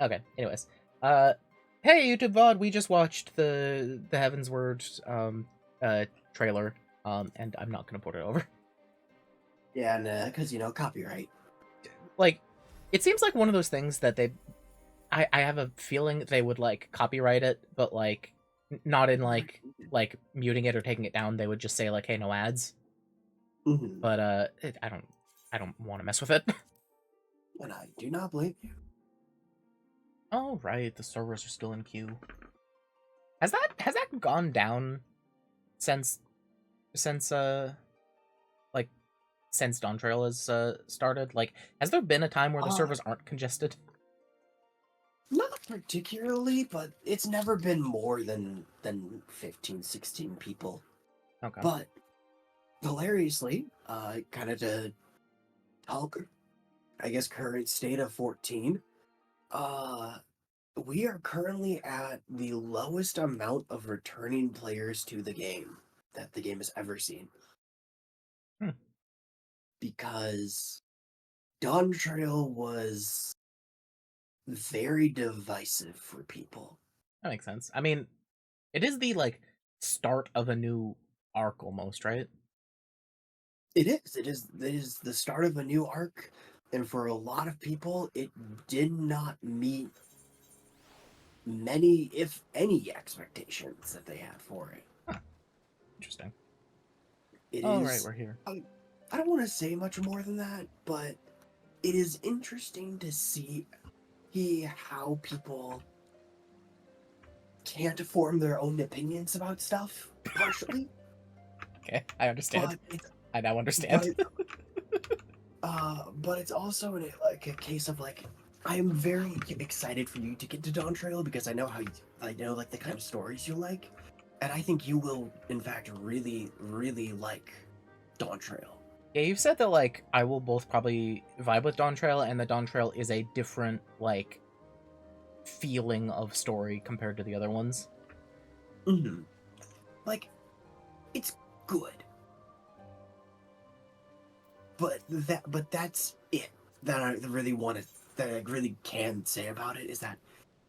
Okay. Anyways, uh, hey YouTube VOD, we just watched the Heavensward trailer, and I'm not gonna put it over. Yeah, and because copyright. Like, it seems like one of those things that I have a feeling they would like copyright it, but like not in like muting it or taking it down. They would just say like, hey, no ads. Mm-hmm. But I don't want to mess with it. And I do not blame you. Oh right, the servers are still in queue. Has that gone down since since like since Dawn Trail has started? Like, has there been a time where the Uh, servers aren't congested? Not particularly, but it's never been more than 15, 16 people. Okay. But hilariously, kind of to talk, I guess current state of 14. Uh, we are currently at the lowest amount of returning players to the game that the game has ever seen. Hmm. Because Dawn Trail was very divisive for people. That makes sense. I mean, it is the like start of a new arc almost, right? It is. It is the start of a new arc, and for a lot of people, it did not meet many, if any, expectations that they had for it. Huh. Interesting. It Oh right, is. we're here. I don't want to say much more than that, but it is interesting to see how people can't form their own opinions about stuff, partially. Okay, I understand. But it's I now but understand. it, but it's also like a case of like I am very excited for you to get to Dawn Trail because I know like the kind of stories you like, and I think you will in fact really like Dawn Trail. Yeah, you've said that like I will both probably vibe with Dawn Trail, and the Dawn Trail is a different like feeling of story compared to the other ones. Mm-hmm. Like it's good, but that's it that I really want to that I really can say about it is that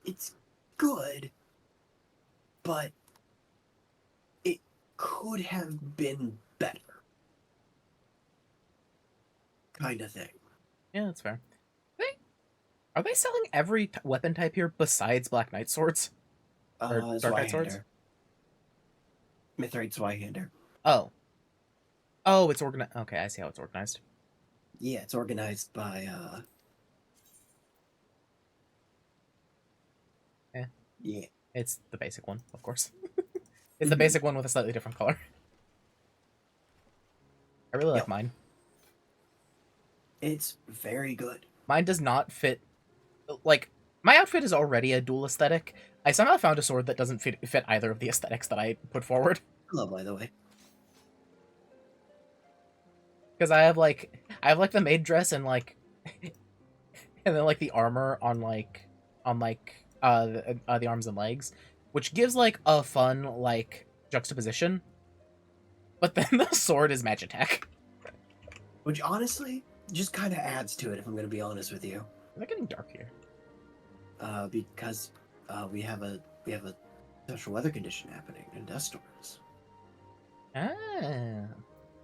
it's good, but it could have been better, kind of thing. Yeah, that's fair. They are they selling every weapon type here besides Black Knight swords or Dark Knight swords? Zweihander. Mithrite Zweihander. Oh, oh, it's organized. Okay, I see how it's organized. Yeah, it's organized by Yeah, yeah. it's the basic one, of course. It's the Mhm. basic one with a slightly different color. I really like Yep. mine. It's very good. Mine does not fit. Like, my outfit is already a dual aesthetic. I somehow found a sword that doesn't fit either of the aesthetics that I put forward. Hello, by the way. Because I have like the maid dress and like and then like the armor on like the arms and legs, which gives like a fun like juxtaposition. But then the sword is Magitech. Which honestly just kind of adds to it if I'm going to be honest with you. Is it getting dark here? Because we have a special weather condition happening in dust storms. Ah.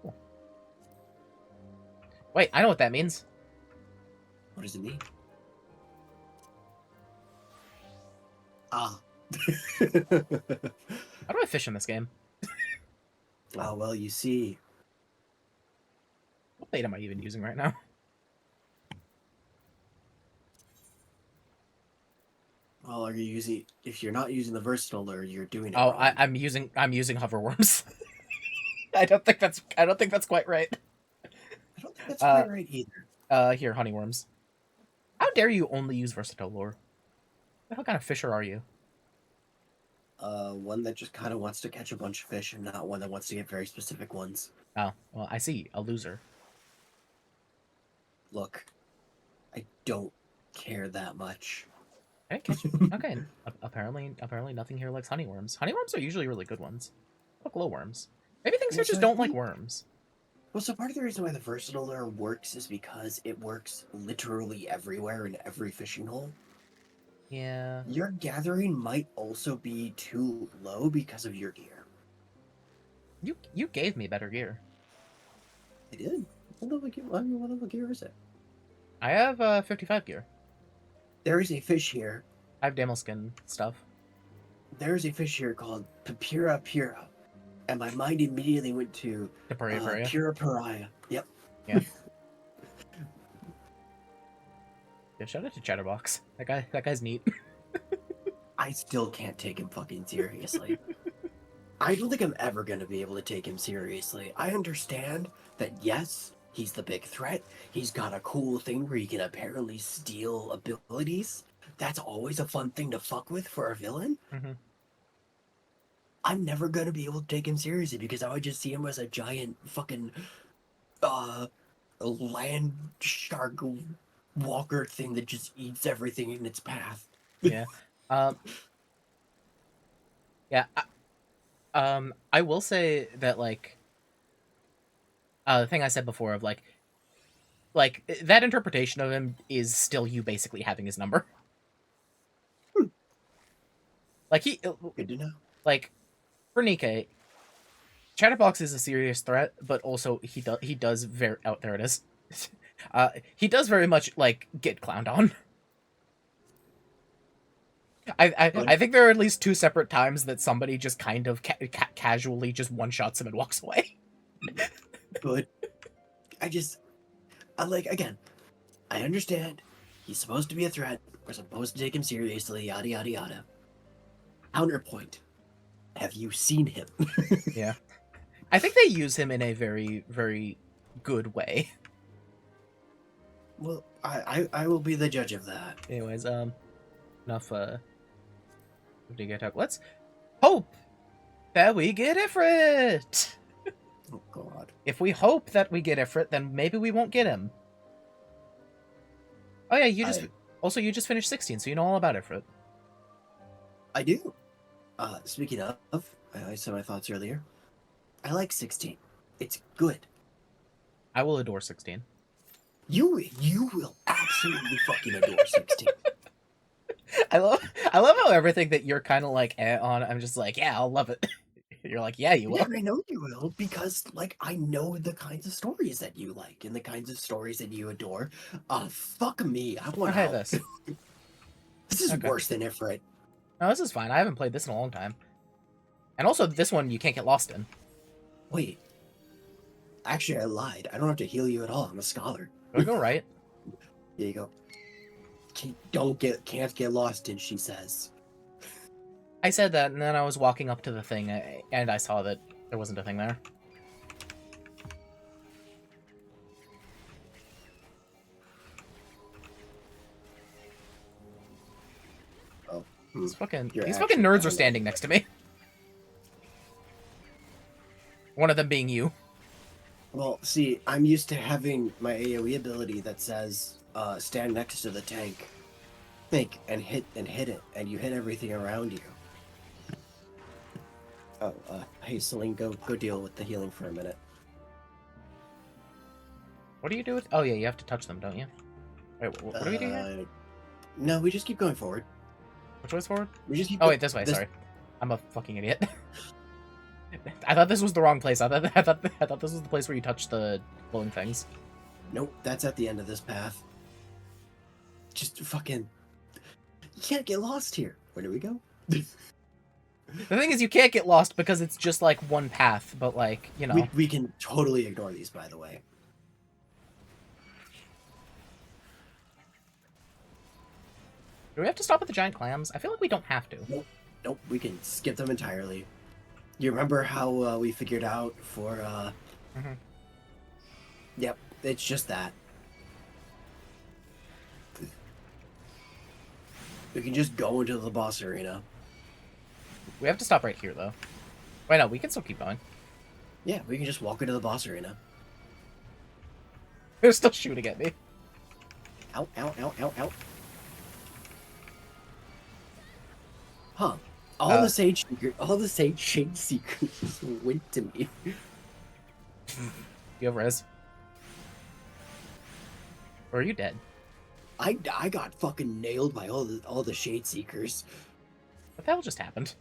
Cool. Wait, I know what that means. What does it mean? Ah. How do I fish in this game? Oh, well, you see. What bait am I even using right now? Well, are you using? If you're not using the versatile lure, you're doing it Oh, wrong. I'm using hoverworms. I don't think that's quite right. I don't think that's Uh, quite right either. here, honeyworms. How dare you only use versatile lure? What kind of fisher are you? One that just kind of wants to catch a bunch of fish and not one that wants to get very specific ones. Oh, well, I see. A loser. Look, I don't care that much. Okay, okay. Apparently, nothing here likes honeyworms. Honeyworms are usually really good ones. What glowworms? Maybe things Well, here so just I don't like think worms. well, so part of the reason why the versatile lure works is because it works literally everywhere in every fishing hole. Yeah. Your gathering might also be too low because of your gear. You gave me better gear. I did. What level gear is it? I have 55 gear. There is a fish here. I have Damelskin stuff. There is a fish here called Papira Pura, and my mind immediately went to Pura. Pura Pariah. Yep. Yeah. Yeah, shout out to Chatterbox. That guy's neat. I still can't take him fucking seriously. I don't think I'm ever going to be able to take him seriously. I understand that, yes, he's the big threat. He's got a cool thing where he can apparently steal abilities. That's always a fun thing to fuck with for a villain. Mm-hmm. I'm never going to be able to take him seriously because I would just see him as a giant fucking land shark walker thing that just eats everything in its path. Yeah. Yeah. I will say that like the thing I said before of like that interpretation of him is still you basically having his number. Like Good to know. like for Nikkei, Chatterbox is a serious threat, but also he does very out there it is. He does very much like get clowned on. I think there are at least 2 separate times that somebody just kind of casually just one shots him and walks away. But I like, again, I understand he's supposed to be a threat. We're supposed to take him seriously, yada yada yada. Counterpoint. Have you seen him? Yeah. I think they use him in a very, very good way. Well, I will be the judge of that. Anyways, enough to get up. Let's hope that we get Ifrit. Oh god. If we hope that we get Ifrit, then maybe we won't get him. Oh yeah, you just finished 16, so you know all about Ifrit. I do. Speaking of, I said my thoughts earlier. I like 16. It's good. I will adore 16. You will absolutely fucking adore 16. I love how everything that you're kind of like on, I'm just like, yeah, I'll love it. You're like, yeah, you will. Yeah, I know you will because, like, I know the kinds of stories that you like and the kinds of stories that you adore. Fuck me, I want Okay, out. this. This is Okay. worse than Ifrit. No, this is fine. I haven't played this in a long time. And also, this one you can't get lost in. Wait. Actually, I lied. I don't have to heal you at all. I'm a scholar. Go right. There you go. Can't get lost in, she says. I said that, and then I was walking up to the thing, and I saw that there wasn't a thing there. Oh. These fucking You're nerds are standing next to me. One of them being you. Well, see, I'm used to having my AoE ability that says, stand next to the tank, think, and hit it, and you hit everything around you. Oh, hey, Celine, go deal with the healing for a minute. What do you do with... Oh, yeah, you have to touch them, don't you? Wait, what do we do here? No, we just keep going forward. Which way's forward? We just keep Oh, wait, this way, sorry. I'm a fucking idiot. I thought this was the wrong place. I thought this was the place where you touch the glowing things. Nope, that's at the end of this path. Just fucking... You can't get lost here. Where do we go? The thing is, you can't get lost because it's just, like, one path, but, like, you know... We can totally ignore these, by the way. Do we have to stop at the giant clams? I feel like we don't have to. Nope, we can skip them entirely. You remember how we figured out for... Mm-hmm. Yep, it's just that. We can just go into the boss arena. We have to stop right here, though. Wait, no, we can still keep going. Yeah, we can just walk into the boss arena. They're still shooting at me. Ow, ow, ow, ow, ow. Huh. All the sage shade seekers went to me. You have res. Or are you dead? I got fucking nailed by all the Shade Seekers. What the hell just happened?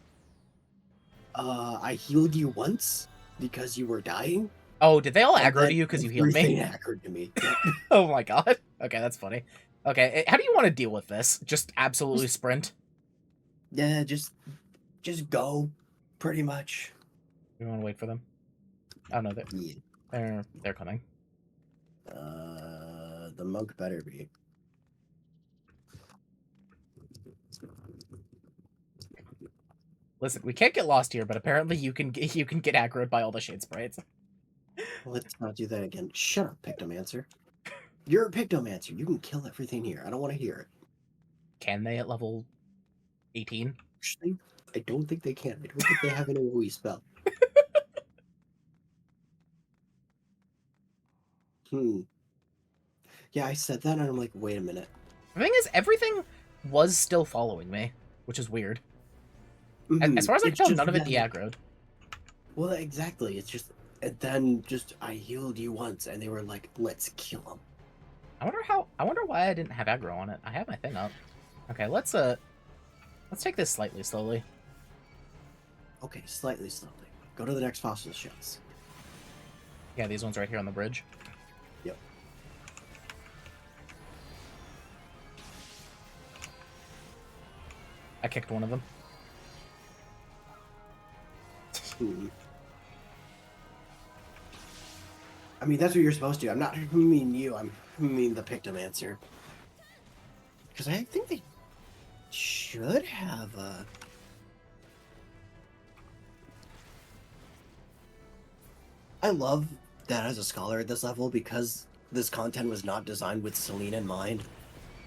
I healed you once because you were dying. Oh, did they all And aggro to then you because you healed everything me? aggroed to me. Yep. Oh my god. Okay, that's funny. Okay, how do you want to deal with this? Just absolutely Just- sprint? Yeah, just go, pretty much. You want to wait for them? Oh no, Yeah. they're coming. The monk better be. Listen, we can't get lost here, but apparently you can get aggroed by all the shade sprites. Let's not do that again. Shut up, Pictomancer. You're a Pictomancer. You can kill everything here. I don't want to hear it. Can they at level 18? Actually, I don't think they can. I don't think they have an AoE spell. Hmm. Yeah, I said that and I'm like, wait a minute. The thing is, everything was still following me, which is weird. As far as I can It's tell, just none of it that, de-aggroed. well, exactly. It's just, and then just I healed you once, and they were like, "Let's kill him." I wonder why I didn't have aggro on it. I have my thing up. Okay, let's take this slightly slowly. Okay, slightly slowly. Go to the next fossil shells. Yeah, these ones right here on the bridge. Yep. I kicked one of them. Hmm. I mean, that's what you're supposed to. I'm not mean you. I'm mean the Pictomancer. Because I think they should have a. I love that as a scholar at this level because this content was not designed with Selene in mind.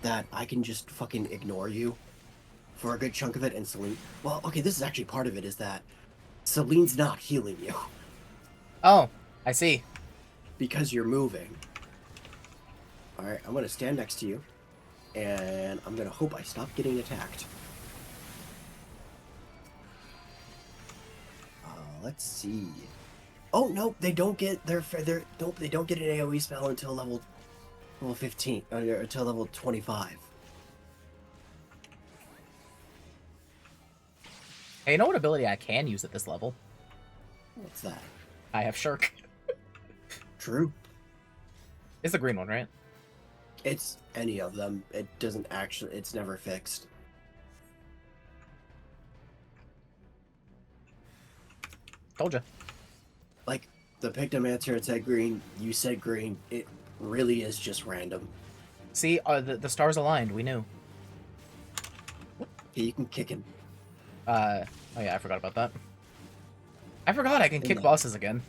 That I can just fucking ignore you for a good chunk of it, and Selene. Well, okay, this is actually part of it. Is that Selene's not healing you Oh, I see. because you're moving. All right, I'm gonna stand next to you, and I'm gonna hope I stop getting attacked. Let's see. Oh no, they don't get they don't get an AoE spell until level 15 until level 25. Hey, you know what ability I can use at this level? What's that? I have Shirk. True. It's the green one, right? It's any of them. It doesn't actually. It's never fixed. Told you. Like the Pictomancer had said green. You said green. It really is just random. See, the stars aligned. We knew. Yeah, you can kick him. Oh yeah, I forgot about that. I forgot I can kick bosses again.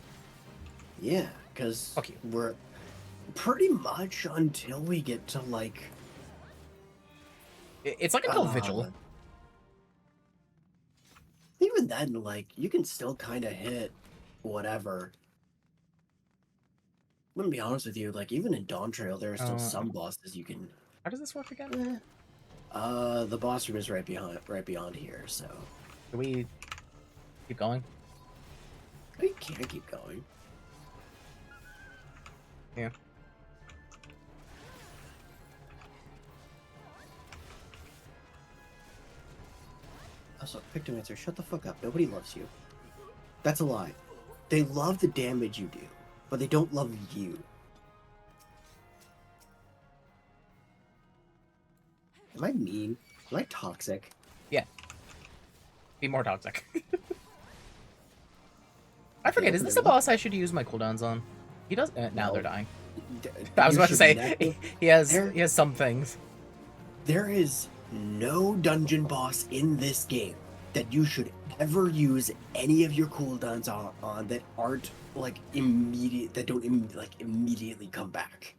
Yeah, because Fuck you. we're pretty much until we get to like. It's like until Vigil. Even then, like, you can still kind of hit whatever. I'm gonna be honest with you, like, even in Dawn Trail, there are still some bosses you can. How does this work again? The boss room is right beyond here, so. Do we keep going? We can keep going. Yeah. Also, Pictomancer, shut the fuck up. Nobody loves you. That's a lie. They love the damage you do, but they don't love you. Am I mean? Am I toxic? Yeah. Be more toxic. I forget, is this a boss I should use my cooldowns on? He does. Now they're dying. I was about to say, he has some things. There is no dungeon boss in this game that you should ever use any of your cooldowns on that aren't like immediate, that don't immediately come back.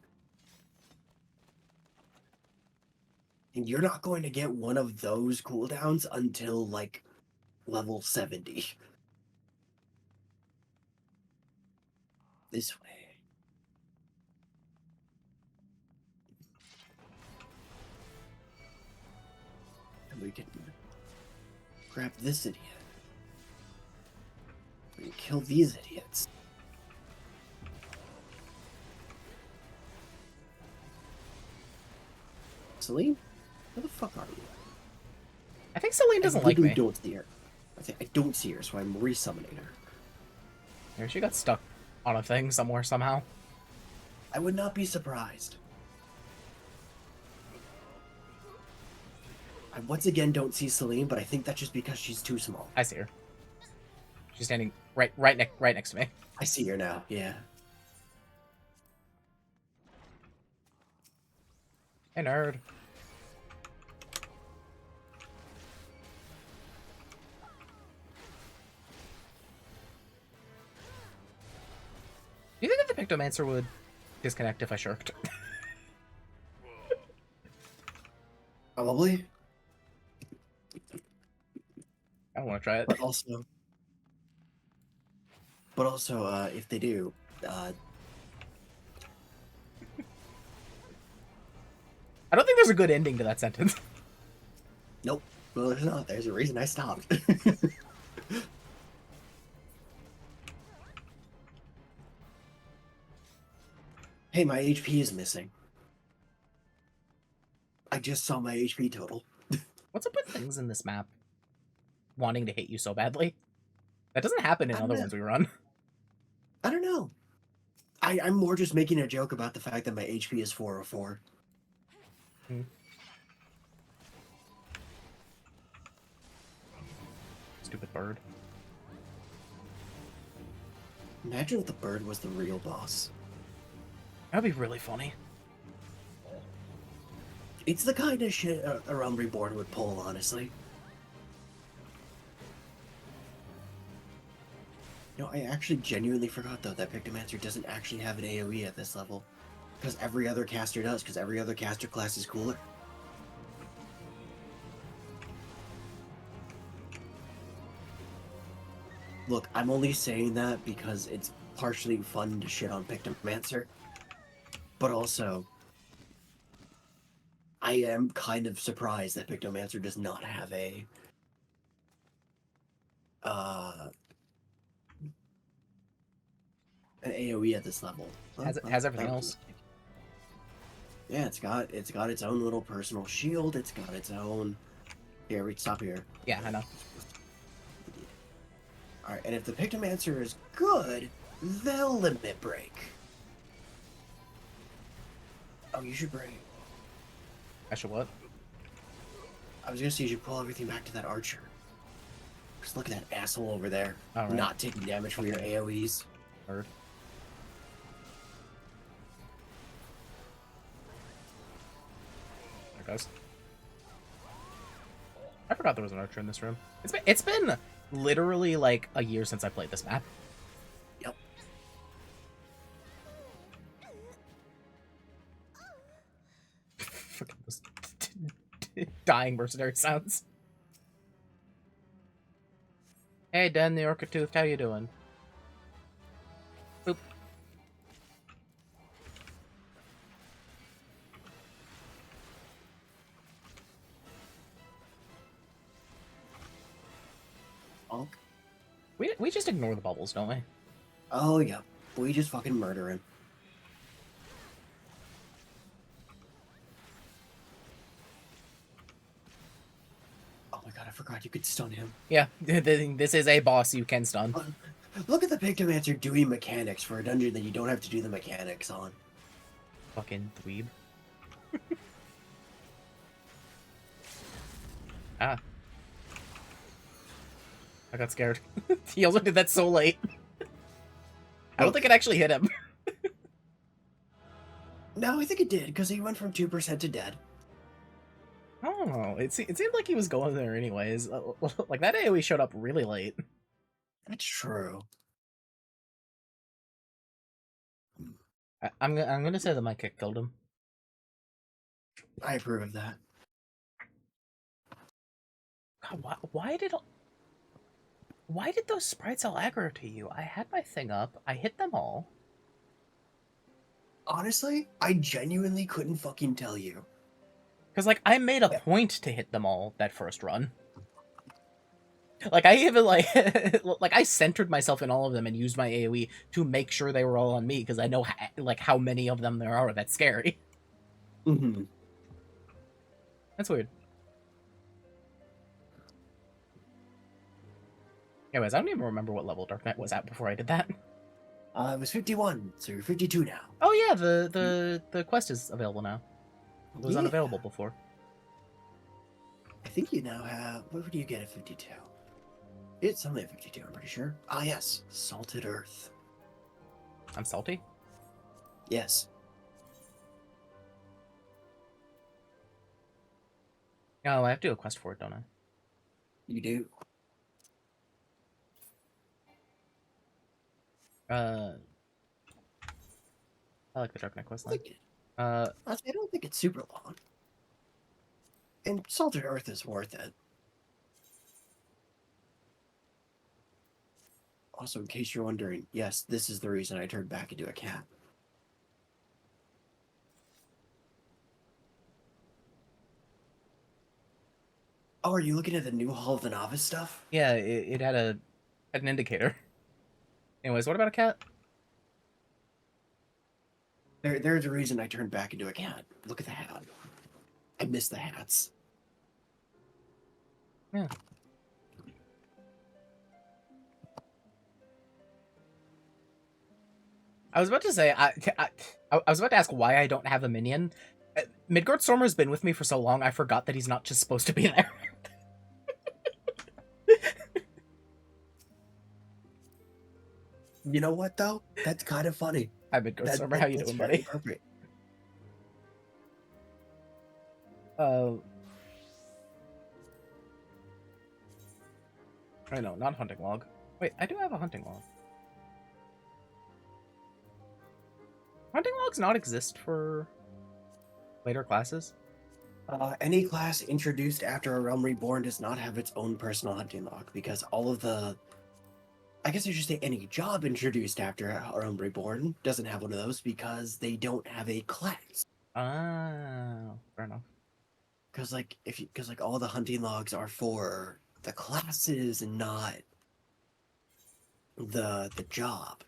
And you're not going to get one of those cooldowns until like level 70. This way. And we can grab this idiot. We can kill these idiots. Celine? Where the fuck are you? I think Celine doesn't like me. I don't see her. I don't see her, so I'm resummoning her. Here, she got stuck on a thing somewhere somehow. I would not be surprised. I once again don't see Celine, but I think that's just because she's too small. I see her. She's standing right next to me. I see her now, yeah. Hey, nerd. Do you think that the Pictomancer would disconnect if I shirked? Probably. I don't want to try it. But also, if they do, I don't think there's a good ending to that sentence. nope. Well, there's not. There's a reason I stopped. Hey, my HP is missing. I just saw my HP total. What's up with things in this map wanting to hit you so badly? That doesn't happen in other ones we run. I don't know. I'm more just making a joke about the fact that my HP is 404. Stupid bird. Imagine if the bird was the real boss. That'd be really funny. It's the kind of shit a Realm Reborn would pull, honestly. You know, I actually genuinely forgot, though, that Pictomancer doesn't actually have an AoE at this level. Because every other caster does, because every other caster class is cooler. Look, I'm only saying that because it's partially fun to shit on Pictomancer. But also, I am kind of surprised that Pictomancer does not have a an AoE at this level. Has everything else. Yeah, it's got its own little personal shield. It's got its own. Here, we stop here. Yeah, I know. All right, and if the Pictomancer is good, they'll limit break. Oh, you should bring. I should what? I was gonna say you should pull everything back to that archer. Just look at that asshole over there, right. Not taking damage from your AoEs. Bird. There it goes. I forgot there was an archer in this room. It's been literally like a year since I played this map. Yep. Fucking those dying mercenary sounds. Hey, Den the Orca-toothed, how you doing? Boop. Bonk. We just ignore the bubbles, don't we? Oh yeah, we just fucking murder him. Oh my god, I forgot you could stun him. Yeah, this is a boss you can stun. Look at the Pictomancer doing mechanics for a dungeon that you don't have to do the mechanics on. Fucking dweeb. Ah. I got scared. He also did that so late. I don't think it actually hit him. No, I think it did, because he went from 2% to dead. I don't know. It seemed like he was going there anyways. Like, that AoE showed up really late. That's true. I'm gonna say that my kick killed him. I approve of that. God, why did those sprites all aggro to you? I had my thing up. I hit them all. Honestly, I genuinely couldn't fucking tell you. Because, like, I made a point to hit them all that first run. Like, I even, like, like, I centered myself in all of them and used my AoE to make sure they were all on me, because I know, like, how many of them there are. That's scary. Mm-hmm. That's weird. Anyways, I don't even remember what level Dark Knight was at before I did that. It was 51, so you're 52 now. Oh yeah, the quest is available now. It was unavailable before. I think you now have... What do you get at 52? It's only at 52, I'm pretty sure. Ah, yes. Salted Earth. I'm salty? Yes. Oh, I have to do a quest for it, don't I? You do. I like the Dark Knight quest line. I don't think it's super long. And Salted Earth is worth it. Also, in case you're wondering, yes, this is the reason I turned back into a cat. Oh, are you looking at the new Hall of the Novice stuff? Yeah, it had an indicator. Anyways, what about a cat? There's a reason I turned back into a cat. Look at the hat. I miss the hats. Yeah. I was about to say, I was about to ask why I don't have a minion. Midgard Stormer's been with me for so long, I forgot that he's not just supposed to be there. You know what, though? That's kind of funny. Hi, Midgard Stormer. How you doing, buddy? Perfect. I know, not hunting log. Wait, I do have a hunting log. Hunting logs not exist for later classes? Any class introduced after A Realm Reborn does not have its own personal hunting log, because all of the... I guess I should say any job introduced after A Realm Reborn doesn't have one of those because they don't have a class. Ah, fair enough. Because all the hunting logs are for the classes and not the job.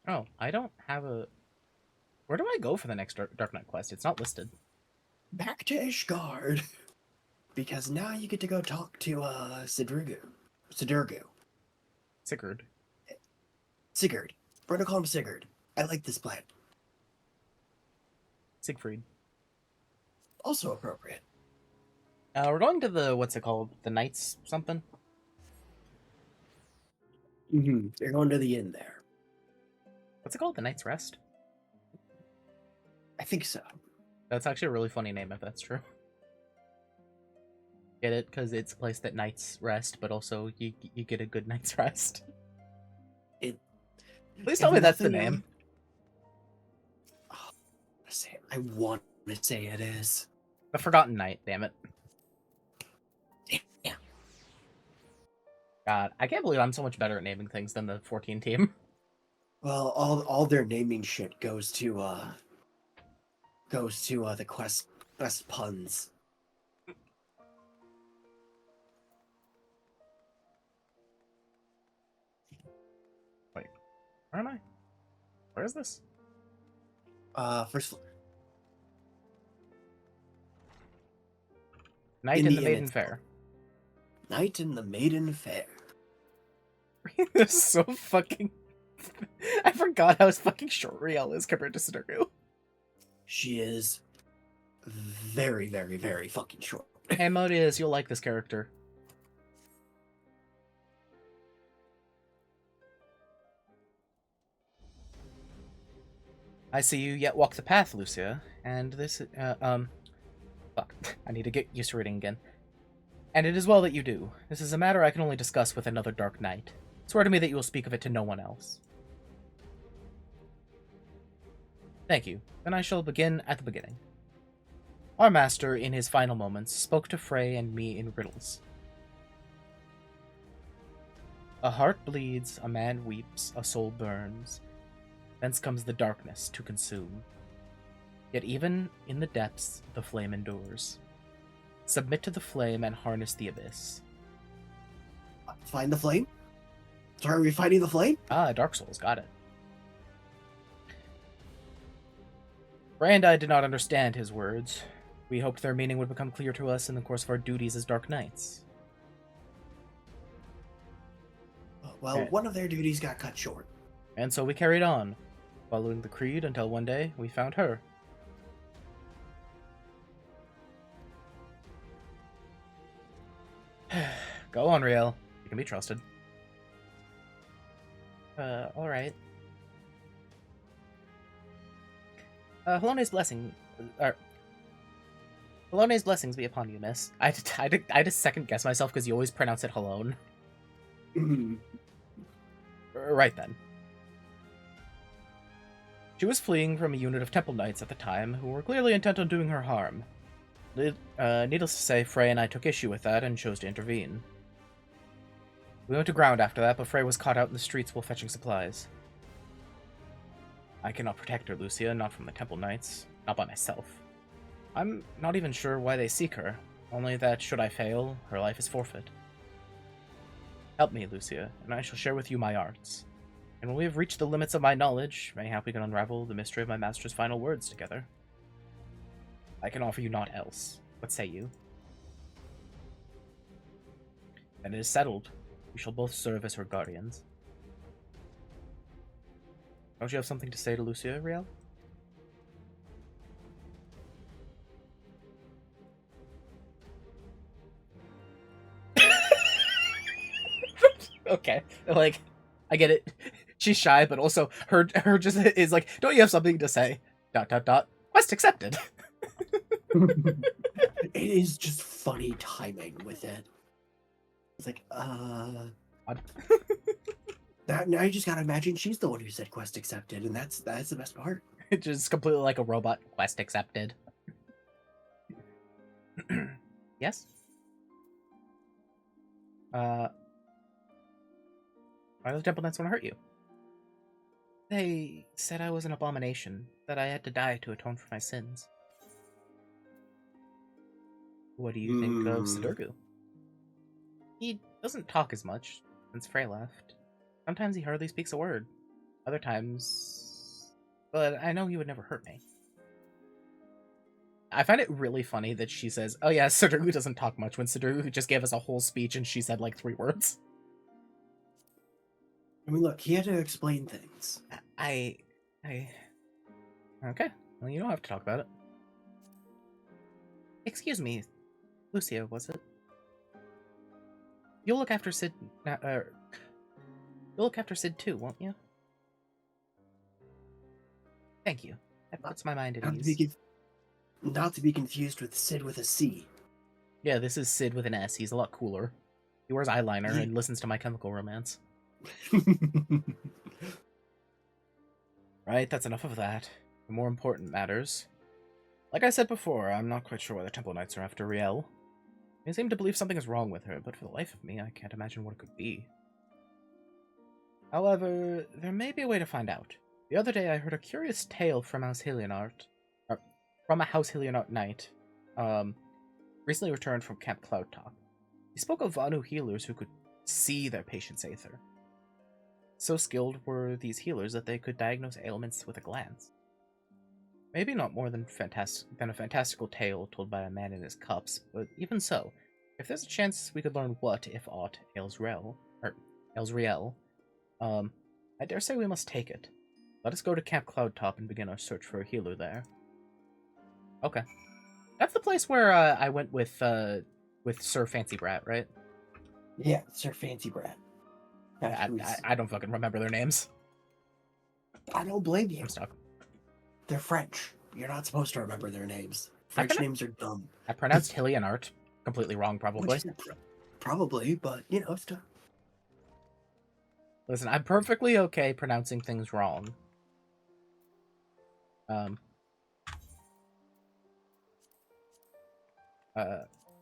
Oh, I don't have a... Where do I go for the next Dark Knight quest? It's not listed. Back to Ishgard. Because now you get to go talk to Sigurd. Sigurd. Sigurd. We're gonna call him Sigurd. I like this plan. Siegfried. Also appropriate. We're going to the, what's it called? The Knights something? Mm-hmm. You're going to the inn there. What's it called? The Knight's Rest? I think so. That's actually a really funny name if that's true. Get it? Because it's a place that knights rest, but also you get a good night's rest. Please tell me that's the name. I want to say it is. The Forgotten Knight, damn it. Yeah. God, I can't believe I'm so much better at naming things than the 14 team. Well, all their naming shit goes to the quest puns. Wait, where am I? Where is this? First Knight in the Maiden Fair. Knight in the Maiden Fair. This is so fucking... I forgot how fucking short Riel is compared to Sudoku. She is very, very, very fucking short. Hey, Modius, you'll like this character. I see you yet walk the path, Lucia, and this, fuck, I need to get used to reading again. And it is well that you do. This is a matter I can only discuss with another Dark Knight. Swear to me that you will speak of it to no one else. Thank you. Then I shall begin at the beginning. Our master, in his final moments, spoke to Frey and me in riddles. A heart bleeds, a man weeps, a soul burns. Thence comes the darkness to consume. Yet even in the depths, the flame endures. Submit to the flame and harness the abyss. Find the flame? Sorry, are we finding the flame? Ah, Dark Souls, got it. Ray and I did not understand his words. We hoped their meaning would become clear to us in the course of our duties as Dark Knights. Well, one of their duties got cut short. And so we carried on, following the creed until one day we found her. Go on, Riel. You can be trusted. Alright. Halone's blessing... Halone's blessings be upon you, miss. I had to second guess myself because you always pronounce it Halone. Right then. She was fleeing from a unit of Temple Knights at the time, who were clearly intent on doing her harm. Needless to say, Frey and I took issue with that and chose to intervene. We went to ground after that, but Frey was caught out in the streets while fetching supplies. I cannot protect her, Lucia, not from the Temple Knights, not by myself. I'm not even sure why they seek her, only that should I fail, her life is forfeit. Help me, Lucia, and I shall share with you my arts. And when we have reached the limits of my knowledge, mayhap we can unravel the mystery of my master's final words together. I can offer you naught else. What say you? And it is settled. We shall both serve as her guardians. Don't you have something to say to Lucia, Riel? Okay, like, I get it. She's shy, but also her just is like, don't you have something to say? ... Quest accepted. It is just funny timing with it. It's like, now you just gotta imagine she's the one who said quest accepted, and that's the best part. It's just completely like a robot. Quest accepted. Yes? Why do the Temple Knights want to hurt you? They said I was an abomination, that I had to die to atone for my sins. What do you think of Sidurgu? He doesn't talk as much since Frey left. Sometimes he hardly speaks a word. Other times... But I know he would never hurt me. I find it really funny that she says, oh yeah, Sidurgu doesn't talk much, when Sidurgu just gave us a whole speech and she said like 3 words. I mean, look, he had to explain things. Okay. Well, you don't have to talk about it. Excuse me, Lucia, was it? You'll look after Sid... you'll look after Sid too, won't you? Thank you. That puts my mind at ease. Not to be confused with Sid with a C. Yeah, this is Sid with an S. He's a lot cooler. He wears eyeliner and listens to My Chemical Romance. Right, that's enough of that. The more important matters. Like I said before, I'm not quite sure why the Temple Knights are after Riel. They seem to believe something is wrong with her, but for the life of me, I can't imagine what it could be. However, there may be a way to find out. The other day I heard a curious tale from a House Hilionart Knight, recently returned from Camp Cloudtop. He spoke of Vanu healers who could see their patient's aether. So skilled were these healers that they could diagnose ailments with a glance. Maybe not more than a fantastical tale told by a man in his cups, but even so, if there's a chance we could learn what, if aught, ails Riel, I dare say we must take it. Let us go to Camp Cloudtop and begin our search for a healer there. Okay. That's the place where I went with Sir Fancy Brat, right? Yeah, Sir Fancy Brat. I don't fucking remember their names. I don't blame you. I'm stuck. They're French. You're not supposed to remember their names. French names are dumb. I pronounced Hilionart completely wrong, probably. Probably, but, you know, it's tough. Listen, I'm perfectly okay pronouncing things wrong.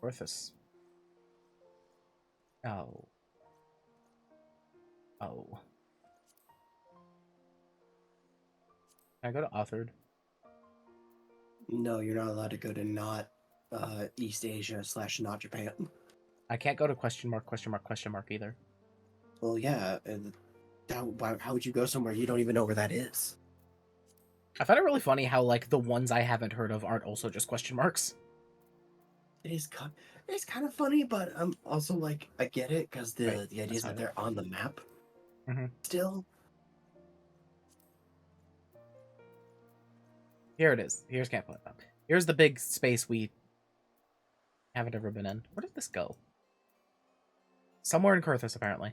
Orthus. Oh. Can I go to authored? No, you're not allowed to go to not East Asia / not Japan. I can't go to question mark either. Well, yeah, and how would you go somewhere you don't even know where that is? I find it really funny how like the ones I haven't heard of aren't also just question marks. It is kind, it's kind of funny, but I'm also like I get it because Right. the idea That's is not that it. they're on the map Mm-hmm. still. Here it is. Here's Camp Up. Here's the big space we haven't ever been in. Where did this go? Somewhere in Kurthus, apparently.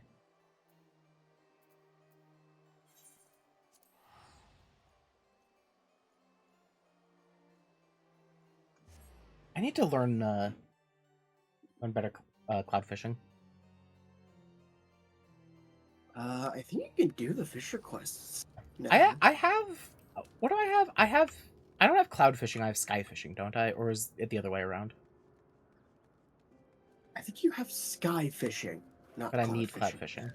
I need to learn better cloud fishing. I think you can do the Fisher quests I now. I have what do I have? I don't have cloud fishing. I have sky fishing, don't I? Or is it the other way around? I think you have sky fishing, not But I cloud need cloud fishing. fishing.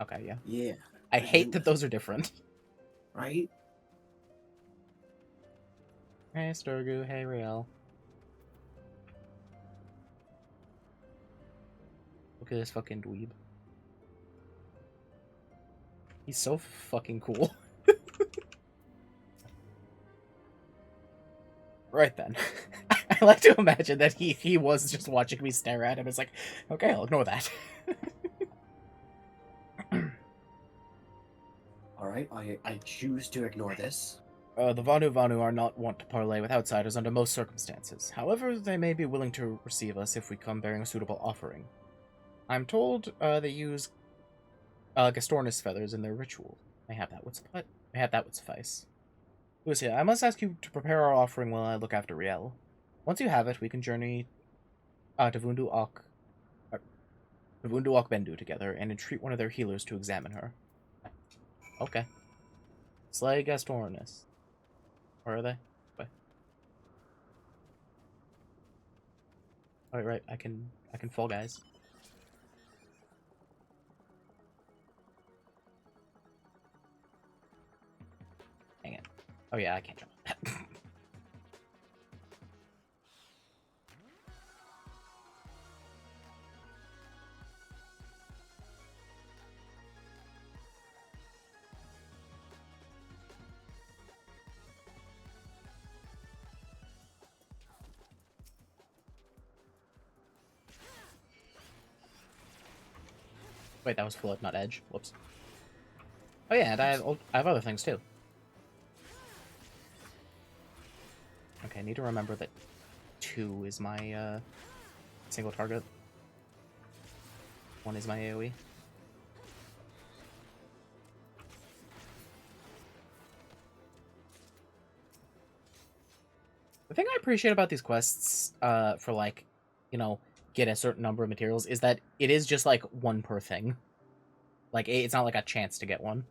Okay, yeah. Yeah, I I do hate that those are different. right. Hey Sturgu, hey Riel. Look at this fucking dweeb. He's so fucking cool. Right then. I like to imagine that he was just watching me stare at him. It's like, okay, I'll ignore that. All right, I choose to ignore this. The Vanu Vanu are not wont to parley with outsiders under most circumstances. However, they may be willing to receive us if we come bearing a suitable offering. I'm told they use Gastornis feathers in their ritual. Mayhap that would suffice. Lucia, I must ask you to prepare our offering while I look after Riel. Once you have it, we can journey to Vundu Ok Bendu together and entreat one of their healers to examine her. Okay. Slay Gastornis. Where are they? Wait. Right. I can fall guys. Hang it. Oh yeah, I can't jump. Wait, that was flood, not edge. Whoops. Oh yeah, and I have other things too. Okay, I need to remember that 2 is my single target. 1 is my AoE. The thing I appreciate about these quests, for like, get a certain number of materials, is that it is just like 1 per thing. Like, it's not like a chance to get 1.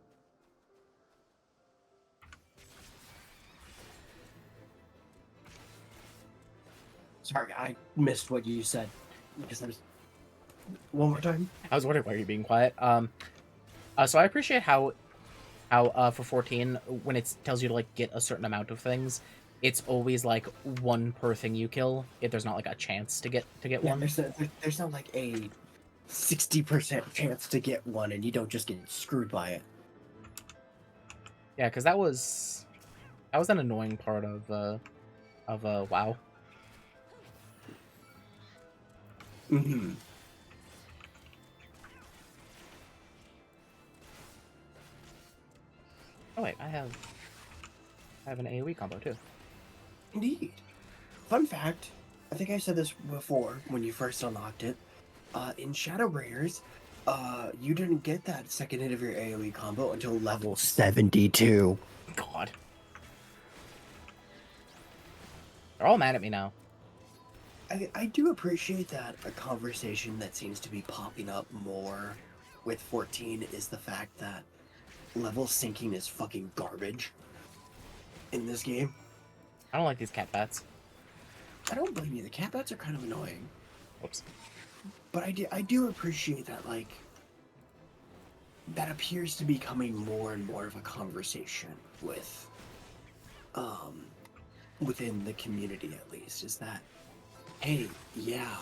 Sorry, I missed what you said. Because there's one more time. I was wondering why you're being quiet. So I appreciate how for 14, when it tells you to like get a certain amount of things, it's always like 1 per thing you kill. If there's not like a chance to get Yeah, 1. there's not like a 60% chance to get 1, and you don't just get screwed by it. Yeah, because that was an annoying part of WoW. Mm-hmm. Oh wait, I have an AoE combo too. Indeed. Fun fact, I think I said this before when you first unlocked it. In Shadowbringers, you didn't get that second hit of your AoE combo until level 72. God. They're all mad at me now. I do appreciate that a conversation that seems to be popping up more with 14 is the fact that level syncing is fucking garbage in this game. I don't like these cat bats. I don't blame you. The cat bats are kind of annoying. Whoops. But I do appreciate that, like, that appears to be becoming more and more of a conversation with, within the community at least, is that, hey, yeah,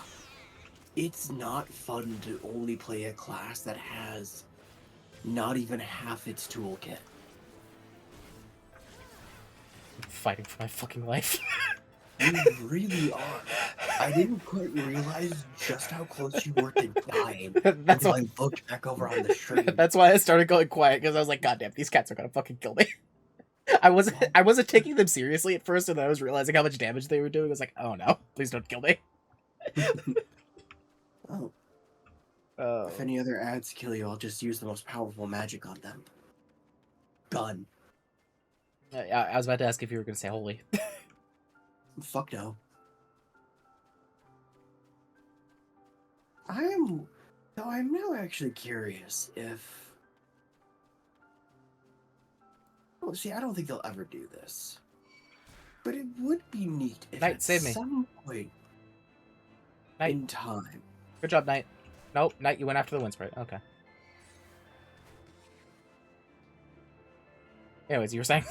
it's not fun to only play a class that has not even half its toolkit. fighting for my fucking life. You really are. I didn't quite realize just how close you were to dying That's until why. I looked back over on the stream. That's why I started going quiet, because I was like, God damn, these cats are gonna fucking kill me. I wasn't taking them seriously at first, and then I was realizing how much damage they were doing. I was like, oh no, please don't kill me. Oh, Oh. if any other ads kill you, I'll just use the most powerful magic on them. Gun. I was about to ask if you were gonna say holy. Fuck no. I'm now actually curious if. Oh, see, I don't think they'll ever do this. But it would be neat if Knight, at save me. some point Knight. in time. Good job, Knight. Nope, Knight, you went after the wind sprite. Okay. Anyways, you were saying?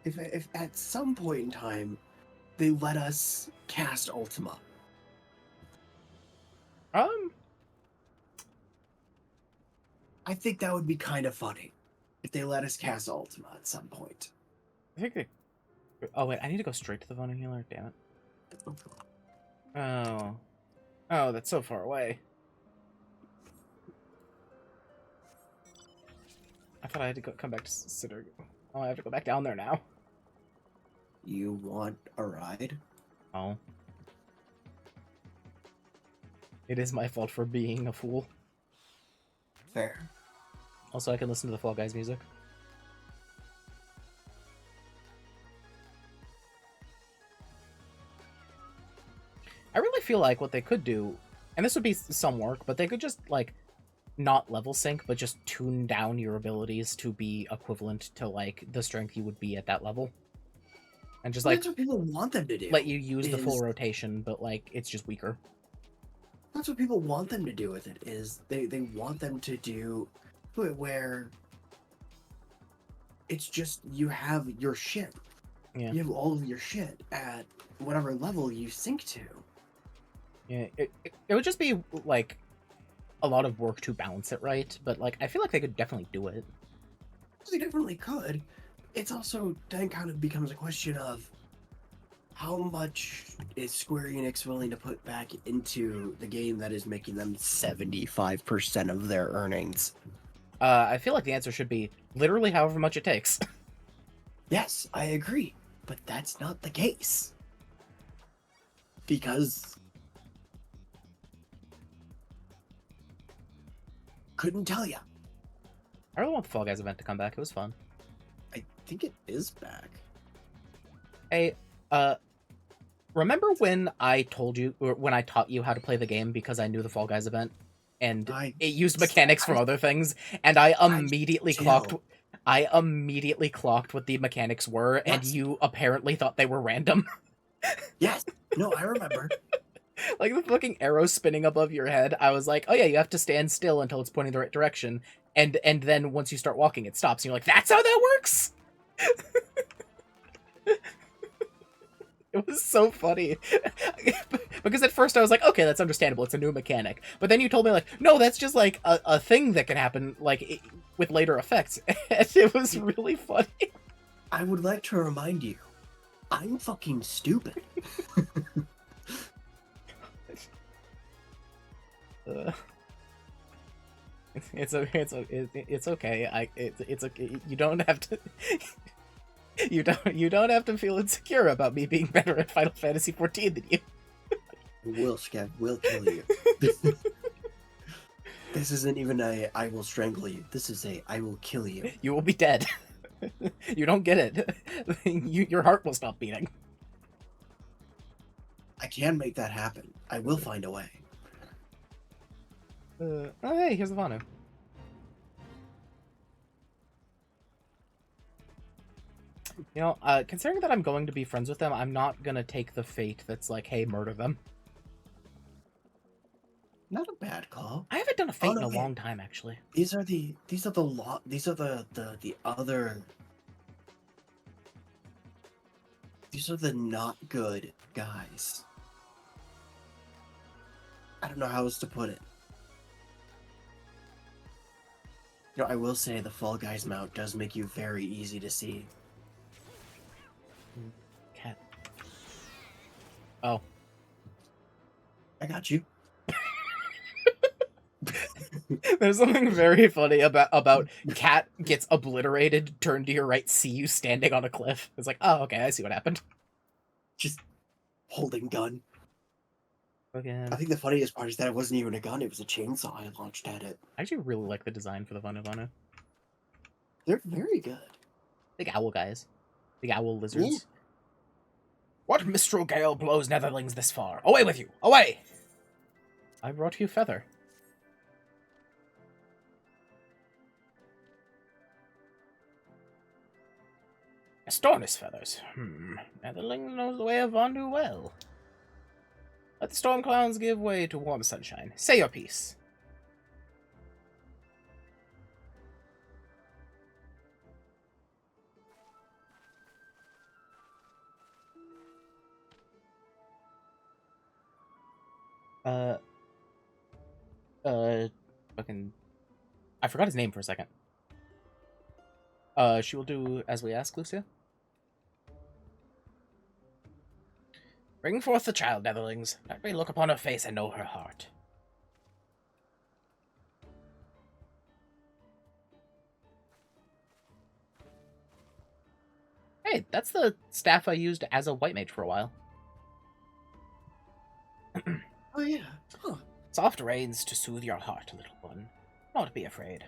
If at some point in time they let us cast Ultima. I think that would be kind of funny if they let us cast Ultima at some point. I think they... Oh, wait, I need to go straight to the Vono Healer, damn it. Oh. Oh, that's so far away. I thought I had to come back to Sitter. Oh, I have to go back down there now. You want a ride? Oh. It is my fault for being a fool. Fair. Also, I can listen to the Fall Guys music. I really feel like what they could do, and this would be some work, but they could just, like, not level sync, but just tune down your abilities to be equivalent to, like, the strength you would be at that level. And just, Well, like, that's what people want them to do. let you use the full rotation, but, like, it's just weaker. That's what people want them to do with it, is they want them to do it where it's just you have your shit. Yeah. You have all of your shit at whatever level you sync to. Yeah, it would just be, like, a lot of work to balance it right, but, like, I feel like they could definitely do it. They definitely could. It's also then kind of becomes a question of how much is Square Enix willing to put back into the game that is making them 75% of their earnings? I feel like the answer should be literally however much it takes. Yes, I agree, but that's not the case. Because couldn't tell ya. I really want the Fall Guys event to come back. It was fun. I think it is back. Hey, remember when I told you, or when I taught you how to play the game because I knew the Fall Guys event, and it used mechanics from other things, and I immediately clocked what the mechanics were, Yes. and you apparently thought they were random. Yes. No, I remember. Like the fucking arrow spinning above your head, I was like, oh yeah, you have to stand still until it's pointing the right direction, and then once you start walking, it stops, and you're like, that's how that works? It was so funny. Because at first I was like, okay, that's understandable, it's a new mechanic. But then you told me, like, no, that's just, like, a thing that can happen, like, with later effects. And it was really funny. I would like to remind you, I'm fucking stupid. It's okay. It's okay. You don't have to. You don't have to feel insecure about me being better at Final Fantasy XIV than you. Will, Skev, will kill you. This isn't even a I will strangle you. This is a I will kill you. You will be dead. You don't get it. Your heart will stop beating. I can make that happen. I will find a way. Oh, hey, here's the Vanu. You know, considering that I'm going to be friends with them, I'm not gonna take the fate that's like, hey, murder them. Not a bad call. I haven't done a fate in a long time, actually. These are the not good guys. I don't know how else to put it. You know, I will say the Fall Guys mount does make you very easy to see. Oh. I got you. There's something very funny about cat gets obliterated, turn to your right, see you standing on a cliff. It's like, oh, okay, I see what happened. Just holding gun. Again. I think the funniest part is that it wasn't even a gun, it was a chainsaw I launched at it. I actually really like the design for the Vanu. They're very good. Big owl guys. Big owl lizards. Yeah. What mistral gale blows netherlings this far? Away with you! Away! I brought you feather. Astornis feathers. Netherling knows the way of Vandu well. Let the storm clouds give way to warm sunshine. Say your piece. Fucking... I forgot his name for a second. She will do as we ask, Lucia. Bring forth the child, Netherlings. Let me look upon her face and know her heart. Hey, that's the staff I used as a white mage for a while. Oh yeah. Huh. Soft rains to soothe your heart, little one. Not be afraid.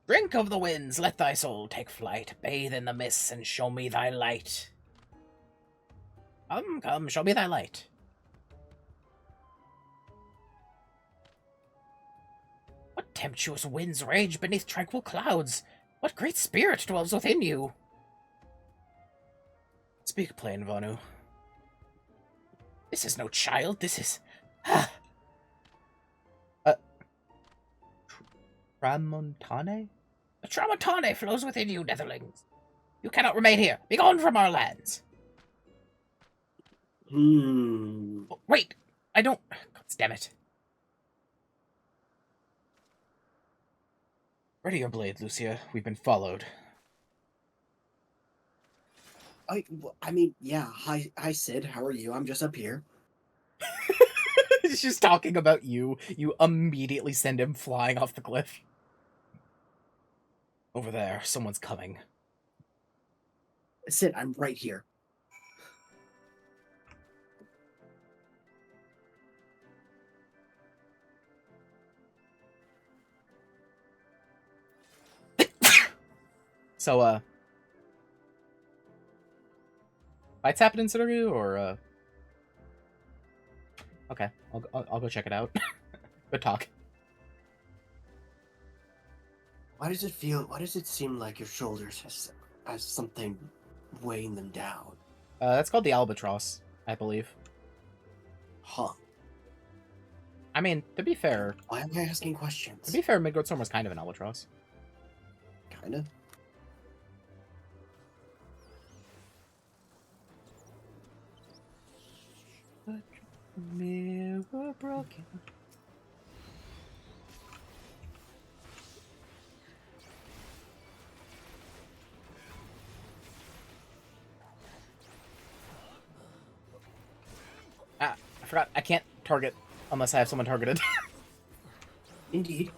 Drink of the winds, let thy soul take flight. Bathe in the mists and show me thy light. Come, show me thy light. What tempestuous winds rage beneath tranquil clouds? What great spirit dwells within you? Speak plain, Vanu. This is no child, this is... Tramontane? The Tramontane flows within you, Netherlings. You cannot remain here. Begone from our lands. Wait, I don't... God damn it. Ready your blade, Lucia. We've been followed. I mean, yeah. Hi, Sid. How are you? I'm just up here. She's talking about you. You immediately send him flying off the cliff. Over there, someone's coming. Sid, I'm right here. So, fights happen in Sudoku, or, Okay, I'll go check it out. Good talk. Why does it seem like your shoulders has something weighing them down? That's called the albatross, I believe. Huh. I mean, to be fair... Why am I asking questions? To be fair, Midgard Storm was kind of an albatross. Kinda. Mirror broken. Ah, I forgot. I can't target unless I have someone targeted. Indeed.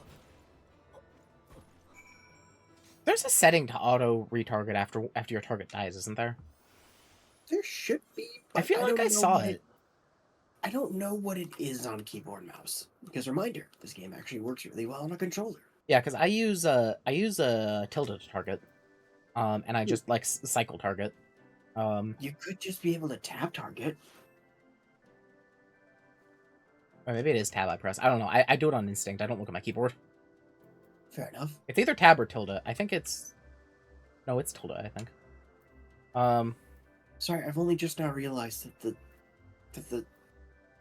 There's a setting to auto retarget after your target dies, isn't there? There should be. I feel like I saw it. I don't know what it is on keyboard and mouse. Because reminder, this game actually works really well on a controller. Yeah, because I use a tilde to target, and I just like cycle target. You could just be able to tab target. Or maybe it is tab I press. I don't know. I do it on instinct. I don't look at my keyboard. Fair enough. It's either tab or tilde. I think it's... No, it's tilde, I think. Sorry, I've only just now realized that the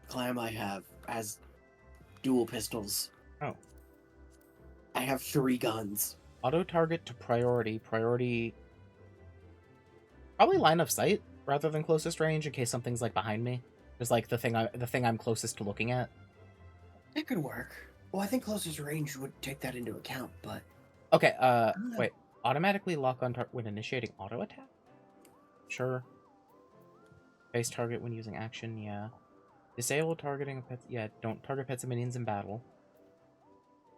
clam I have has dual pistols. Oh. I have 3 guns. Auto target to priority. Priority... Probably line of sight rather than closest range in case something's like behind me. Just like the thing I'm closest to looking at. That could work. Well, I think closest range would take that into account, but Okay, wait. Automatically lock on target when initiating auto attack? Sure. Face target when using action, yeah. Disable targeting of pets, yeah. Don't target pets and minions in battle.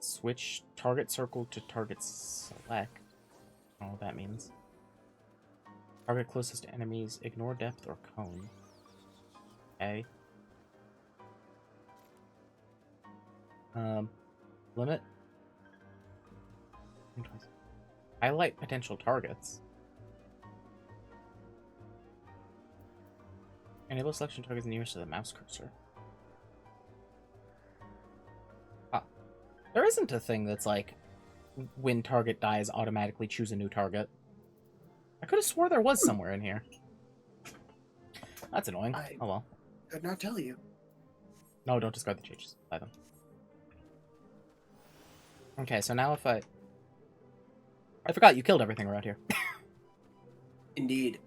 Switch target circle to target select. I don't know what that means. Target closest to enemies, ignore depth or cone. Okay. Limit. Highlight potential targets. Enable selection targets nearest to the mouse cursor. There isn't a thing that's like, when target dies, automatically choose a new target. I could have swore there was somewhere in here. That's annoying. Oh well. Could not tell you. No, don't discard the changes. Buy them. Okay, so now if I forgot you killed everything around here. Indeed.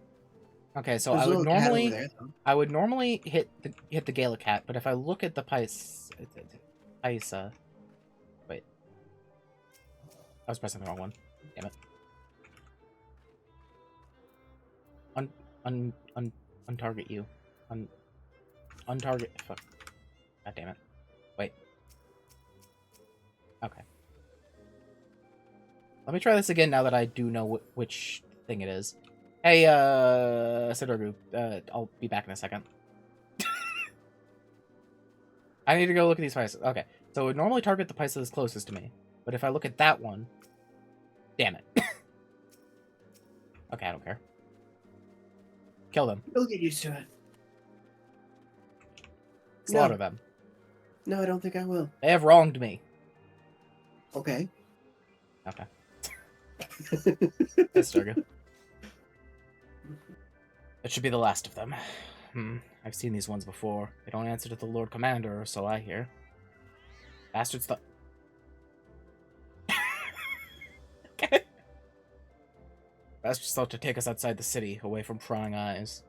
Okay, so There's a little cat over there, though. I would normally hit the Gala cat, but if I look at the wait. I was pressing the wrong one. Damn it. Untarget you. Untarget. Fuck. God damn it. Wait. Okay. Let me try this again now that I do know which thing it is. Hey, Sidorgu, I'll be back in a second. I need to go look at these prices. Okay, so it would normally target the price that is closest to me. But if I look at that one... Damn it. Okay, I don't care. Kill them. You'll get used to it. Slaughter them. No, I don't think I will. They have wronged me. Okay. Okay. Sidorgu. It should be the last of them. I've seen these ones before. They don't answer to the Lord Commander, or so I hear. Bastards Okay. Bastards thought to take us outside the city, away from prying eyes.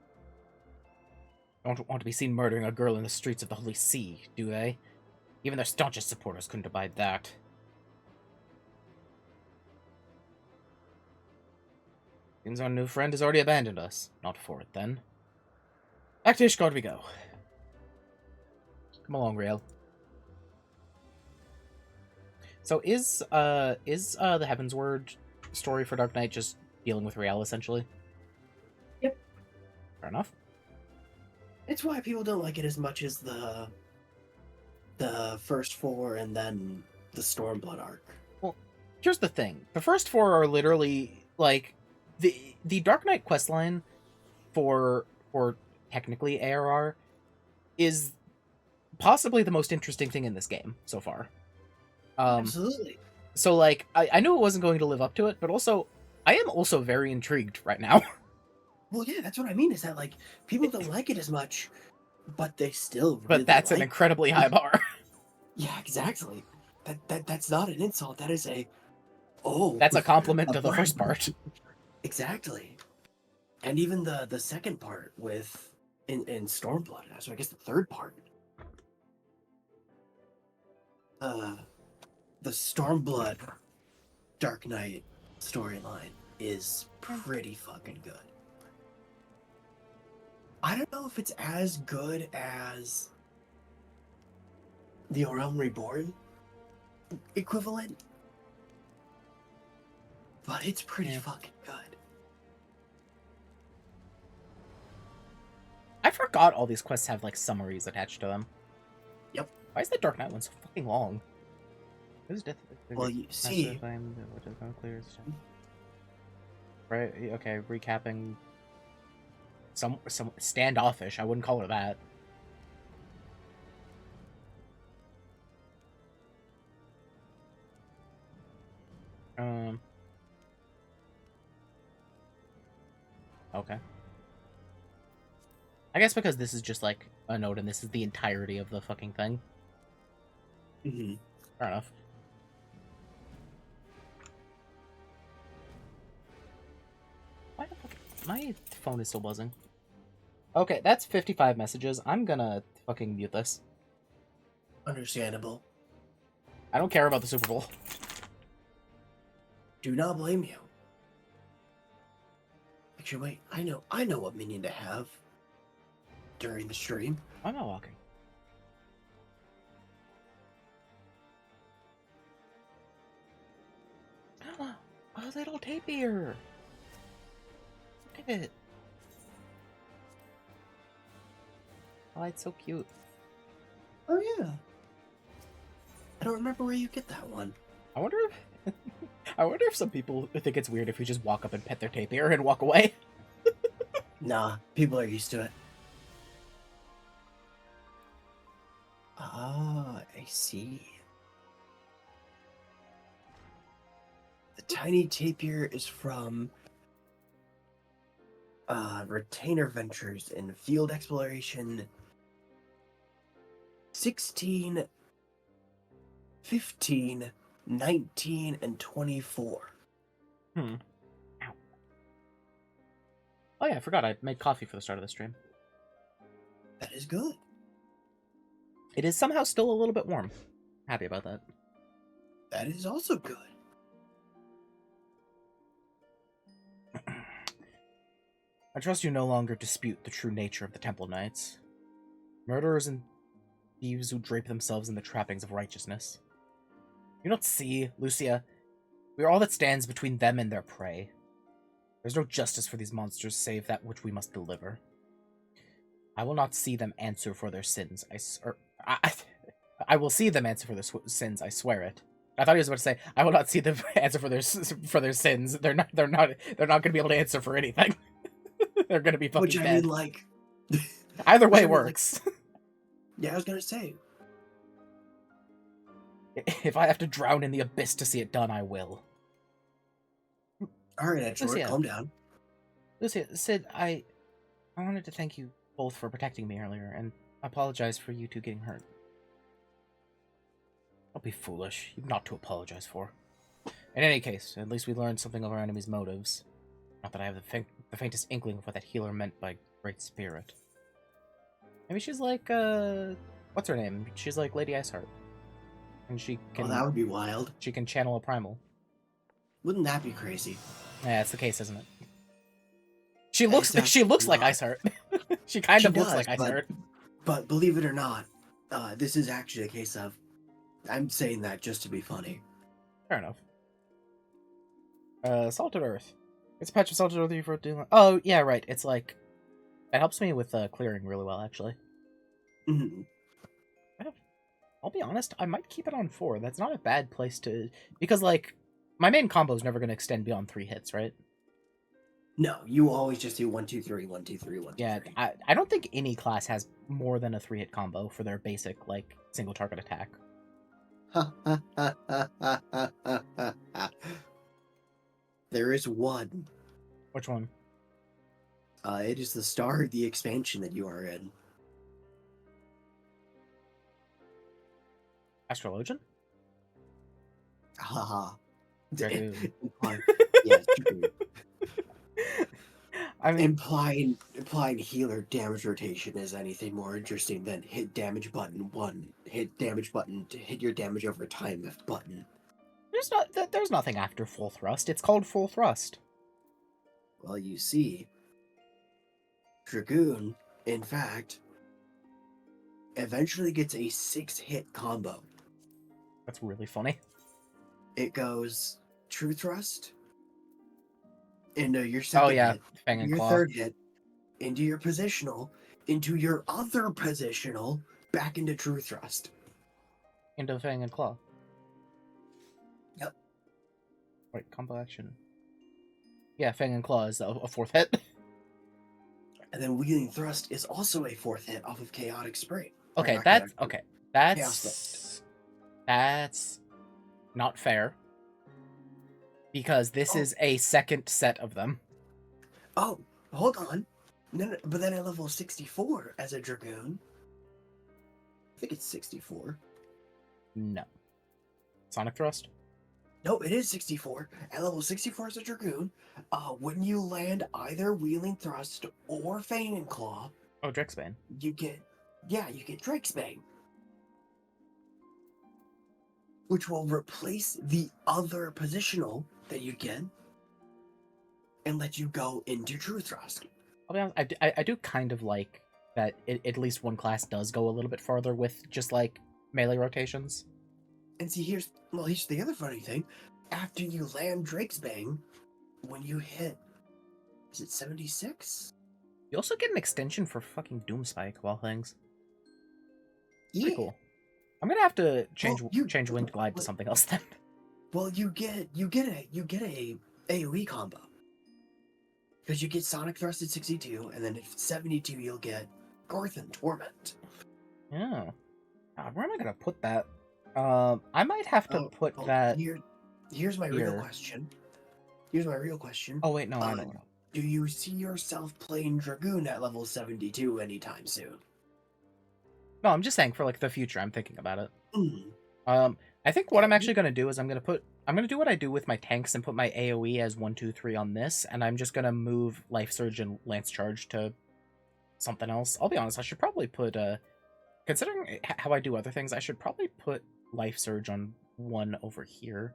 Don't want to be seen murdering a girl in the streets of the Holy See, do they? Even their staunchest supporters couldn't abide that. Seems our new friend has already abandoned us. Not for it, then. Back to Ishgard we go. Come along, Rael. So is the Heavensward story for Dark Knight just dealing with Rael, essentially? Yep. Fair enough. It's why people don't like it as much as the first four and then the Stormblood arc. Well, here's the thing. The first four are literally, like, the Dark Knight questline for technically ARR is possibly the most interesting thing in this game so far. Absolutely. So, like, I knew it wasn't going to live up to it, but also, I am also very intrigued right now. Well, yeah, that's what I mean, is that, like, people don't like it as much, but they still really But that's an incredibly high bar. Yeah, exactly. That's not an insult. That is that's a compliment to the first part. Exactly. And even the second part with in Stormblood, so I guess the third part. The Stormblood Dark Knight storyline is pretty fucking good. I don't know if it's as good as the Realm Reborn equivalent, but it's pretty fucking good. I forgot all these quests have, like, summaries attached to them. Yep. Why is the Dark Knight one so fucking long? Well, you see... Right, okay, recapping... Some standoffish, I wouldn't call her that. Okay. I guess because this is just, like, a note and this is the entirety of the fucking thing. Mm-hmm. Fair enough. Why the fuck? My phone is still buzzing. Okay, that's 55 messages. I'm gonna fucking mute this. Understandable. I don't care about the Super Bowl. Do not blame you. Actually, wait, I know what minion to have during the stream. I'm not walking. A little tapir. Look at it. Oh, it's so cute. Oh yeah. I don't remember where you get that one. I wonder if I wonder if some people think it's weird if we just walk up and pet their tapir and walk away. Nah, people are used to it. Ah, I see. The tiny tapir is from Retainer Ventures in Field Exploration 16, 15, 19, and 24. Ow. Oh yeah, I forgot I made coffee for the start of the stream. That is good. It is somehow still a little bit warm. Happy about that. That is also good. I trust you no longer dispute the true nature of the Temple Knights. Murderers and thieves who drape themselves in the trappings of righteousness. You don't see, Lucia? We are all that stands between them and their prey. There's no justice for these monsters save that which we must deliver. I will not see them answer for their sins. I will see them answer for their sins. I swear it. I thought he was about to say, I will not see them answer for their sins. They're not going to be able to answer for anything. They're going to be fucking Which I dead. mean, like, Either way I mean, works. Like, yeah, I was gonna say. If I have to drown in the abyss to see it done, I will. All right, Edgeworth, Lucia. calm down. Lucia, Sid, I wanted to thank you both for protecting me earlier, and apologize for you two getting hurt. Don't be foolish. You've not to apologize for. In any case, at least we learned something of our enemy's motives. Not that I have the faintest inkling of what that healer meant by Great Spirit. Maybe she's like, what's her name? She's like Lady Iceheart. And she can... Oh, that would be wild. She can channel a primal. Wouldn't that be crazy? Yeah, it's the case, isn't it? She looks like Iceheart. She kind of looks like Iceheart. But believe it or not, this is actually a case of... I'm saying that just to be funny. Fair enough. Salted Earth. It's a patch of salted earth for doing... Oh, yeah, right. It's like... It helps me with clearing really well, actually. Mm-hmm. I'll be honest, I might keep it on 4. That's not a bad place to... Because, like, my main combo is never going to extend beyond 3 hits, right? No, you always just do 1, 2, 3, 1, 2, 3, 1, 2, yeah, 3. I don't think any class has more than a 3-hit combo for their basic, like, single target attack. There is one. Which one? It is the star of the expansion that you are in. Astrologian? Haha. Dragoon. Yes, Dragoon. I mean, implying healer damage rotation is anything more interesting than hit damage button 1, hit damage button to hit your damage over time if button. There's nothing after full thrust. It's called full thrust. Well, you see, Dragoon, in fact, eventually gets a 6-hit combo. That's really funny. It goes True Thrust into your second hit, Fang and your Claw. third hit, into your positional, into your other positional, back into True Thrust. Into Fang and Claw. Yep. Wait, combo action. Yeah, Fang and Claw is a 4th hit. And then Wheeling Thrust is also a 4th hit off of Chaotic Spring. Okay, that's not fair. Because this is a second set of them. Oh, hold on. No, but then at level 64 as a Dragoon. I think it's 64. No. Sonic Thrust? No, it is 64. At level 64 as a Dragoon, when you land either Wheeling Thrust or Fang and Claw... Oh, Drexbane. You get Drexbane. Which will replace the other positional that you get and let you go into True Thrust. I'll be honest, I do kind of like that at least one class does go a little bit farther with just like melee rotations. And see, here's the other funny thing. After you land Drake's Bang, when you hit, is it 76? You also get an extension for fucking Doomspike, of all things. Yeah. Pretty cool. I'm gonna have to change Well, change Winged Glide to something else then. Well, you get a AoE combo. Because you get Sonic Thrust at 62, and then at 72 you'll get Gorthon Torment. Yeah. Where am I gonna put that? I might have to put that. Here's my real question. Here's my real question. Oh wait, no, I know. Do you see yourself playing Dragoon at level 72 anytime soon? No, I'm just saying for like the future. I'm thinking about it. Mm. I think what I'm actually gonna do is I'm gonna do what I do with my tanks and put my AoE as 1, 2, 3 on this, and I'm just gonna move Life Surge and Lance Charge to something else. I'll be honest, I should probably put considering how I do other things, I should probably put Life Surge on one over here.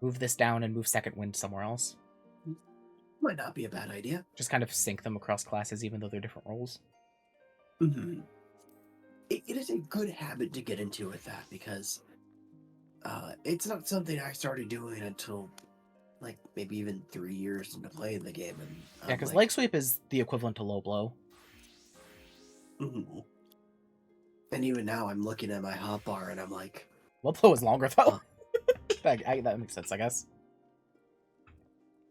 Move this down and move Second Wind somewhere else. Might not be a bad idea. Just kind of sync them across classes even though they're different roles. Mm-hmm. It is a good habit to get into with that because it's not something I started doing until like maybe even 3 years into playing the game. And yeah, because Leg Sweep is the equivalent to Low Blow. Mm-hmm. And even now I'm looking at my hotbar and I'm like... Low Blow is longer though. That makes sense, I guess.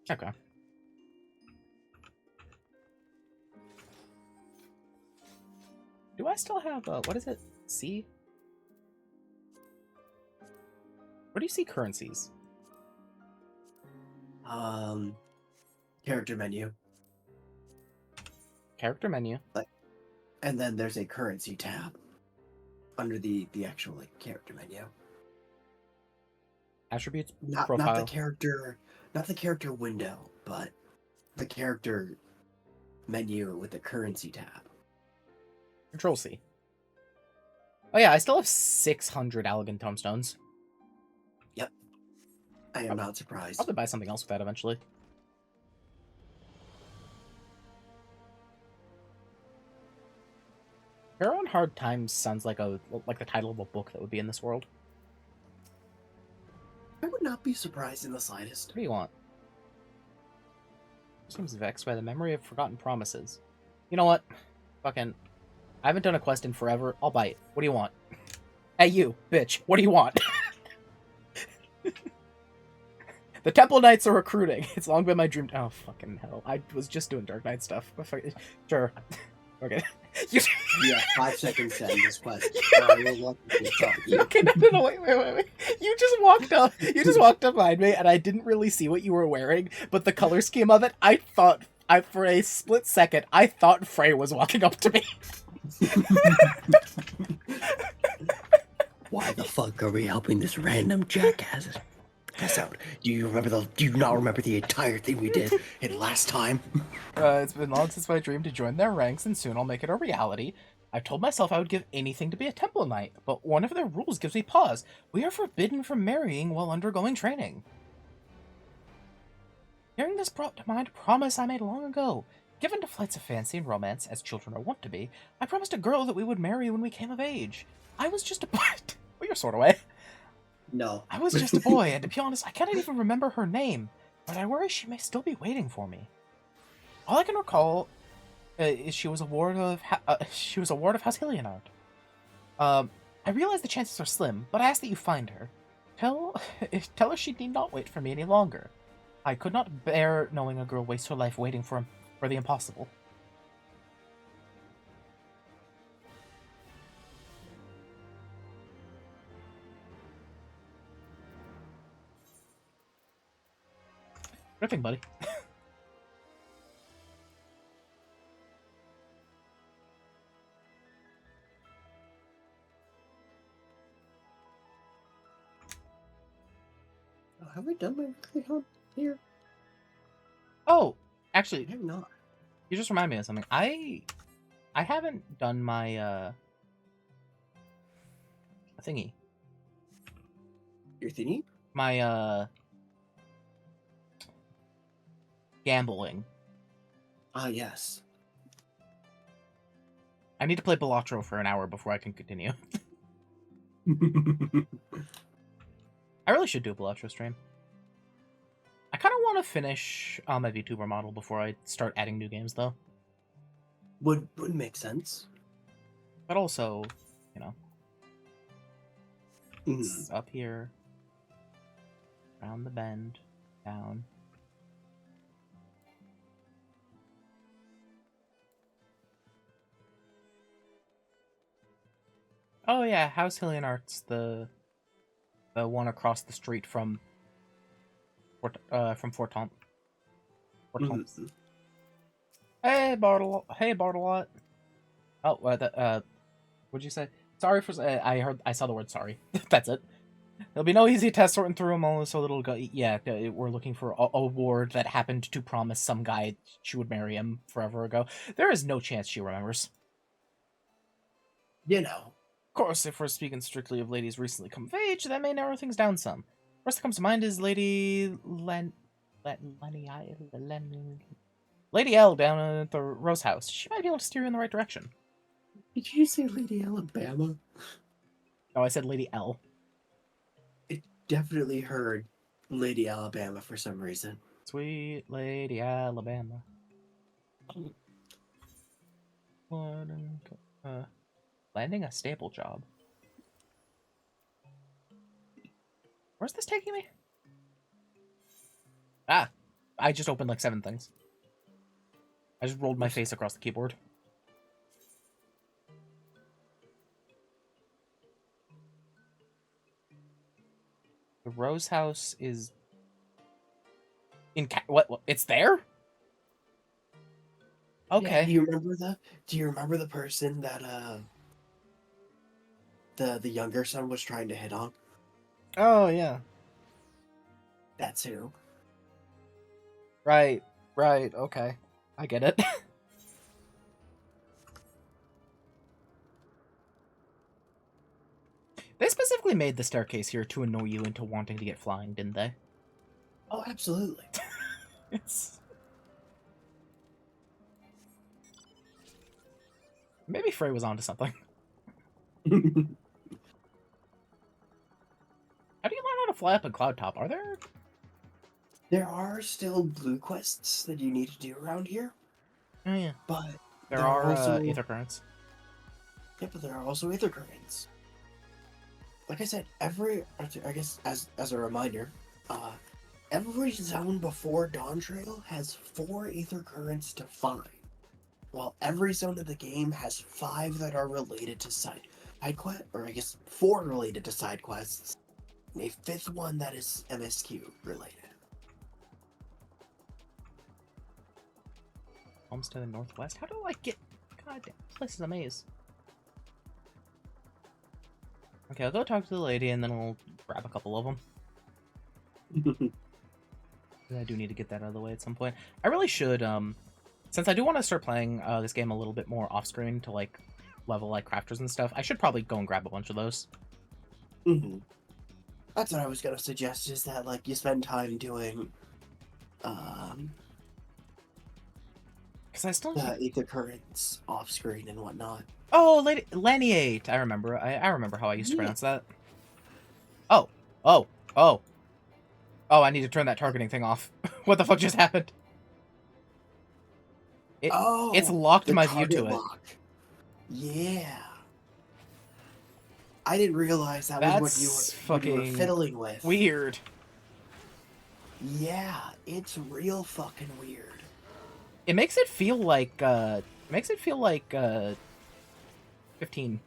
Okay. Do I still have, what is it? C? Where do you see currencies? Character menu. Character menu. And then there's a currency tab under the actual like character menu. Attributes, not the character window, but the character menu with the currency tab. Control C. Oh yeah, I still have 600 Allegan Tomestones. Yep. I am not surprised. I'll have to buy something else with that eventually. Hero on Hard Times sounds like the title of a book that would be in this world. I would not be surprised in the slightest. What do you want? Seems vexed by the memory of forgotten promises. You know what? Fucking... I haven't done a quest in forever. I'll bite. What do you want? Hey, you, bitch. What do you want? The Temple Knights are recruiting. It's long been my dream. Oh, fucking hell. I was just doing Dark Knight stuff. Sure. Okay. Yeah, 5 seconds to end this quest. Okay, no, wait. You just walked up. You just walked up behind me, and I didn't really see what you were wearing, but the color scheme of it, for a split second, I thought Frey was walking up to me. Why the fuck are we helping this random jackass? Pass out. Do you not remember the entire thing we did in last time? It's been long since my dream to join their ranks, and soon I'll make it a reality. I've told myself I would give anything to be a Temple Knight, but one of their rules gives me pause. We are forbidden from marrying while undergoing training. Hearing this brought to mind a promise I made long ago. Given to flights of fancy and romance, as children are wont to be, I promised a girl that we would marry when we came of age. I was just a boy. Well, you're sort of way. No. I was just a boy, and to be honest, I cannot even remember her name, but I worry she may still be waiting for me. All I can recall is she was a ward of House Hillianard. I realize the chances are slim, but I ask that you find her. Tell her she need not wait for me any longer. I could not bear knowing a girl waste her life waiting for the impossible. Ripping, buddy. Have we done my weekly hunt here? Oh, actually, I have not. You just remind me of something. I haven't done my thingy. Your thingy? My gambling. Ah, yes. I need to play Balatro for an hour before I can continue. I really should do a Balatro stream. I kind of want to finish my VTuber model before I start adding new games, though. Would make sense. But also, you know, Mhm. it's up here, around the bend, down. Oh yeah, House Hillian Arts, the one across the street from Fort Tomp. Fort Tomps. Mhm. Hey Bartlot. Oh, what'd you say? Sorry for I saw the word sorry. That's it. There'll be no easy test sorting through them all, so it'll go. Yeah, we're looking for a award that happened to promise some guy she would marry him forever ago. There is no chance she remembers. You know. Of course, if we're speaking strictly of ladies recently come of age, that may narrow things down some. First that comes to mind is Lady Lady L down at the Rose House. She might be able to steer you in the right direction. Did you say Lady Alabama? Oh, I said Lady L. It definitely heard Lady Alabama for some reason. Sweet Lady Alabama. Landing a stable job. Where's this taking me? Ah, I just opened like 7 things. I just rolled my face across the keyboard. The Rose House is in what? It's there? Okay. Yeah, do you remember the person that the younger son was trying to hit on? Oh yeah. That's who. Right. Okay. I get it. They specifically made the staircase here to annoy you into wanting to get flying, didn't they? Oh, absolutely. It's maybe Frey was onto something. How do you learn how to fly up in Cloud Top? Are there? There are still blue quests that you need to do around here, Oh yeah. but There there are are also ether currents. yeah, but there are also ether currents. Like I said, I guess as a reminder, every zone before Dawn Trail has 4 ether currents to find, while every zone of the game has 5 that are related to side quest, or I guess 4 related to side quests, and a 5th one that is MSQ related. Almost to the northwest. How do I get? God damn, this place is a maze. Okay, I'll go talk to the lady and then we'll grab a couple of them. I do need to get that out of the way at some point. I really should, since I do want to start playing this game a little bit more off-screen to like level like crafters and stuff, I should probably go and grab a bunch of those. That's what I was gonna suggest, is that like you spend time doing Because I still the ether currents off screen and whatnot. Oh, Lady Laniate! I remember. I remember how I used to pronounce that. Oh. Oh, I need to turn that targeting thing off. What the fuck just happened? It's locked the my view target to it. lock. Yeah. I didn't realize that was what you were fiddling with. Weird. Yeah, it's real fucking weird. It makes it feel like 15.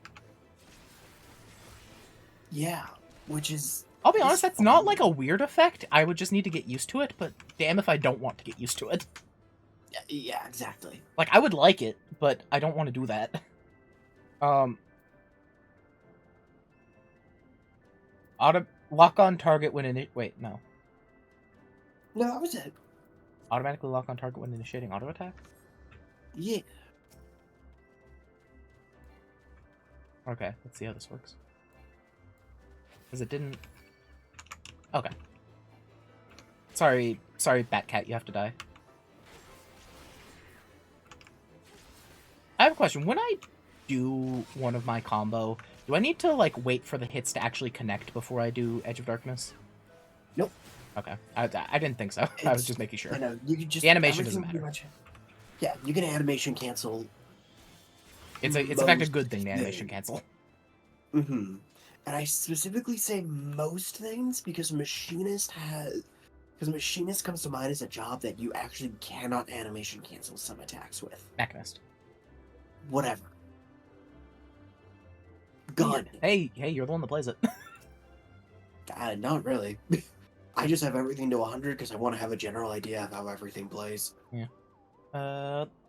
Yeah, which is I'll be honest, that's not like a weird effect. I would just need to get used to it, but damn if I don't want to get used to it. Yeah, exactly. Like, I would like it, but I don't want to do that. Lock on target when wait, no. No, that was it. Automatically lock on target when initiating auto attack? Yeah. Okay, let's see how this works. Because it didn't... Okay. Sorry, Batcat, you have to die. I have a question. When I do one of my combo, do I need to like wait for the hits to actually connect before I do Edge of Darkness? Nope. Okay, I didn't think so. I was just making sure. I know you can just The animation everything doesn't pretty matter. much. Yeah, you can animation cancel. It's in fact a Most good thing to animation things. cancel. Mm-hmm. And I specifically say most things because machinist comes to mind as a job that you actually cannot animation cancel some attacks with. Mechanist. Whatever. Gun. Hey, you're the one that plays it. Not really. I just have everything to 100 because I want to have a general idea of how everything plays. Yeah.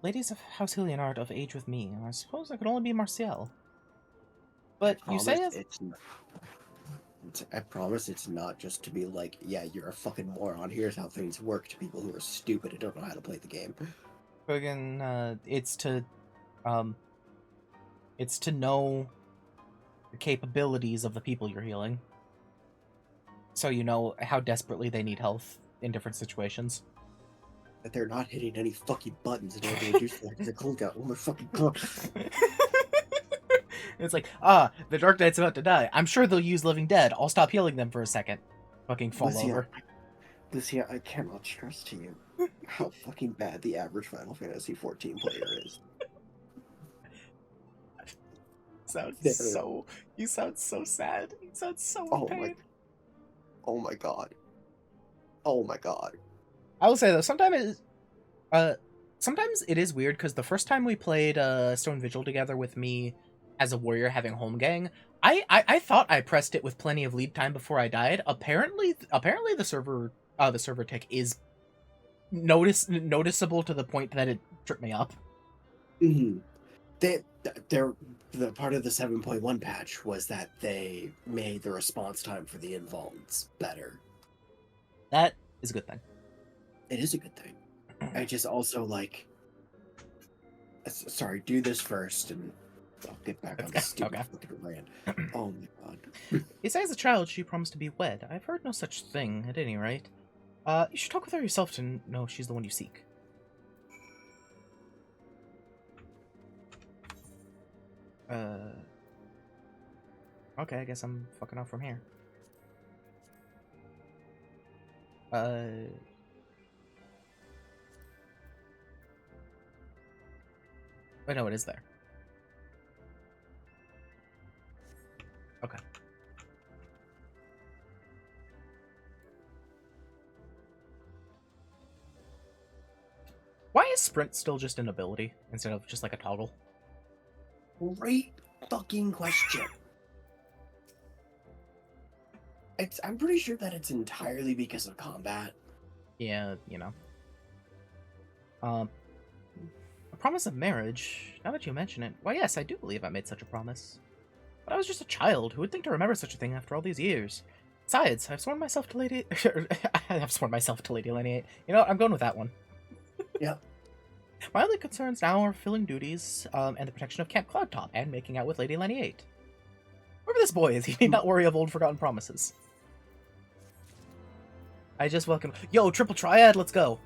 Ladies of House Hillian are of age with me. I suppose I could only be Martial. But you say I promise it's not just to be like, yeah, you're a fucking moron. Here's how things work to people who are stupid and don't know how to play the game. Again, it's to know the capabilities of the people you're healing. So you know how desperately they need health in different situations. That they're not hitting any fucking buttons in order to reduce the cooldown. Oh my fucking god. It's like, the Dark Knight's about to die. I'm sure they'll use Living Dead. I'll stop healing them for a second. Fucking fall over. Lucia, I cannot stress to you how fucking bad the average Final Fantasy 14 player is. You sound so sad. You sound so in pain. Oh my god. Oh my god. I will say though, sometimes it is weird because the first time we played Stone Vigil together with me as a warrior having home gang, I thought I pressed it with plenty of lead time before I died. Apparently the server tick is noticeable to the point that it tripped me up. Mm-hmm. The part of the 7.1 patch was that they made the response time for the invulns better. That is a good thing. It is a good thing. I just also like. Sorry, do this first, and I'll get back on the stupid fucking rant. Oh my god. He says as a child she promised to be wed. I've heard no such thing, at any rate. You should talk with her yourself to know she's the one you seek. Okay, I guess I'm fucking off from here. Wait, no, it is there. Okay. Why is sprint still just an ability instead of just like a toggle? Great fucking question. I'm pretty sure that it's entirely because of combat. Yeah, you know. A promise of marriage? Now that you mention it, why yes, I do believe I made such a promise. But I was just a child. Who would think to remember such a thing after all these years? Besides, I've sworn myself to Lady... I've sworn myself to Lady Lineate. You know what? I'm going with that one. Yep. My only concerns now are filling duties, and the protection of Camp Cloudtop, and making out with Lady Lineate. Whoever this boy is, he need not worry of old forgotten promises. I just welcome... Yo, triple triad, let's go!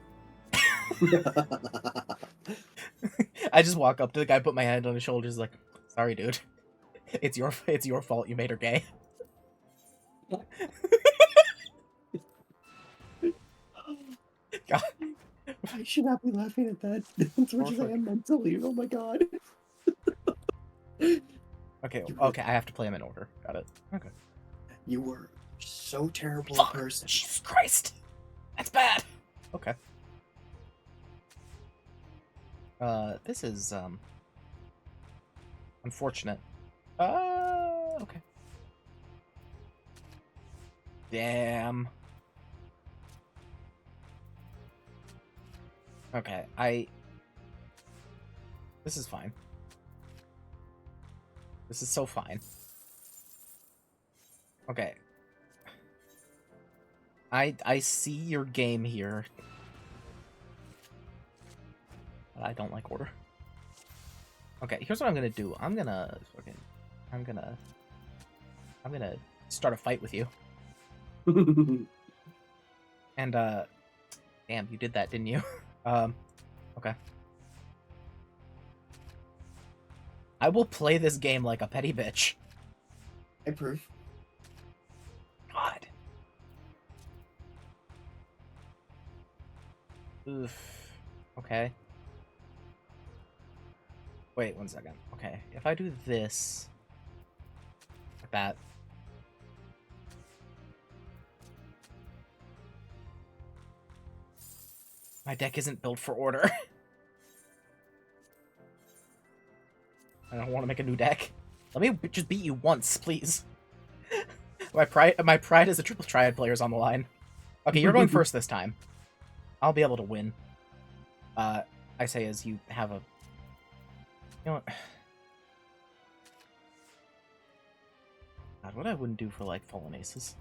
I just walk up to the guy, put my hand on his shoulders, like, sorry, dude. It's your fault you made her gay. God. I should not be laughing at that. As much as I am mentally. Oh my god. Okay, I have to play them in order. Got it. Okay. You were so terrible Fuck! a person. Jesus Christ! That's bad! Okay. This is, unfortunate. Okay. Damn. Okay, this is fine. This is so fine. Okay. I see your game here. But I don't like order. Okay, here's what I'm gonna do. I'm gonna start a fight with you. And damn, you did that, didn't you? Okay. I will play this game like a petty bitch. I approve. God. Oof. Okay. Wait 1 second. Okay, if I do this like that. My deck isn't built for order. I don't want to make a new deck. Let me just beat you once, please. my pride as a triple triad player is on the line. Okay, you're going first this time. I'll be able to win. I say as you have a... You know what? God, what I wouldn't do for, like, Fallen Aces.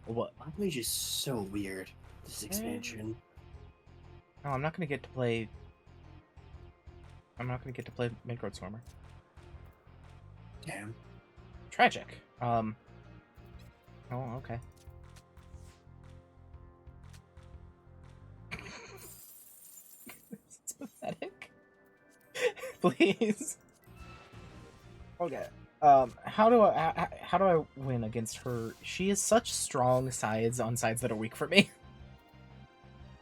What? Language is so weird, this expansion. No, I'm not gonna get to play... I'm not gonna get to play Midgard Stormer. Damn. Tragic. Oh, okay. It's pathetic. Please. Okay. How do I win against her? She has such strong sides on sides that are weak for me.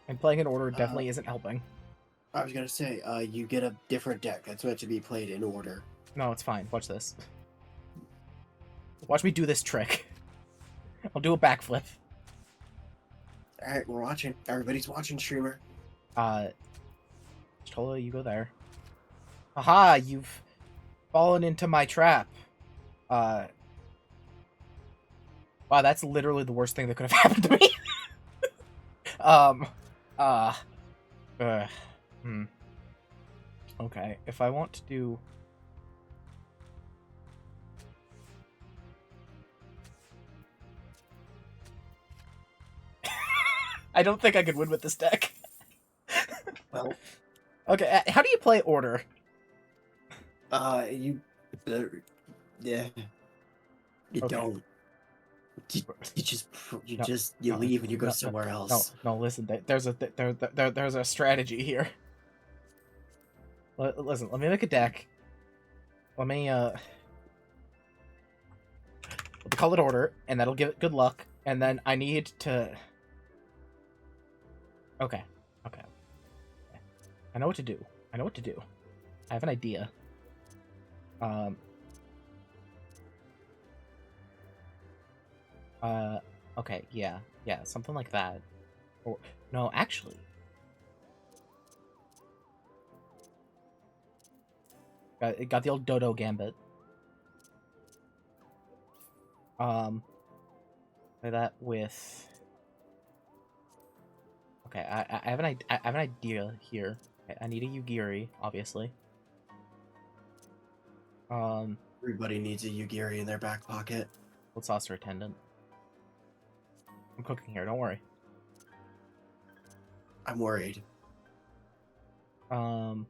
And playing in order definitely isn't helping. I was gonna say, you get a different deck that's meant to be played in order. No, it's fine. Watch this. Watch me do this trick. I'll do a backflip. Alright, we're watching. Everybody's watching, streamer. Tola, you go there. Aha, you've fallen into my trap. Wow, that's literally the worst thing that could have happened to me. Okay, if I want to do... I don't think I could win with this deck. Well, okay, how do you play order? yeah, you Okay. don't. You No, leave and you go somewhere else. No, listen. There's a strategy here. Listen, let me make a deck. Let me call it order, and that'll give it good luck. And then I need to. Okay. I know what to do. I have an idea. Okay, yeah, something like that. Or no, actually. It got the old Dodo Gambit. Play that with. Okay, I have an idea here. Okay, I need a Yugiri, obviously. Everybody needs a Yugiri in their back pocket. Let's saucer attendant. I'm cooking here, don't worry. I'm worried. Godbert,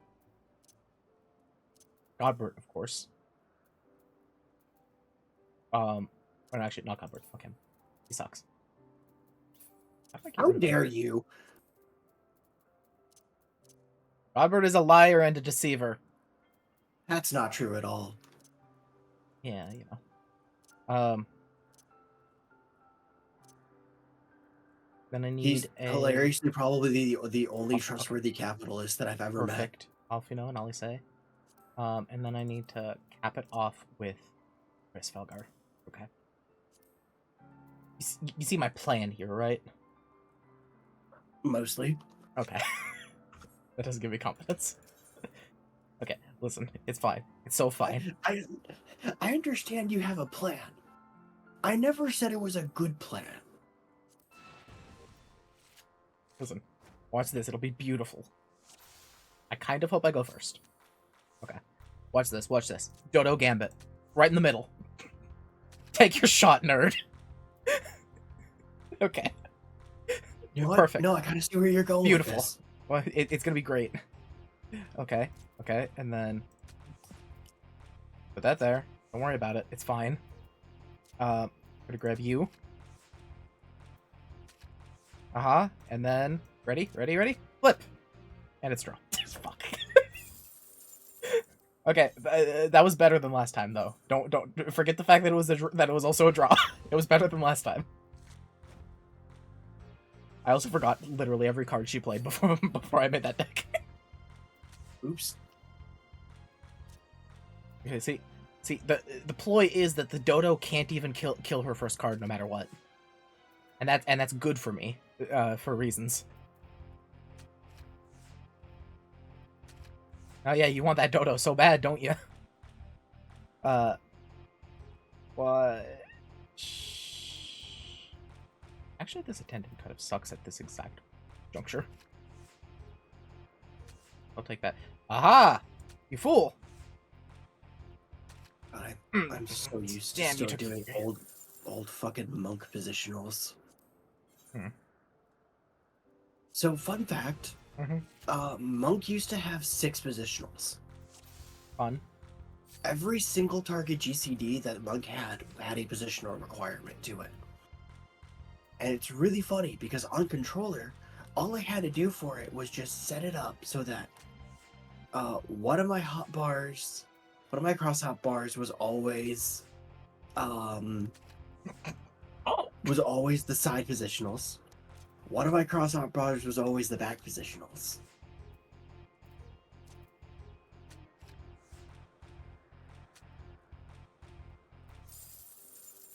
of course. Or actually, not Godbert. Fuck him. He sucks. How dare you? Godbert is a liar and a deceiver. That's not true at all. Yeah, you know. Then I need He's hilariously probably the only Okay. trustworthy capitalist that I've ever perfect Alfino and Olise. And then I need to cap it off with Chris Felgar. Okay. You see my plan here, right? met. Mostly. Okay. That doesn't give me confidence. Okay, listen, it's fine. It's so fine. I understand you have a plan. I never said it was a good plan. Listen, watch this. It'll be beautiful. I kind of hope I go first. Okay. Watch this. Watch this. Dodo Gambit. Right in the middle. Take your shot, nerd. Okay. You know what? Perfect. No, I kind of see where you're going. Beautiful. With this. Well, it's gonna be great. Okay. Okay. And then put that there. Don't worry about it. It's fine. Gonna grab you. And then ready, flip, and it's draw. Fuck. Okay, that was better than last time though. Don't forget the fact that it was also a draw. It was better than last time. I also forgot literally every card she played before I made that deck. Oops. Okay, see, the ploy is that the Dodo can't even kill her first card no matter what, and that's good for me, for reasons. Oh yeah, you want that Dodo so bad, don't you? What? Actually, this attendant kind of sucks at this exact juncture. I'll take that. Aha! You fool! I'm so used to Damn, still doing old fucking monk positionals. So, fun fact, monk used to have 6 positionals. Fun. Every single target GCD that monk had a positional requirement to it. And it's really funny because on controller, all I had to do for it was just set it up so that one of my cross hotbars was always the side positionals. One of my cross hotbars was always the back positionals.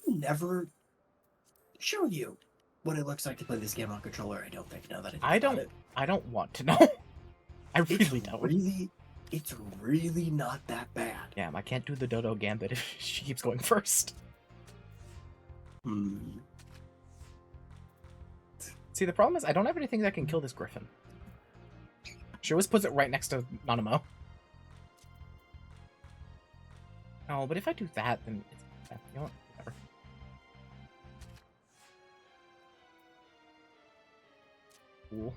Never show you what it looks like to play this game on controller. I don't think now that I don't want to know. I really don't. It's really not that bad. Damn, I can't do the Dodo Gambit if she keeps going first. See, the problem is I don't have anything that can kill this Griffin. She always puts it right next to Nanamo. Oh, but if I do that, then it's... You know what? Whatever. Cool.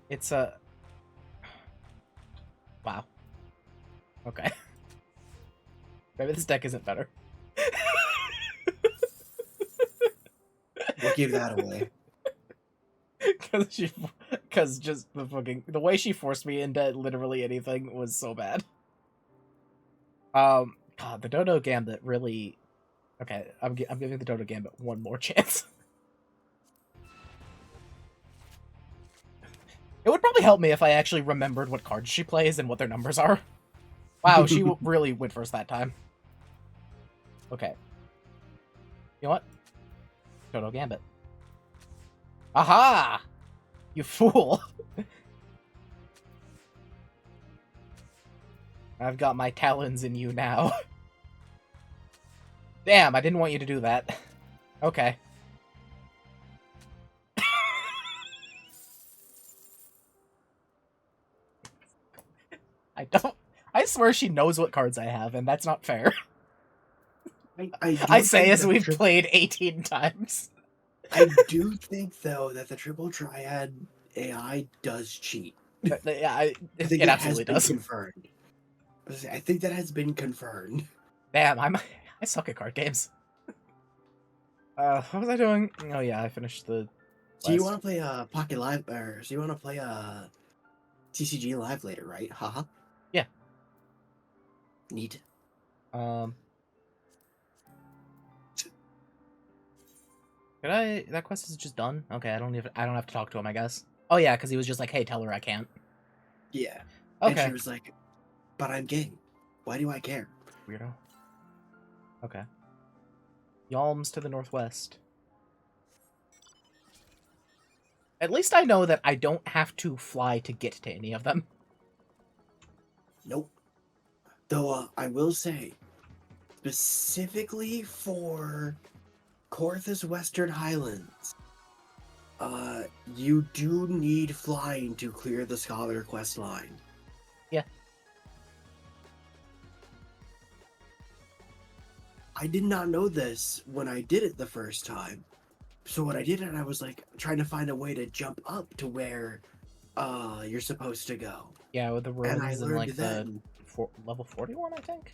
It's a... Wow. Okay. Maybe this deck isn't better. We'll give that away. Because just the way she forced me into literally anything was so bad. God, the Dodo Gambit really... Okay, I'm giving the Dodo Gambit one more chance. It would probably help me if I actually remembered what cards she plays and what their numbers are. Wow, she really went first that time. Okay. You know what? Dodo Gambit. Aha! You fool! I've got my talons in you now. Damn, I didn't want you to do that. Okay. I swear she knows what cards I have, and that's not fair. I say as we've played 18 times. I do think, though, that the Triple Triad AI does cheat. Yeah, it absolutely does. Confirmed. I think that has been confirmed. Damn, I suck at card games. What was I doing? Oh yeah, I finished the... So you want to play Pocket Live, or so you want to play TCG Live later, right? Haha. Yeah. Neat. That quest is just done? Okay, I don't have to talk to him, I guess. Oh yeah, because he was just like, hey, tell her I can't. Yeah. Okay. And she was like, but I'm gay. Why do I care? Weirdo. Okay. Yalms to the northwest. At least I know that I don't have to fly to get to any of them. Nope. Though, I will say, specifically for Kortha's Western Highlands, you do need flying to clear the Scholar quest line. Yeah. I did not know this when I did it the first time. So what I did, and I was like trying to find a way to jump up to where you're supposed to go. Yeah, with the ruins and I learned like then, level 41, I think.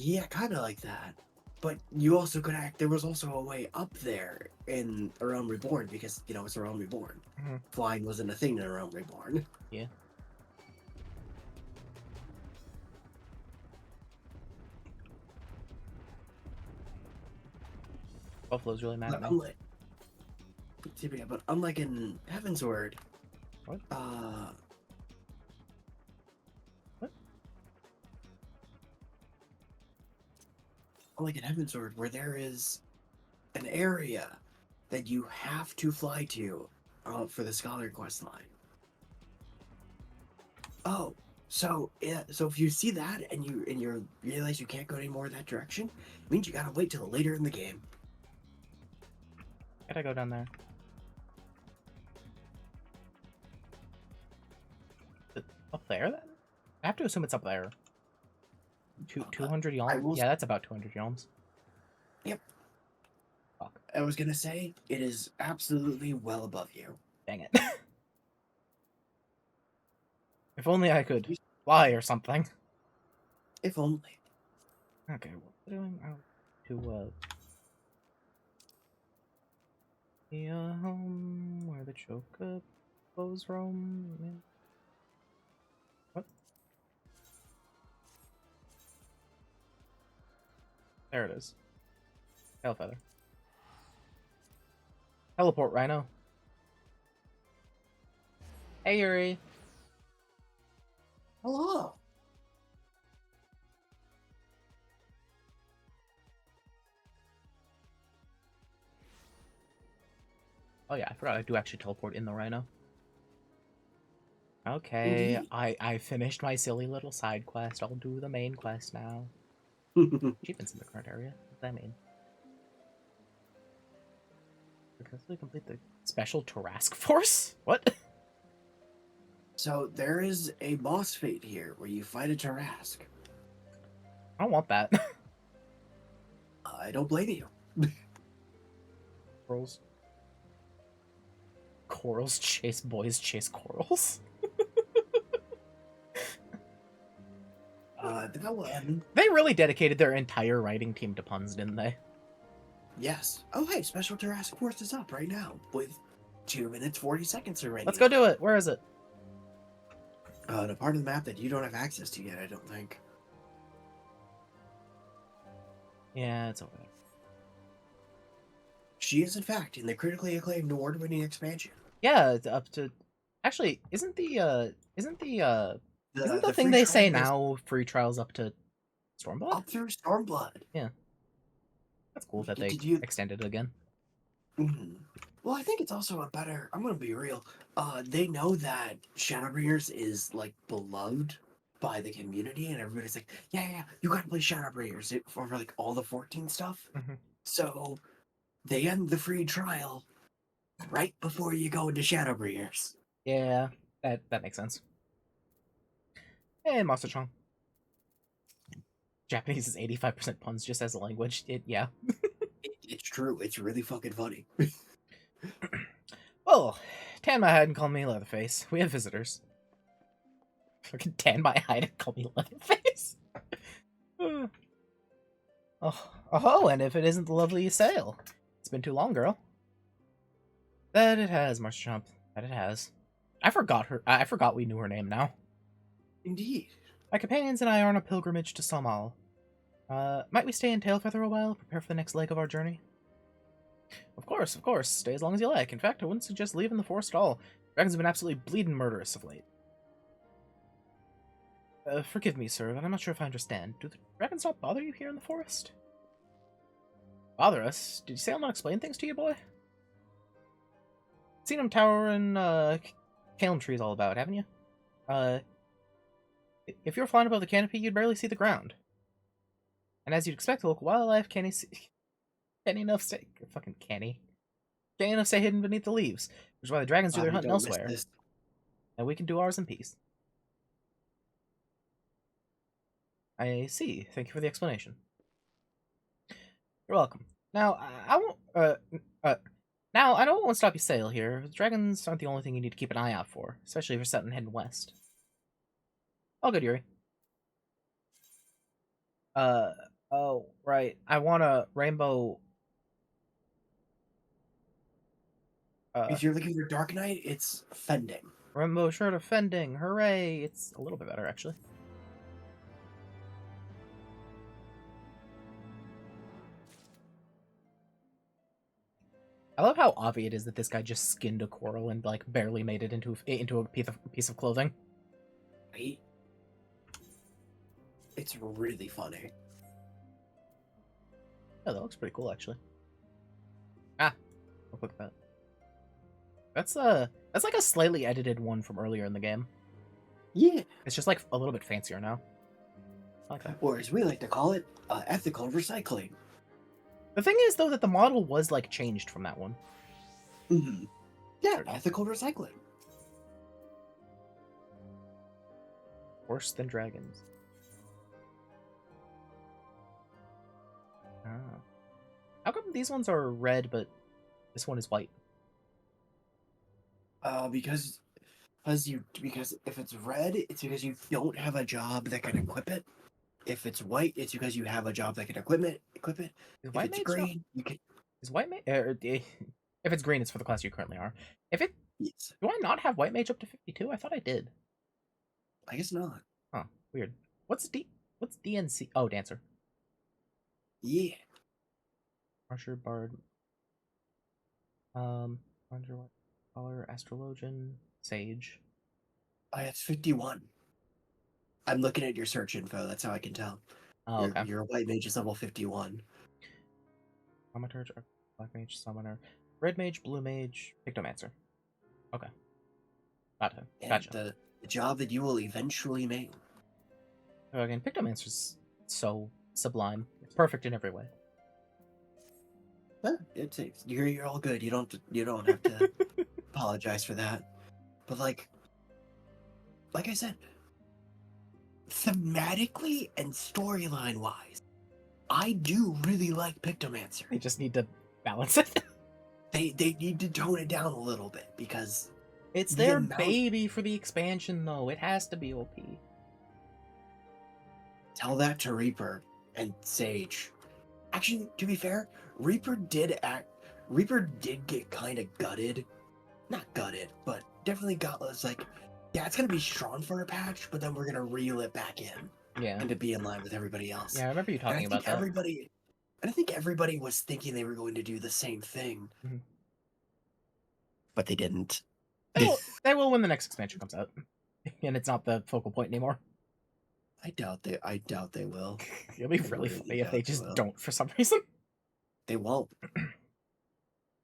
Yeah, kind of like that. But you also could act. There was also a way up there in A Realm Reborn because it's A Realm Reborn. Mm-hmm. Flying wasn't a thing in A Realm Reborn. Yeah. Buffalo's really mad at But me. unlike in Heavensward, What? uh, What? unlike in Heavensward, where there is an area that you have to fly to for the Scholar quest line. Oh, so yeah, so if you see that and you realize you can't go any more in that direction, it means you gotta wait till later in the game. Gotta go down there. Up there, then? I have to assume it's up there. 200 I yalms? will. Yeah, that's about 200 yalms. Yep. Fuck. I was gonna say it is absolutely well above you. Dang it. If only I could fly or something. If only. Okay, what am I doing? Where the chocobos roam. Yeah. What? There it is. Tail feather. Teleport rhino. Hey Yuri. Hello. Oh yeah, I forgot I do actually teleport in the rhino. Okay, Indeed. I finished my silly little side quest. I'll do the main quest now. Achievements in the current area. What does that mean? Successfully complete the special Tarrasque force? What? So there is a boss fate here where you fight a Tarrasque. I don't want that. I don't blame you. Corals. Corals chase boys chase corals. That one. They really dedicated their entire writing team to puns, didn't they? Yes. Oh, hey, Special Tarrasque Force is up right now with 2 minutes 40 seconds remaining. Let's go do it. Where is it? The part of the map that you don't have access to yet, I don't think. Yeah, it's over there. She is, in fact, in the critically acclaimed award-winning expansion. Yeah, it's up to. Actually, isn't the The thing free they trial say is now free trials up to Stormblood? up through Stormblood. Yeah, that's cool that they Did you? extended it again. Mhm. Well, I think it's also a better. I'm gonna be real. They know that Shadowbringers is like beloved by the community, and everybody's like, yeah, you gotta play Shadowbringers for like all the 14 stuff. Mm-hmm. So they end the free trial right before you go into Shadowbringers. Yeah, that makes sense. Hey, Master Chong. Japanese is 85% puns just as a language. Yeah. It's true. It's really fucking funny. Well, tan my hide and call me Leatherface. We have visitors. Fucking tan my hide and call me Leatherface. Oh, and if it isn't the lovely Sail. It's been too long, girl. That it has, Master Chomp. That it has. I forgot we knew her name now. Indeed. My companions and I are on a pilgrimage to Samal. Might we stay in Tailfeather a while, prepare for the next leg of our journey? Of course. Stay as long as you like. In fact, I wouldn't suggest leaving the forest at all. Dragons have been absolutely bleeding murderous of late. Forgive me, sir, but I'm not sure if I understand. Do the dragons not bother you here in the forest? Bother us? Did you say I'll not explain things to you, boy? Seen them towering, Kalem trees all about, haven't you? If you're flying above the canopy, you'd barely see the ground. And as you'd expect, the local wildlife can't enough stay hidden beneath the leaves, which is why the dragons do their hunting Don't miss elsewhere. this. And we can do ours in peace. I see. Thank you for the explanation. You're welcome. Now, I won't. Now I know it won't stop you sail here. Dragons aren't the only thing you need to keep an eye out for, especially if you're set and heading west. All good, Yuri. Oh, right. I want a rainbow. If you're looking for Dark Knight, it's Fending. Rainbow shirt of fending. Hooray! It's a little bit better actually. I love how obvious it is that this guy just skinned a coral and like barely made it into a piece of clothing. Right? It's really funny. Oh, that looks pretty cool actually. Ah, I'll click that. That's like a slightly edited one from earlier in the game. Yeah. It's just like a little bit fancier now. I like that. Or as we like to call it, ethical recycling. The thing is though that the model was like changed from that one. Mm-hmm. Yeah, Sure. ethical recycling. Worse than dragons. Ah. How come these ones are red but this one is white? Because if it's red, it's because you don't have a job that can equip it. If it's white, it's because you have a job that can equip it. Is If white it's mage not? green, you can. Is white mage? If it's green, it's for the class you currently are. If it Yes. do I not have white mage up to 52? I thought I did. I guess not. Huh. Weird. What's DNC? Oh, dancer. Yeah. Archer, bard. Wonder what color? Astrologian, sage. It's 51. I'm looking at your search info. That's how I can tell. Oh, okay. Your white mage is level 51. Thaumaturge, black mage, summoner, red mage, blue mage, pictomancer. Okay. Gotcha. And Gotcha. the job that you will eventually make. So again, pictomancer's so sublime. It's perfect in every way. You're all good. You don't have to apologize for that. But like I said, thematically and storyline wise, I do really like Pictomancer. They just need to balance it. They need to tone it down a little bit because It's the their amount- baby for the expansion, though. It has to be OP. Tell that to Reaper and Sage. Actually, to be fair, Reaper did get kind of gutted. Not gutted, but definitely got was like, yeah, it's gonna be strong for a patch, but then we're gonna reel it back in Yeah. and to be in line with everybody else. Yeah, I remember you talking about that. I think everybody was thinking they were going to do the same thing, Mhm. but they didn't. They will when the next expansion comes out, and it's not the focal point anymore. I doubt they will. It'll be really funny if they just don't for some reason. They won't.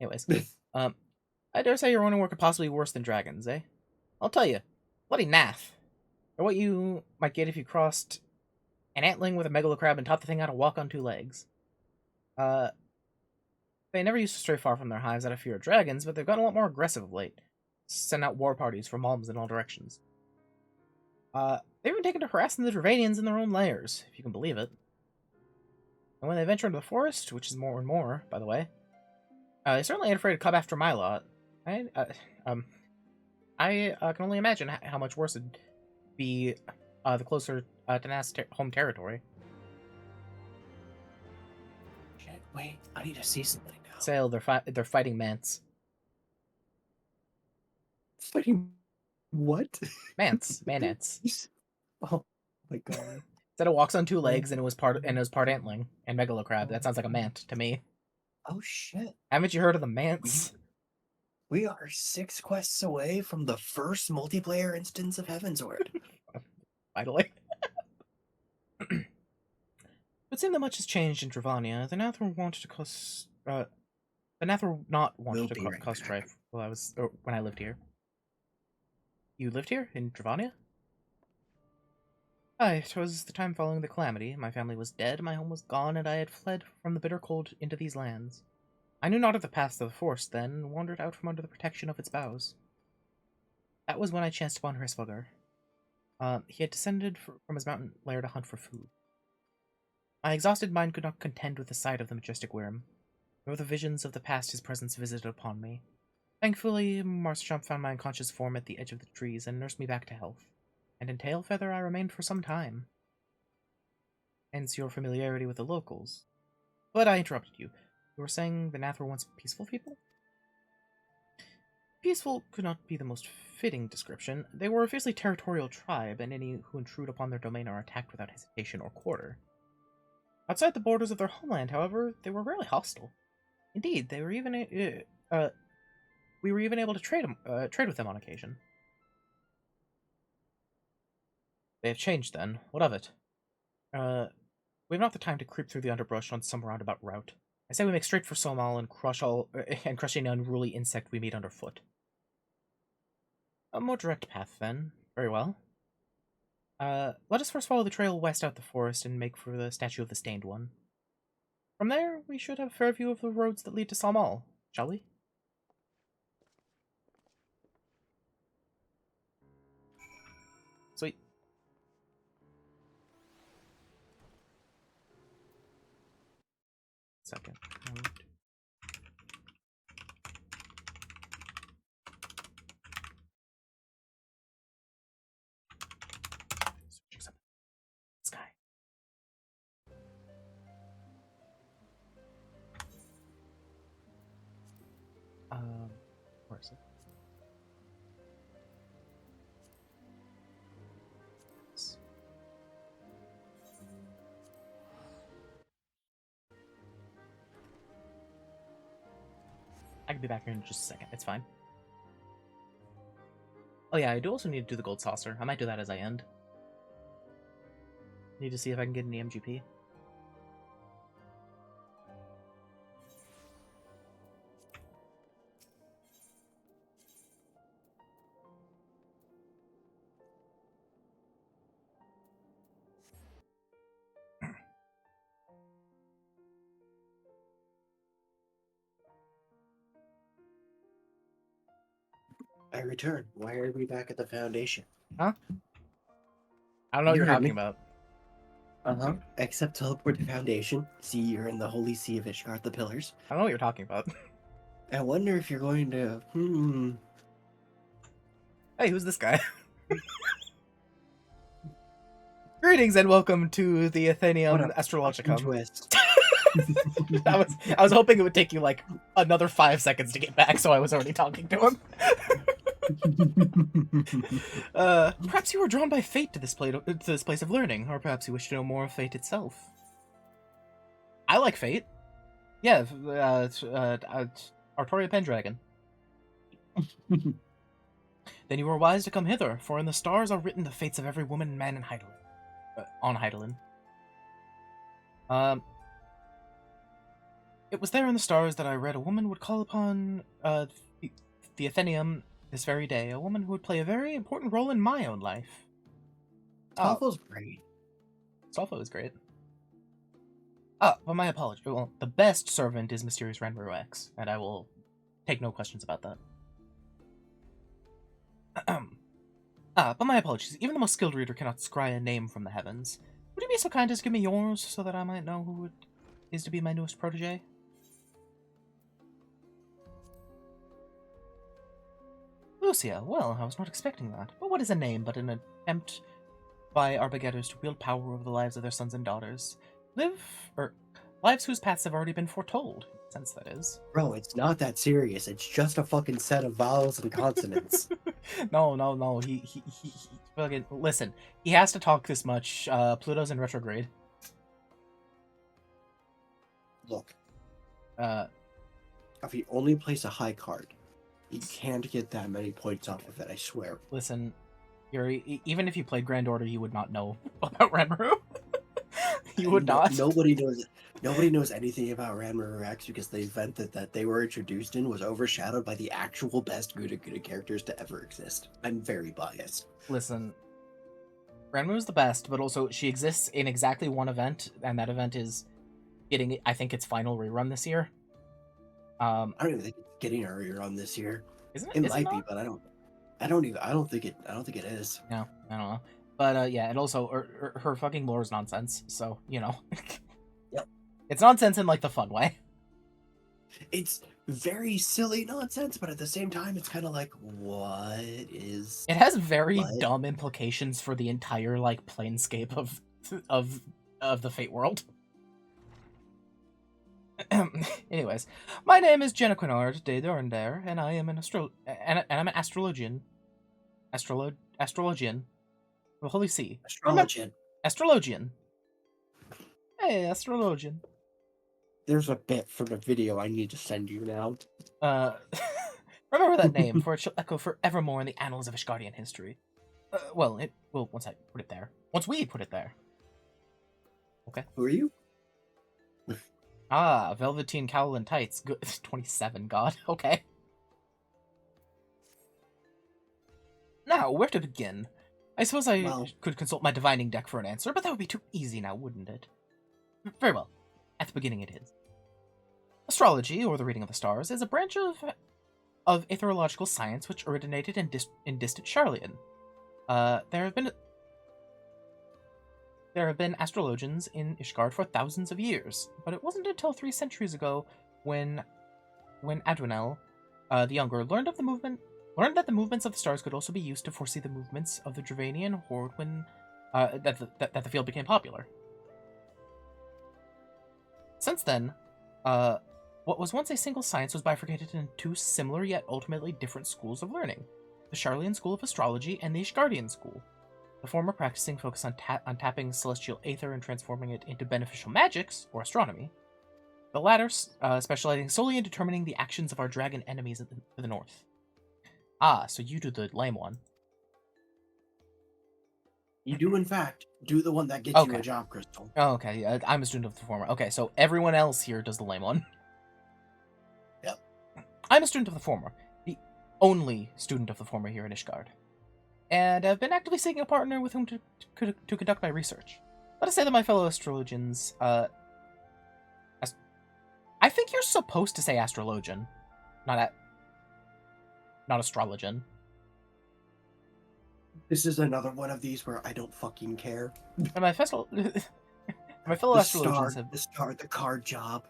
Anyways, I dare say you're wondering what could possibly be worse than dragons, eh? I'll tell you, bloody naff, or what you might get if you crossed an antling with a megalocrab and taught the thing how to walk on two legs. They never used to stray far from their hives out of fear of dragons, but they've gotten a lot more aggressive of late. Send out war parties for moms in all directions. They've even taken to harassing the Dravanians in their own lairs, if you can believe it. And when they venture into the forest, which is more and more, by the way, they certainly ain't afraid to come after my lot. I can only imagine how much worse it'd be the closer to Na's home territory. Shit, wait, I need to see something now. Sail, they're fighting Mance. Fighting what? Mance, Manance. Oh my god. Said it walks on two legs and it was part antling and megalocrab. That sounds like a mant to me. Oh shit. Haven't you heard of the Mance? We are 6 quests away from the first multiplayer instance of Heavensward. Finally. It would seem that much has changed in Dravania. The Nathra wanted to cause the Nathra not wanted to cause strife when I lived here. You lived here in Dravania? Aye, 'twas the time following the calamity. My family was dead, my home was gone, and I had fled from the bitter cold into these lands. I knew not of the paths of the forest then, and wandered out from under the protection of its boughs. That was when I chanced upon Hrisvagar. He had descended from his mountain lair to hunt for food. My exhausted mind could not contend with the sight of the majestic worm, nor the visions of the past his presence visited upon me. Thankfully, Marshchamp found my unconscious form at the edge of the trees and nursed me back to health, and in Tailfeather I remained for some time. hence your familiarity with the locals. But I interrupted you. You were saying the Nath were once peaceful people? Peaceful could not be the most fitting description. They were a fiercely territorial tribe, and any who intrude upon their domain are attacked without hesitation or quarter. Outside the borders of their homeland, however, they were rarely hostile. Indeed, we were even able to trade with them on occasion. They have changed then. What of it? We have not the time to creep through the underbrush on some roundabout route. I say we make straight for Somal and crush any unruly insect we meet underfoot. A more direct path, then. Very well. Let us first follow the trail west out the forest and make for the statue of the Stained One. From there, we should have a fair view of the roads that lead to Somal, shall we? Sweet. Second. Sky. Where is it? I can be back here in just a second. It's fine. Oh yeah, I do also need to do the gold saucer. I might do that as I end. Need to see if I can get an EMGP. I return. Why are we back at the Foundation? Huh? I don't know what You you're heard talking me. about. Uh-huh. Except teleport to Foundation. See, you're in the Holy Sea of Ishgard, the Pillars. I don't know what you're talking about. I wonder if you're going to, Hey, who's this guy? Greetings and welcome to the Athenium Astrologicum. Twist. I was hoping it would take you like another 5 seconds to get back, so I was already talking to him. Perhaps you were drawn by fate to this place of learning, or perhaps you wish to know more of fate itself. I like fate. Yeah, Artoria Pendragon. Then you were wise to come hither, for in the stars are written the fates of every woman and man in on Hydaelyn. It was there in the stars that I read a woman would call upon the Athenium this very day, a woman who would play a very important role in my own life. Tophel's great. Stolfo is great. But my apologies. Well, the best servant is Mysterious Ranmaru X, and I will take no questions about that. But my apologies. Even the most skilled reader cannot scry a name from the heavens. Would you be so kind as to give me yours, so that I might know who it is to be my newest protege? Lucia, well, I was not expecting that. But what is a name but an attempt by our begetters to wield power over the lives of their sons and daughters? Lives whose paths have already been foretold. Sense that is. Bro, it's not that serious. It's just a fucking set of vowels and consonants. No. He fucking listen. He has to talk this much. Pluto's in retrograde. Look. If you only place a high card, you can't get that many points off of it, I swear. Listen, Yuri, even if you played Grand Order, you would not know about Ranmaru. You would not. Nobody knows anything about Ranmaru X because the event that they were introduced in was overshadowed by the actual best Gouda characters to ever exist. I'm very biased. Listen, Ranmaru's the best, but also she exists in exactly one event, and that event is getting, I think, its final rerun this year. I don't even think it's getting a rerun this year. Isn't it? It might be, but I don't think it is. No, I don't know. But yeah, and also her fucking lore is nonsense. So you know, Yep. It's nonsense in like the fun way. It's very silly nonsense, but at the same time, it's kind of like, what is? It has very dumb implications for the entire like planescape of of the Fate world. Anyways, my name is Jenna Quinard de Dorndare, and I am an I'm an astrologian. Astrologian. The Holy See. Astrologian. Astrologian. Hey, astrologian. There's a bit from the video I need to send you now. Remember that name, for it shall echo forevermore in the annals of Ishgardian history. Well, it will once I put it there. Once we put it there. Okay. Who are you? Ah, velveteen cowl and tights. Good. 27, God. Okay. Now, where to begin? I suppose I could consult my divining deck for an answer, but that would be too easy now, wouldn't it? Very well. At the beginning it is. Astrology, or the reading of the stars, is a branch of aetherological science which originated in distant Charlian. There have been astrologians in Ishgard for thousands of years, but it wasn't until 3 centuries ago when Adwinel, the Younger, learned that the movements of the stars could also be used to foresee the movements of the Dravanian horde when that the field became popular. Since then, what was once a single science was bifurcated into 2 similar yet ultimately different schools of learning: the Charlian school of astrology and the Ishgardian school. The former practicing focus on tapping celestial aether and transforming it into beneficial magics, or astronomy. The latter specializing solely in determining the actions of our dragon enemies to the north. Ah, so you do the lame one. You do, in fact, do the one that gets you a job, Crystal. Oh, okay. I'm a student of the former. Okay, so everyone else here does the lame one. Yep. I'm a student of the former. The only student of the former here in Ishgard. And I've been actively seeking a partner with whom to conduct my research. Let us say that my fellow astrologians, I think you're supposed to say astrologian, not astrologian. This is another one of these where I don't fucking care. And my fellow astrologians have the card job.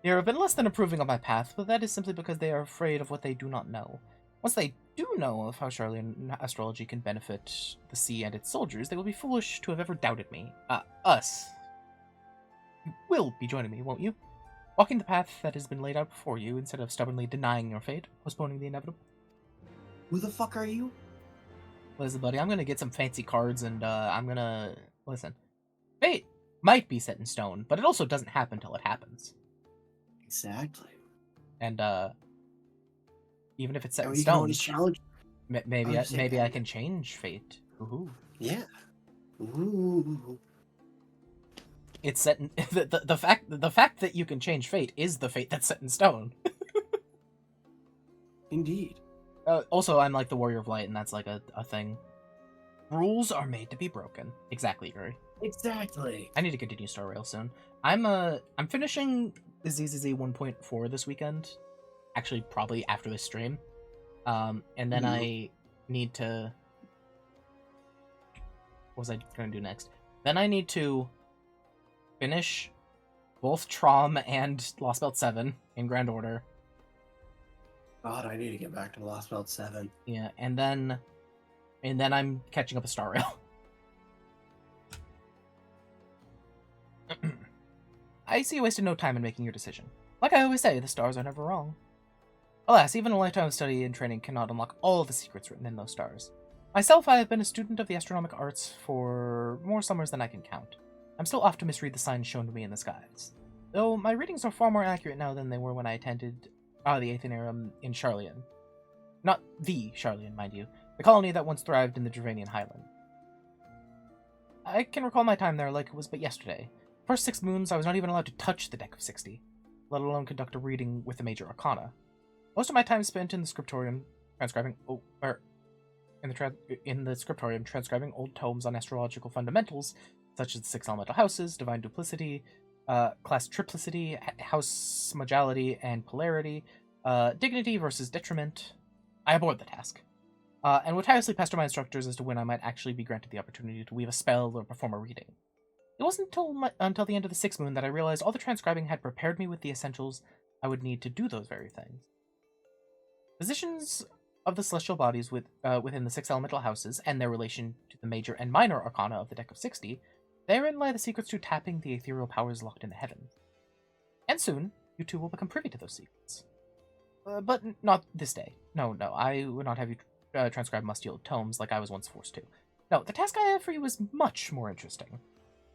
They have been less than approving of my path, but that is simply because they are afraid of what they do not know. Once they do know of how Charlian astrology can benefit the sea and its soldiers, they will be foolish to have ever doubted me. Us. You will be joining me, won't you? Walking the path that has been laid out before you, instead of stubbornly denying your fate, postponing the inevitable. Who the fuck are you? Listen, buddy, I'm gonna get some fancy cards and, I'm gonna... Listen. Fate might be set in stone, but it also doesn't happen till it happens. Exactly. And, even if it's set in stone, maybe I can change fate. Ooh. Yeah. Ooh. It's set in... the fact that you can change fate is the fate that's set in stone. Indeed. Also, I'm like the Warrior of Light, and that's like a thing. Rules are made to be broken. Exactly, Yuri. Exactly. I need to continue Star Rail soon. I'm finishing ZZZ 1.4 this weekend. Actually, probably after this stream. And then I need to... What was I gonna do next? Then I need to finish both Trom and Lost Belt 7 in grand order. God, I need to get back to Lost Belt 7. Yeah, and then I'm catching up a Star Rail. I see you wasted no time in making your decision. Like I always say, the stars are never wrong. Alas, even a lifetime of study and training cannot unlock all the secrets written in those stars. Myself, I have been a student of the astronomic arts for more summers than I can count. I'm still off to misread the signs shown to me in the skies. Though my readings are far more accurate now than they were when I attended the Athenaeum in Charlian. Not the Charlian, mind you. The colony that once thrived in the Dravanian Highland. I can recall my time there like it was but yesterday. First 6 moons, I was not even allowed to touch the deck of 60, let alone conduct a reading with the major arcana. Most of my time spent in the scriptorium transcribing old tomes on astrological fundamentals, such as the 6 elemental houses, divine duplicity, class triplicity, house modality and polarity, dignity versus detriment. I abhorred the task, and would tirelessly pester my instructors as to when I might actually be granted the opportunity to weave a spell or perform a reading. It wasn't until the end of the 6th moon that I realized all the transcribing had prepared me with the essentials I would need to do those very things. Positions of the celestial bodies within the 6 elemental houses and their relation to the major and minor arcana of the deck of 60 Therein lie the secrets to tapping the ethereal powers locked in the heavens. And soon, you two will become privy to those secrets. But not this day. No, I would not have you transcribe musty-old tomes like I was once forced to. No, the task I have for you is much more interesting.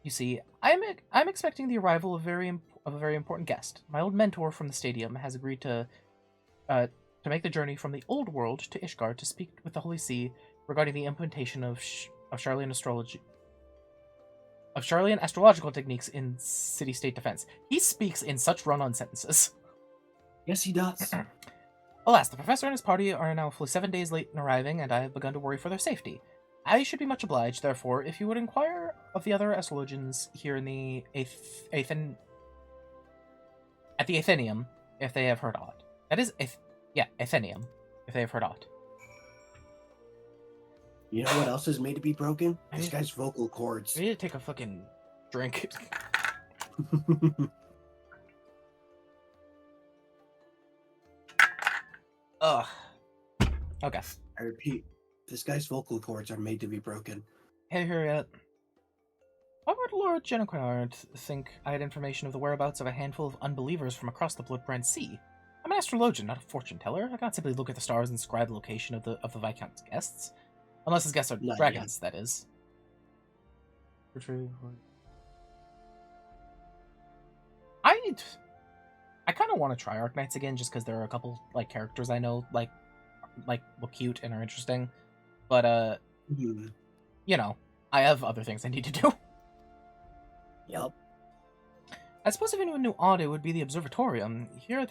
You see, I'm expecting the arrival of a very important guest. My old mentor from the stadium has agreed to make the journey from the old world to Ishgard to speak with the Holy See regarding the implementation of Charlian astrological techniques in city-state defense. He speaks in such run-on sentences. Yes, he does. Alas, the professor and his party are now fully 7 days late in arriving, and I have begun to worry for their safety. I should be much obliged, therefore, if you would inquire of the other astrologians here in the at the Athenium, if they have heard aught. That is, Athenium, if they have heard aught. You know what else is made to be broken? This guy's vocal cords. I need to take a fucking drink. Ugh. Okay. I repeat, this guy's vocal cords are made to be broken. Hey, Harriet. Why would Lord Genoquinard think I had information of the whereabouts of a handful of unbelievers from across the Bloodbrand Sea? I'm an astrologian, not a fortune teller. I cannot simply look at the stars and describe the location of the Viscount's guests. Unless his guests are Not dragons, that is. I kind of want to try Arknights again, just because there are a couple like characters I know like look cute and are interesting. But you know, I have other things I need to do. Yep. I suppose if anyone knew aught, it would be the Observatorium. Here at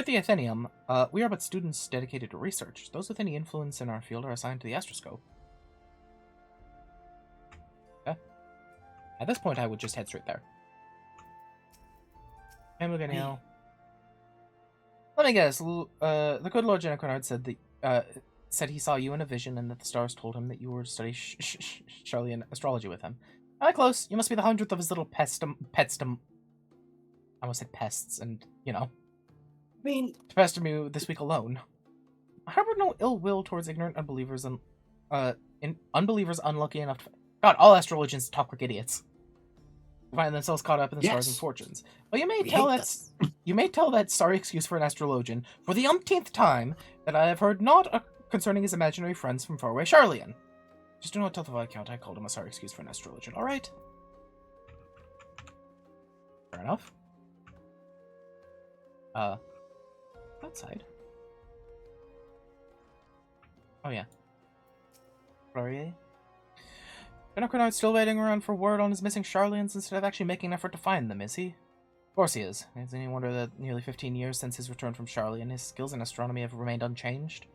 the Athenium, we are but students dedicated to research. Those with any influence in our field are assigned to the astroscope. Okay. At this point, I would just head straight there. I'm looking now. Let me guess. The good Lord Genoquinard said he saw you in a vision, and that the stars told him that you were to study Charlian astrology with him. Close. You must be the 100th of his little pestum. I almost said pests, and you know. I mean, To pester me this week alone. I harbor no ill will towards ignorant unbelievers unbelievers unlucky enough to... God, all astrologians talk like idiots. Find themselves caught up in the stars and fortunes. But you may tell that sorry excuse for an astrologian for the umpteenth time that I have heard naught concerning his imaginary friends from faraway Charlian. Just do not tell the Viscount I called him a sorry excuse for an astrologian, alright? Fair enough. Outside. Oh yeah. Laurier? Genoquinard's still waiting around for word on his missing Charlians instead of actually making an effort to find them, is he? Of course he is. Is any wonder that nearly 15 years since his return from Charlian, his skills in astronomy have remained unchanged?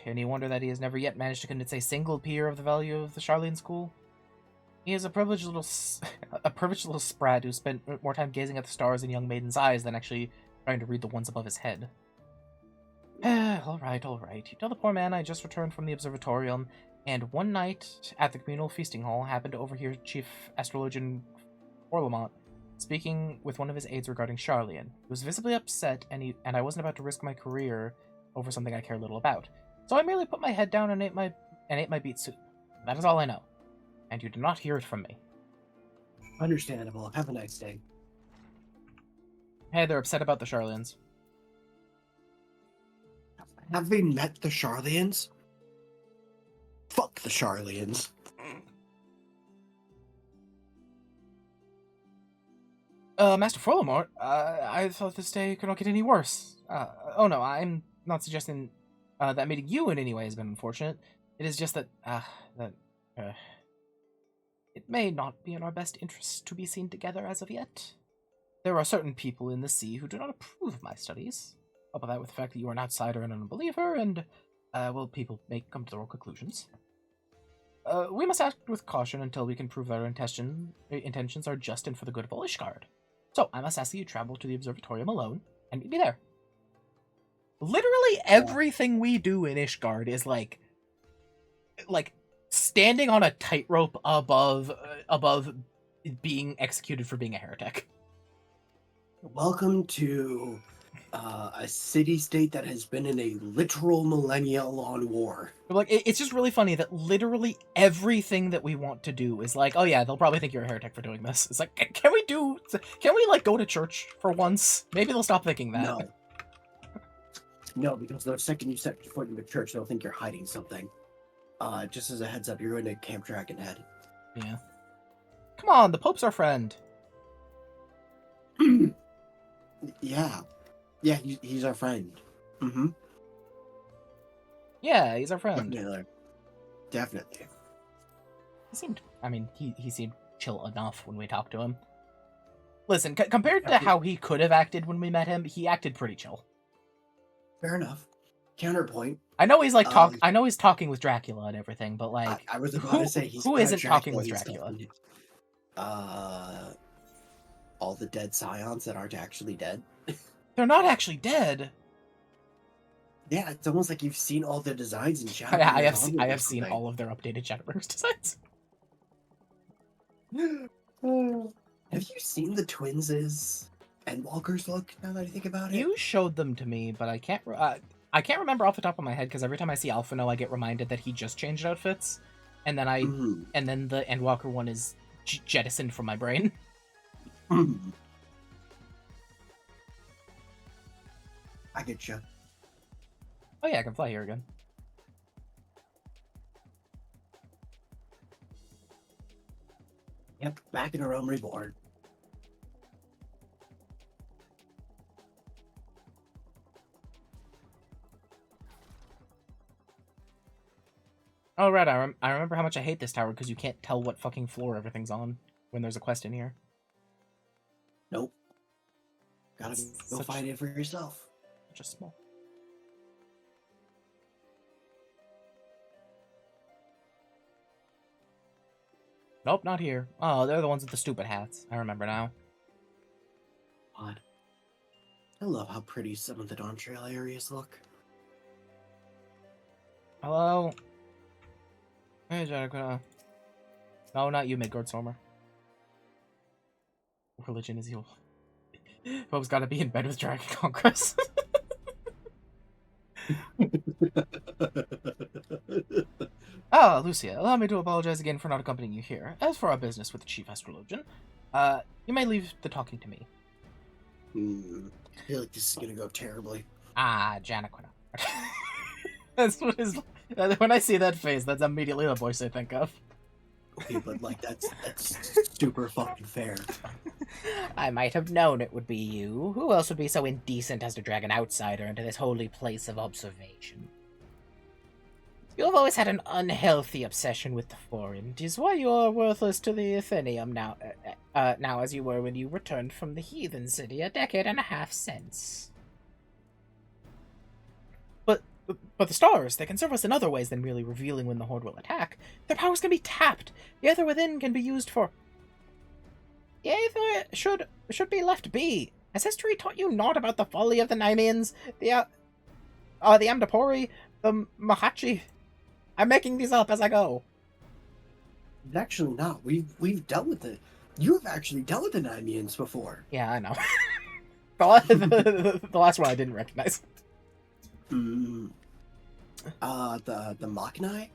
Any wonder that he has never yet managed to convince a single peer of the value of the Charlian school? He is a privileged little sprat who spent more time gazing at the stars in young maidens' eyes than actually trying to read the ones above his head. All right. You tell the poor man I just returned from the observatorium, and one night at the communal feasting hall happened to overhear Chief Astrologian Orlamont speaking with one of his aides regarding Charlian. He was visibly upset, and I wasn't about to risk my career over something I care little about. So I merely put my head down and ate my beet soup. That is all I know. And you did not hear it from me. Understandable. Have a nice day. Hey, they're upset about the Charlians. Have they met the Charlians? Fuck the Charlians. Master Frolamort, I thought this day could not get any worse. Oh no, I'm not suggesting that meeting you in any way has been unfortunate. It is just that, it may not be in our best interests to be seen together as of yet. There are certain people in the sea who do not approve of my studies. Couple that with the fact that you are an outsider and an unbeliever, and, well, people may come to their own conclusions. We must act with caution until we can prove that our intentions are just and for the good of all Ishgard. So, I must ask that you travel to the observatorium alone, and meet me there. Literally everything we do in Ishgard is like standing on a tightrope above being executed for being a heretic. Welcome to A city-state that has been in a literal millennia-long war. But, like, it's just really funny that literally everything that we want to do is like, oh yeah, they'll probably think you're a heretic for doing this. It's like, can we like go to church for once? Maybe they'll stop thinking that. No. No, because the second you set foot in the church, they'll think you're hiding something. Just as a heads up, you're going to Camp Dragonhead. Yeah. Come on, the Pope's our friend. Yeah. Yeah, he's our friend. Mm-hmm. Yeah, he's our friend. Definitely. He seemed, I mean, he seemed chill enough when we talked to him. Listen, compared to how he could have acted when we met him, he acted pretty chill. Fair enough. Counterpoint. I know he's like I know he's talking with Dracula and everything, but like, I was about to say who isn't talking with Dracula? All the dead scions that aren't actually dead. They're not actually dead. Yeah, it's almost like you've seen all the designs in Shadow. I have seen all of their updated Shadowbringers designs. Have you seen the twins' Endwalkers look? Now that I think about it, You showed them to me, but I can't remember off the top of my head because every time I see Alphino, I get reminded that he just changed outfits, and then and then the Endwalker one is jettisoned from my brain. I get you. Oh yeah, I can fly here again. Yep, back in a realm reborn. Oh right, I remember how much I hate this tower because you can't tell what fucking floor everything's on when there's a quest in here. Nope. Gotta go find it for yourself. Just small. Nope, not here. Oh, they're the ones with the stupid hats. I remember now. Odd. I love how pretty some of the Dawn Trail areas look. Hello? Hey, Jericho. No, not you, Midgard Stormer. Religion is evil. Pope's gotta be in bed with Dragon Conquest. Ah, Lucia, allow me to apologize again for not accompanying you here. As for our business with the Chief Astrologian, you may leave the talking to me. I feel like this is gonna go terribly. Ah, Janaquina. That's what his... When I see that face, that's immediately the voice I think of. Okay, but like that's super fucking fair. I might have known it would be you. Who else would be so indecent as to drag an outsider into this holy place of observation? You have always had an unhealthy obsession with the foreign. It is why you are worthless to the Athenium now, now as you were when you returned from the heathen city a decade and a half since. But the stars, they can serve us in other ways than merely revealing when the Horde will attack. Their powers can be tapped. The Aether within can be used for... The Aether should be left be. Has history taught you naught about the folly of the Nymeans, the Amdapori, the Mahachi? I'm making these up as I go. Actually not. We've dealt with it. You've actually dealt with the Nymeans before. Yeah, I know. the last one I didn't recognize. The Machni?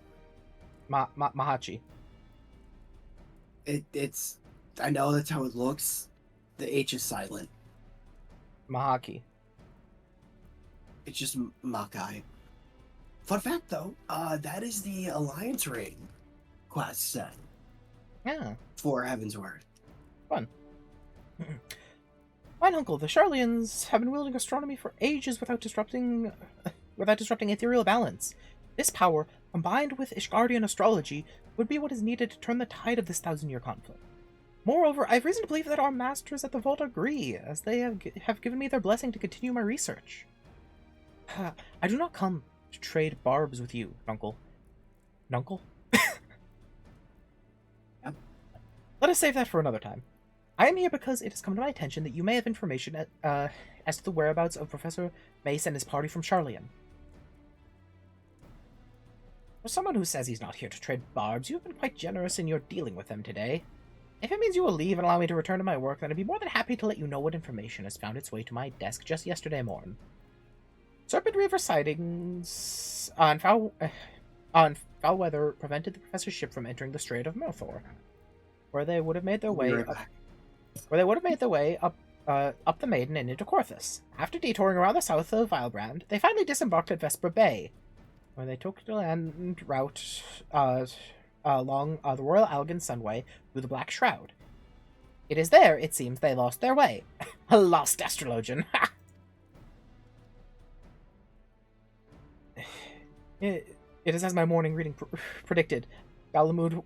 Mahachi. It's I know that's how it looks. The H is silent. Mahaki. It's just Makai. Fun fact though, that is the Alliance Ring quest set. Yeah. For Heavensward. Fun. Mine uncle, the Charlians, have been wielding astronomy for ages without disrupting ethereal balance. This power, combined with Ishgardian astrology, would be what is needed to turn the tide of this 1,000-year conflict. Moreover, I have reason to believe that our masters at the Vault agree, as they have given me their blessing to continue my research. I do not come to trade barbs with you, Nuncle. Nuncle? Yep. Let us save that for another time. I am here because it has come to my attention that you may have information as to the whereabouts of Professor Mace and his party from Charlian. For someone who says he's not here to trade barbs, you have been quite generous in your dealing with them today. If it means you will leave and allow me to return to my work, then I'd be more than happy to let you know what information has found its way to my desk just yesterday morn. Serpent Reaver sightings on foul weather prevented the professor's ship from entering the Strait of Merthor, where they would have made their I'll be way right up, back. up the Maiden and into Corthus. After detouring around the south of Vilebrand, they finally disembarked at Vesper Bay, where they took the land route along the Royal Algan Sunway through the Black Shroud. It is there, it seems, they lost their way. A lost astrologian. It is as my morning reading predicted. Galamud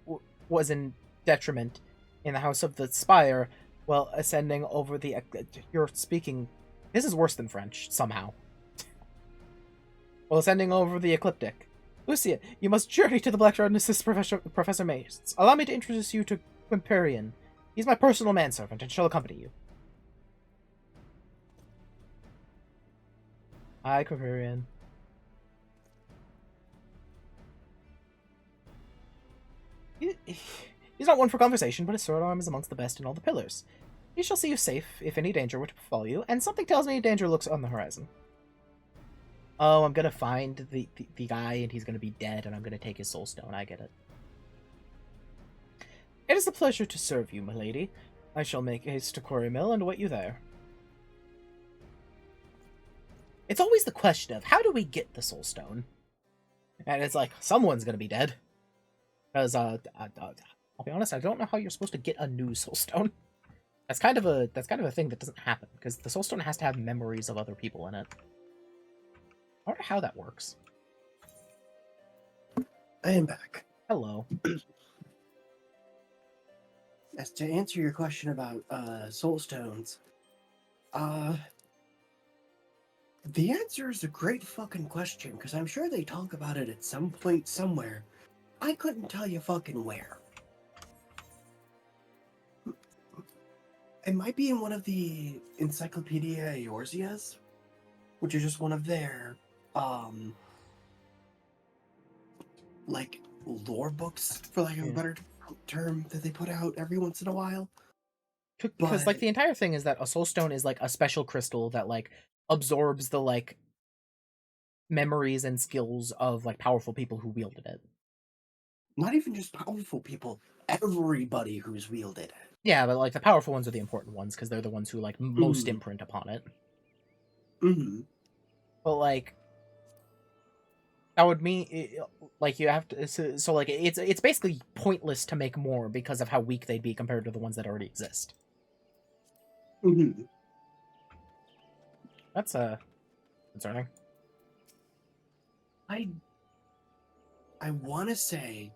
was in detriment in the House of the Spire while ascending over the... You're speaking... This is worse than French, somehow. While ascending over the ecliptic. Lucia, you must journey to the Black Shroud and assist Professor Mace. Allow me to introduce you to Quimperian. He's my personal manservant and shall accompany you. Hi, Quimperian. He's not one for conversation, but his sword arm is amongst the best in all the pillars. He shall see you safe if any danger were to befall you, and something tells me danger looks on the horizon. Oh, I'm gonna find the guy, and he's gonna be dead, and I'm gonna take his soul stone. I get it. It is a pleasure to serve you, my lady. I shall make haste to Quarry Mill and await you there. It's always the question of, how do we get the soul stone? And it's like, someone's gonna be dead. Because, I'll be honest, I don't know how you're supposed to get a new soul stone. That's kind of a thing that doesn't happen, because the soul stone has to have memories of other people in it. I wonder how that works. I am back. Hello. As to answer your question about soul stones, the answer is a great fucking question, because I'm sure they talk about it at some point somewhere. I couldn't tell you fucking where. It might be in one of the Encyclopedia Eorzeas, which is just one of their, like, lore books, for lack of a better term, that they put out every once in a while. Because, like, the entire thing is that a soul stone is, like, a special crystal that, like, absorbs the, like, memories and skills of, like, powerful people who wielded it. Not even just powerful people, everybody who's wielded it. Yeah, but, like, the powerful ones are the important ones, because they're the ones who, like, most imprint upon it. Mm-hmm. But, like, that would mean, like, you have to, so like, it's basically pointless to make more because of how weak they'd be compared to the ones that already exist. Mm-hmm. That's, concerning. I want to say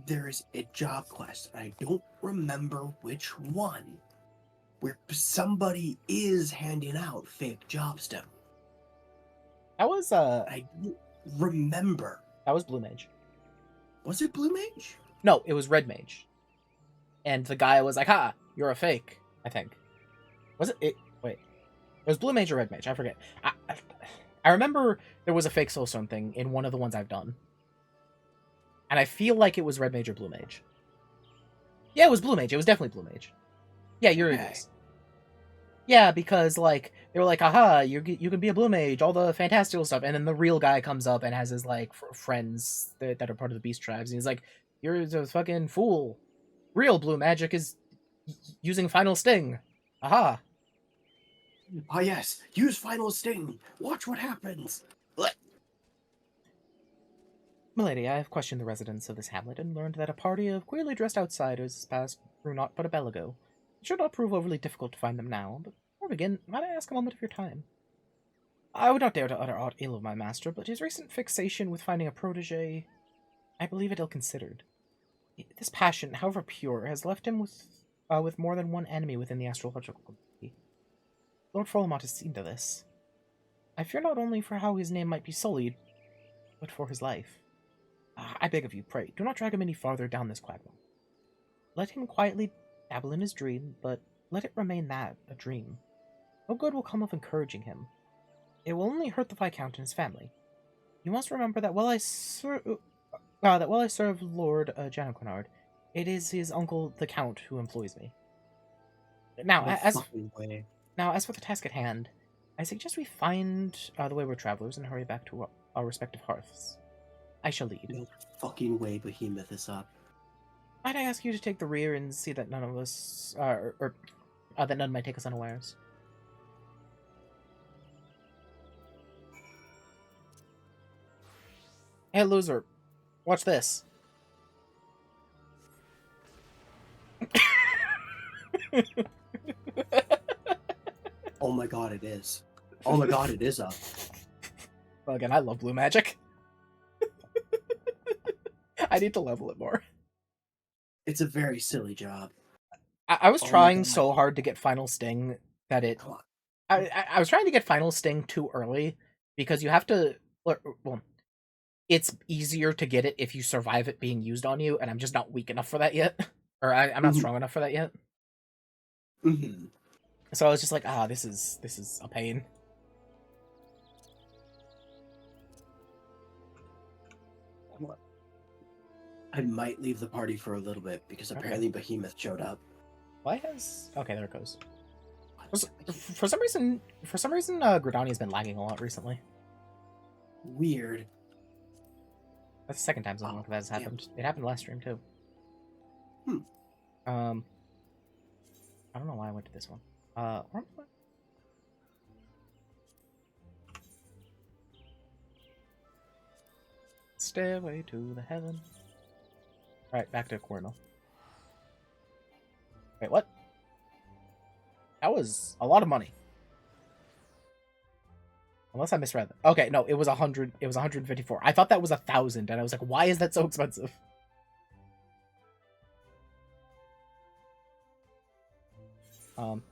there's a job quest, and I don't remember which one, where somebody is handing out fake job stuff. That was, I don't remember. That was Blue Mage. Was it Blue Mage? No, it was Red Mage. And the guy was like, "Ha, you're a fake," I think. Was it? Wait. It was Blue Mage or Red Mage, I forget. I remember there was a fake soulstone thing in one of the ones I've done. And I feel like it was Red Mage or Blue Mage. Yeah, it was Blue Mage. It was definitely Blue Mage. Yeah, you're right. Yeah, because, like, they were like, "Aha, you can be a Blue Mage, all the fantastical stuff," and then the real guy comes up and has his, like, friends that are part of the Beast Tribes, and he's like, "You're a fucking fool. Real blue magic is using Final Sting. Aha." Ah, yes. Use Final Sting. Watch what happens. Milady, I have questioned the residents of this hamlet and learned that a party of queerly dressed outsiders has passed through naught but a bell ago. It should not prove overly difficult to find them now, but before we begin, might I ask a moment of your time? I would not dare to utter aught ill of my master, but his recent fixation with finding a protege, I believe it ill-considered. This passion, however pure, has left him with more than one enemy within the astrological community. Lord Folamont has seen to this. I fear not only for how his name might be sullied, but for his life. I beg of you, pray, do not drag him any farther down this quagmire. Let him quietly dabble in his dream, but let it remain that, a dream. No good will come of encouraging him. It will only hurt the Viscount and his family. You must remember that while I serve Lord Janoquinard, It is his uncle, the Count, who employs me. Now, No fucking way. as for the task at hand, I suggest we find the wayward travelers and hurry back to our respective hearths. I shall lead. No fucking way Behemoth is up. Might I ask you to take the rear and see that none of us, that none might take us unawares? Hey, loser, watch this. Oh my god, it is. Oh my god, it is up. Well, again, I love blue magic. I need to level it more. It's a very silly job. I was Oh my trying God. so hard to get Final Sting that it... Come on. I was trying to get Final Sting too early, because you have to... Well, it's easier to get it if you survive it being used on you, and I'm just not weak enough for that yet. Or I'm not strong enough for that yet. Mm-hmm. So I was just like, this is a pain. I might leave the party for a little bit because apparently Behemoth showed up. Why has... Okay, there it goes. For some reason, Gridania's been lagging a lot recently. Weird. That's the second time something like that has happened. It happened last stream too. I don't know why I went to this one. Where am I? Stairway to the heaven. Alright, back to Cornell. Wait, what? That was a lot of money. Unless I misread that. Okay, no, it was 100. It was 154. I thought that was 1,000, and I was like, why is that so expensive?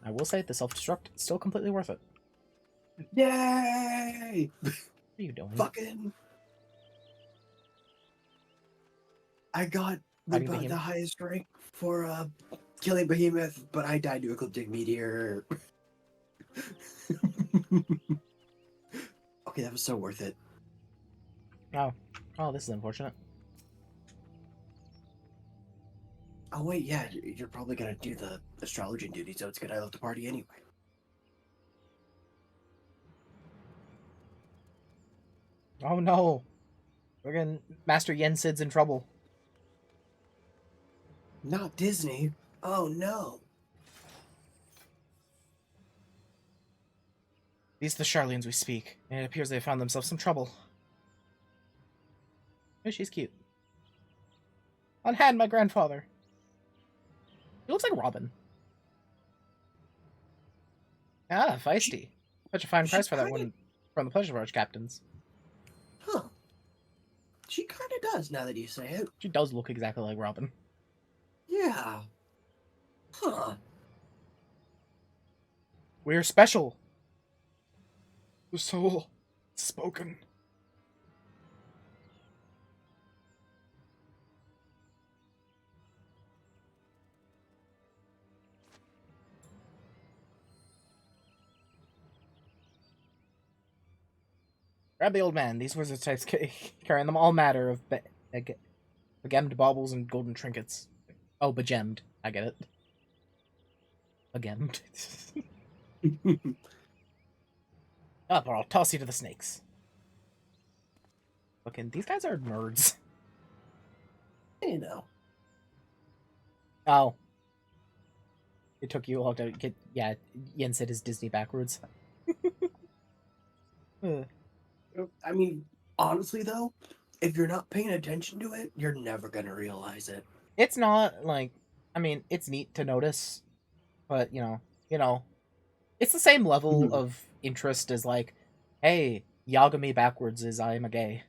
I will say the self-destruct is still completely worth it. Yay! What are you doing? Fucking... I got the highest rank for killing Behemoth, but I died to Ecliptic Meteor. Okay, that was so worth it. Oh, this is unfortunate. Oh wait, yeah, you're probably gonna do the astrology duty, so it's good I left the party anyway. Oh no! Friggin' Master Yensid's in trouble. Not Disney. Oh no. These are the Charlians we speak, and it appears they found themselves some trouble. Oh, she's cute. On hand, my grandfather. He looks like Robin. Ah, feisty. Such a fine price for that one from the Pleasure Barge captains. Huh. She kind of does, now that you say it. She does look exactly like Robin. Yeah. Huh. We're special. The soul spoken. Grab the old man. These wizard types carrying them all matter of begemmed baubles and golden trinkets. Oh, begemmed. I get it. Begemmed. Up, or I'll toss you to the snakes. Fucking, these guys are nerds. You know. Oh. It took you a long time to get... Yeah, Yen said his Disney backwards. I mean, honestly though, if you're not paying attention to it, you're never gonna realize it. It's not, like... I mean, it's neat to notice, but, you know... It's the same level of interest as, like, hey, Yagami backwards is I am a gay.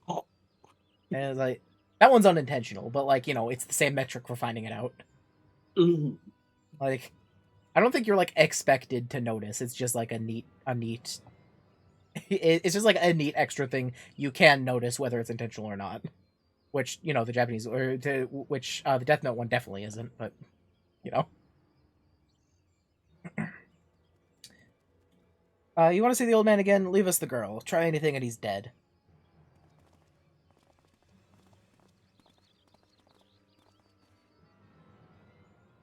And it's like, that one's unintentional, but, like, you know, it's the same metric for finding it out. Like, I don't think you're, like, expected to notice. It's just, like, a neat... It's just, like, a neat extra thing you can notice whether it's intentional or not. Which, you know, the Japanese... Which, the Death Note one definitely isn't, but, you know. You want to see the old man again? Leave us the girl. Try anything and he's dead.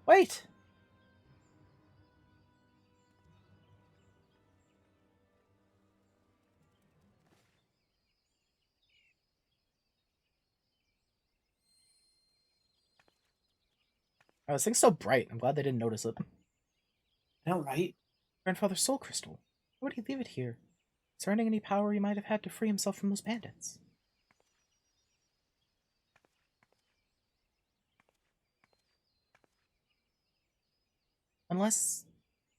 Wait! Oh, this thing's so bright. I'm glad they didn't notice it. All right. Grandfather's soul crystal. Why would he leave it here? Surrendering any power he might have had to free himself from those bandits. Unless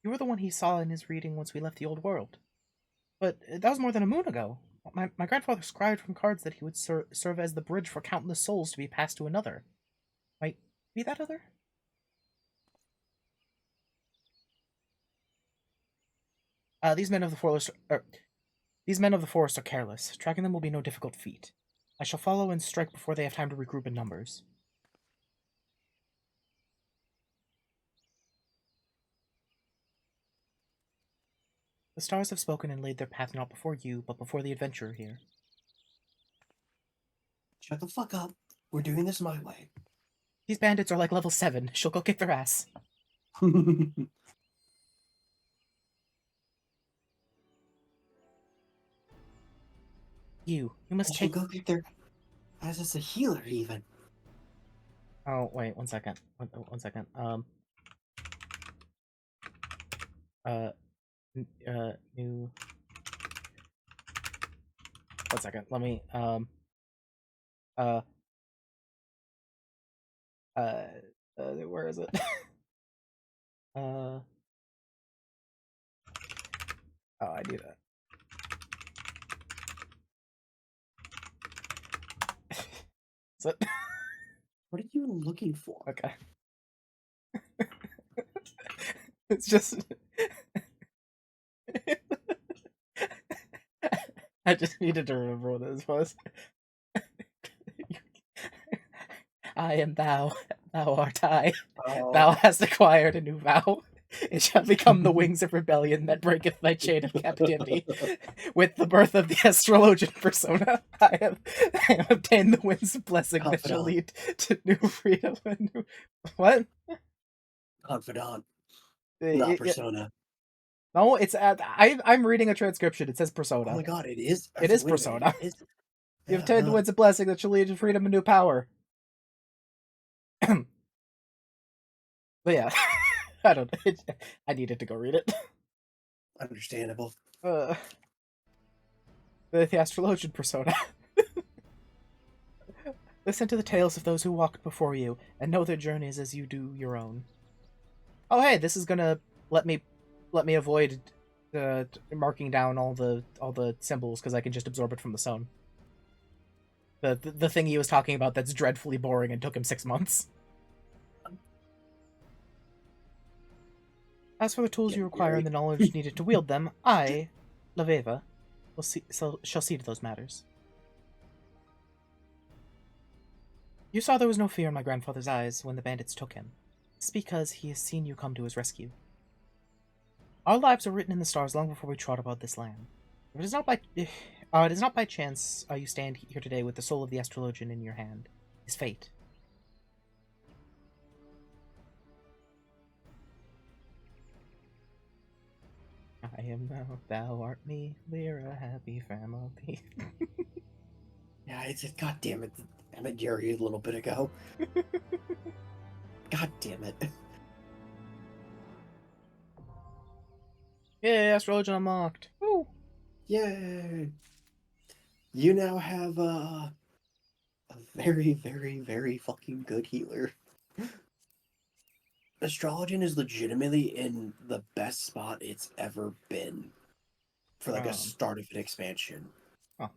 you were the one he saw in his reading once we left the old world. But that was more than a moon ago. My grandfather scribed from cards that he would serve as the bridge for countless souls to be passed to another. Might be that other? These men of the forest are careless. Tracking them will be no difficult feat. I shall follow and strike before they have time to regroup in numbers. The stars have spoken and laid their path not before you, but before the adventurer here. Shut the fuck up. We're doing this my way. These bandits are like level 7. She'll go kick their ass. You must She'll take... go get their as it's a healer even. Oh, wait, one second. One second. New... One second, let me, where is it? Oh, I do that. Is it? What are you looking for? Okay. It's just... I just needed to remember what this was. I am thou art I. Oh. Thou hast acquired a new vow. It shall become the wings of rebellion that breaketh thy chain of captivity. With the birth of the astrologian persona, I have obtained the wind's blessing that shall lead to new freedom and new... What? Confidant. Not persona. No, it's I'm reading a transcription. It says persona. Oh my god, it is. It is persona. You've obtained the wind's blessing that shall lead to freedom and new power. But yeah, I don't. I needed to go read it. Understandable. The astrologian persona. Listen to the tales of those who walked before you, and know their journeys as you do your own. Oh hey, this is gonna let me avoid marking down all the symbols because I can just absorb it from the stone. The thing he was talking about that's dreadfully boring and took him 6 months. As for the tools you require and the knowledge needed to wield them, I, Laveva, shall see to those matters. You saw there was no fear in my grandfather's eyes when the bandits took him. It's because he has seen you come to his rescue. Our lives are written in the stars long before we trod about this land. It is not by chance you stand here today with the soul of the astrologian in your hand. His fate. I am thou, thou art me, we're a happy family. Yeah, it's just, god damn it. I met Jerry a little bit ago. God damn it. Yay, astrologian unlocked. Woo! Yay! You now have a very, very, very fucking good healer. Astrologian is legitimately in the best spot it's ever been for like a start of an expansion. Huh.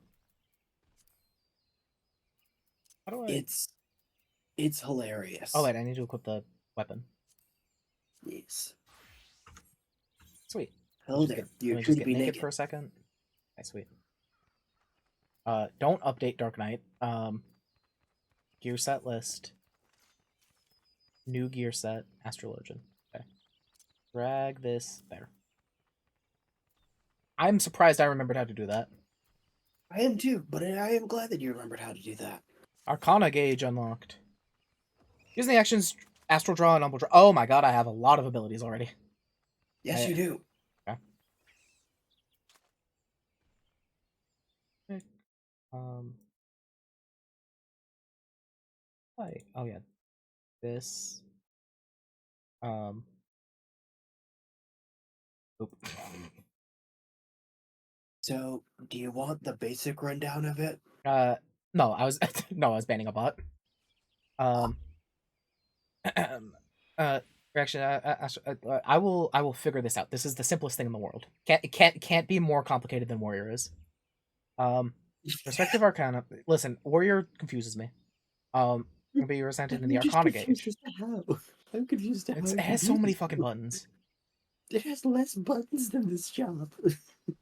How do I... It's hilarious. Oh wait, I need to equip the weapon. Yes. Sweet. Hello there. You appear to be naked for a second. Okay, sweet. Don't update Dark Knight. Gear set list. New gear set, astrologian. Okay. Drag this there. I'm surprised I remembered how to do that. I am too, but I am glad that you remembered how to do that. Arcana gauge unlocked. Using the actions Astral Draw and Umbral Draw. Oh my god, I have a lot of abilities already. Yes, you do. Okay. Um. Oh yeah, this. Um. Oop. So, do you want the basic rundown of it? Uh. No, I was no, I was banning a bot. Ah, Um. uh. Reaction. I will figure this out. This is the simplest thing in the world. Can't be more complicated than Warrior is. Um. Respective Arcana. Listen, Warrior confuses me. Can be represented in the I'm just Arcana confused gauge. as to how. I'm confused as to how It it has so many confuses fucking you. buttons. It has less buttons than this job.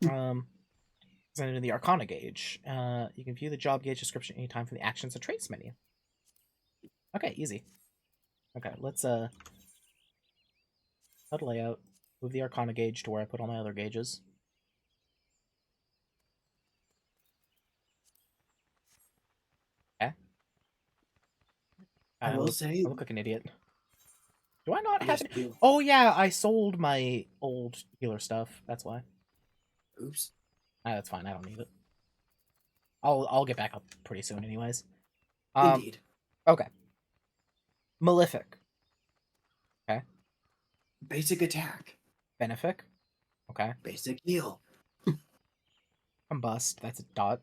Presented in the Arcana gauge. You can view the job gauge description anytime from the Actions and Traits menu. Okay, easy. Okay, let's HUD layout. Move the Arcana gauge to where I put all my other gauges. Okay. I will say, I look like an idiot. Do I not have yes, it? you. Oh yeah, I sold my old healer stuff. That's why. Oops. That's fine. I don't need it. I'll get back up pretty soon, anyways. Um. Indeed. Okay. Malefic. Okay. Basic attack. Benefic. Okay. Basic heal. Combust. That's a dot.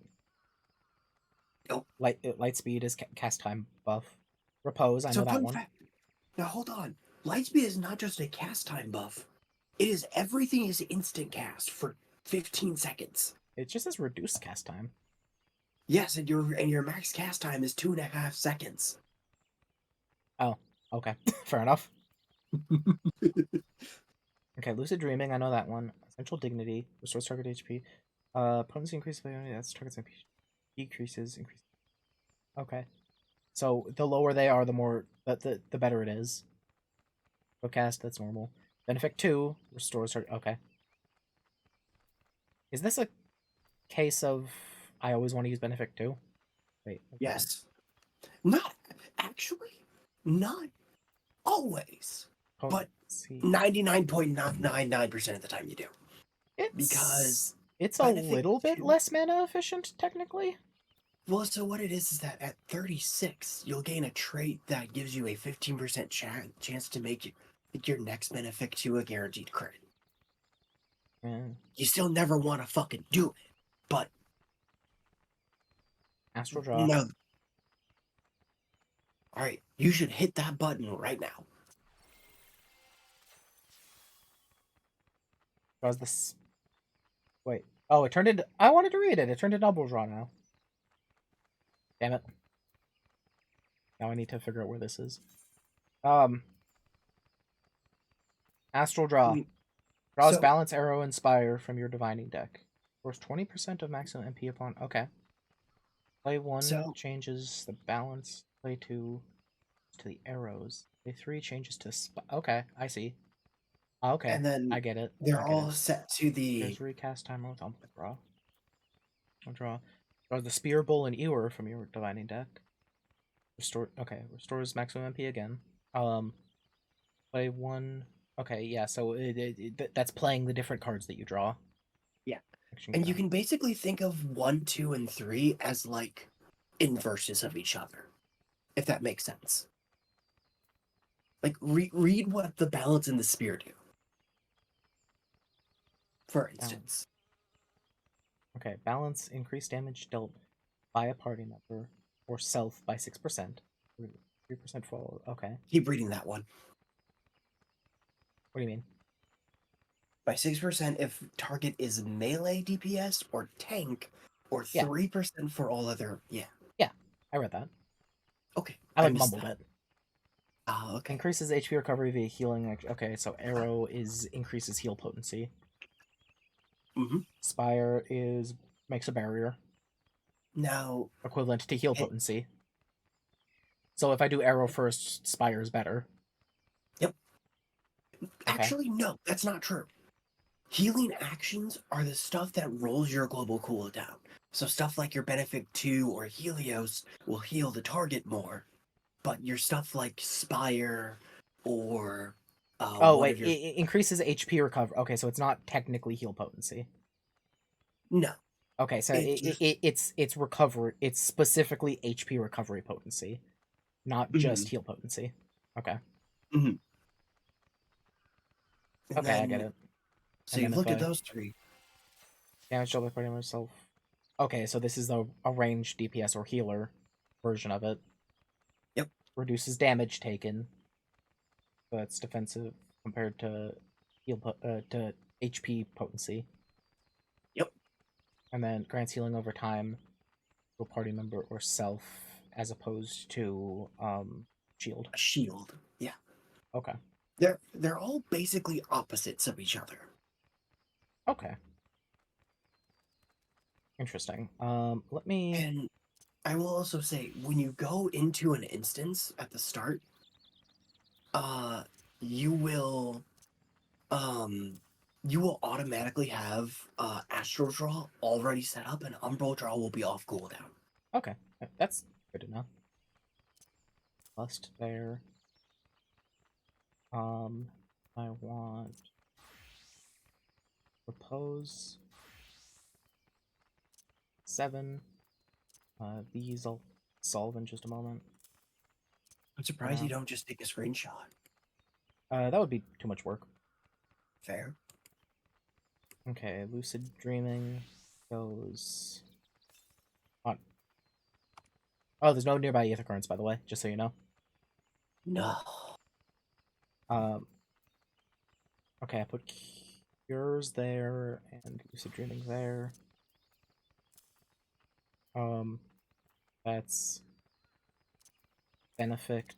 Nope. Light speed is cast time buff. Repose. I So, know that fun one. fact. Now, hold on. Lightspeed is not just a cast time buff. It is everything is instant cast for 15 seconds. It just says reduced cast time. Yes, and your max cast time is 2.5 seconds. Oh, okay. Fair enough. Okay, lucid dreaming, I know that one. Essential dignity, restores target HP. Potency increases by that's target's MP decreases, increase. Okay. So the lower they are, the more the better it is. Cast, that's normal. Benefic 2, restores target. Okay. Is this a case of I always want to use Benefic 2? Wait. Yes. Not actually, not always, but Potency. 99.999% of the time you do. It's Because it's a Benefit little bit 2, less mana efficient technically. well, so what it is that at 36, you'll gain a trait that gives you a 15% chance to make your next Benefit 2 a guaranteed crit. Yeah. You still never want to fucking do it, but Astral draw. no. Alright, you should hit that button right now. Draws this. Wait. Oh, it turned into. I wanted to read it. It turned into double draw now. Damn it. Now I need to figure out where this is. Astral draw. Draws So, balance, arrow, inspire from your divining deck. Force 20% of maximum MP upon. Okay. Play 1 so, changes the balance. Play 2 to the arrows. Play 3 changes to. Okay, I see. Okay, and then I get it. I they're get all it. set to the. There's recast timer with Umbral Draw. I'll draw. Draw the Spear, Bull, and Ewer from your divining deck. Restore. Okay, restores maximum MP again. Play 1. Okay, yeah. So that's playing the different cards that you draw. Yeah. Action And you count. can basically think of 1, 2, and 3 as like inverses of each other, if that makes sense. Like, read what the balance and the spear do, for instance. Okay, balance increased damage dealt by a party member or self by 6%. 3% fall. Okay. Keep reading that one. What do you mean? By 6% if target is melee DPS or tank, or Yeah. 3% for all other. Yeah. Yeah, I read that. Okay. I like missed mumbled that. it. Oh, okay. Increases HP recovery via healing. Okay, so arrow is increases heal potency. Mm-hmm. Spire is makes a barrier Now, equivalent to heal it, potency. So if I do arrow first, Spire is better. yep. Okay. Actually, no, that's not true. Healing actions are the stuff that rolls your global cooldown. So stuff like your Benefit 2 or Helios will heal the target more. but your stuff like Spire or Oh one wait, of your it increases HP recover. Okay, so it's not technically heal potency. no, Okay, so it's just it's recovery. It's specifically HP recovery potency, not just mhm, heal potency. Okay, mhm. And okay, I get then it. so And you then if look at I those three. damage dealt by party myself. Okay, so this is a ranged DPS or healer version of it. Yep, Reduces damage taken, but it's defensive compared to to HP potency, yep, and then grants healing over time to a party member or self, as opposed to shield. a shield. Yeah, Okay, they're all basically opposites of each other. okay, interesting. Let me. And I will also say when you go into an instance at the start, uh, you will um you will automatically have Astral Draw already set up, and Umbral Draw will be off cooldown. Okay, that's good to know. Lust there. I want propose 7. These I'll solve in just a moment. I'm For surprised you now, don't just take a screenshot. that would be too much work. Fair. Okay, lucid dreaming goes on. Oh, there's no nearby ether currents, by the way, just so you know. No. Um, okay, I put cures there and lucid dreaming there. Um, that's Benefict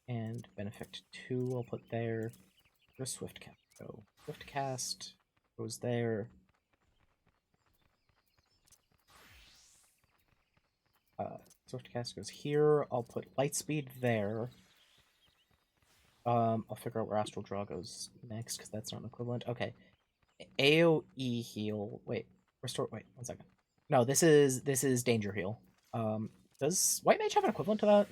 and Benefict 2 I'll put there. Where's Swift Cast go? Swift Cast goes there. Swift Cast goes here. I'll put Lightspeed there. I'll figure out where Astral Draw goes next, because that's not an equivalent. Okay. AoE heal. Wait. Restore. Wait, 1 second. No, this is Danger Heal. Does White Mage have an equivalent to that?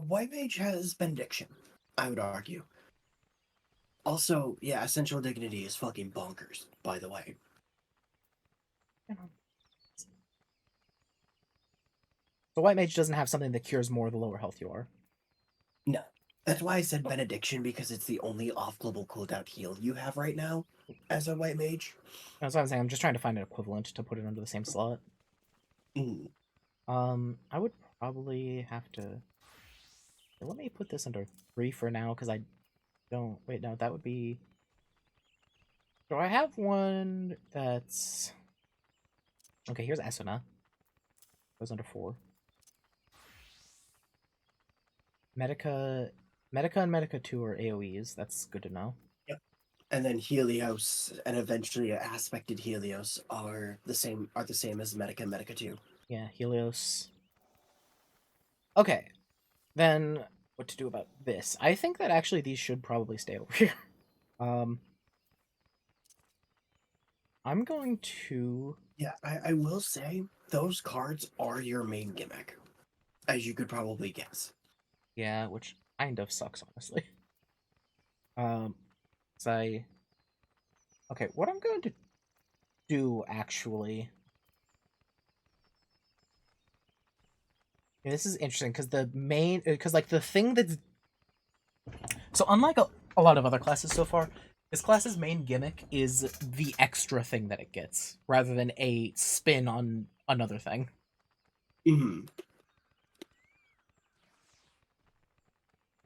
White Mage has Benediction, I would argue. Also, yeah, Essential Dignity is fucking bonkers, by the way. So White Mage doesn't have something that cures more the lower health you are. No. That's why I said Benediction, because it's the only off global cooldown heal you have right now as a White Mage. That's what I'm saying. I'm just trying to find an equivalent to put it under the same slot. Mm. I would probably have to. Let me put this under 3 for now, because I don't. Wait, no, that would be. So I have one that's. Okay, here's Asuna. Goes under 4. Medica. Medica and Medica 2 are AoEs. That's good to know. Yep. And then Helios and eventually Aspected Helios are the same as Medica and Medica 2. Yeah, Helios. Okay, then what to do about this? I think that actually these should probably stay over here. Um, I'm going to. Yeah, I will say those cards are your main gimmick, as you could probably guess. Yeah, which kind of sucks, honestly. Um, so I. Okay, what I'm going to do actually. Yeah, this is interesting because the main, because like the thing that's so unlike a lot of other classes so far, this class's main gimmick is the extra thing that it gets, rather than a spin on another thing. Hmm.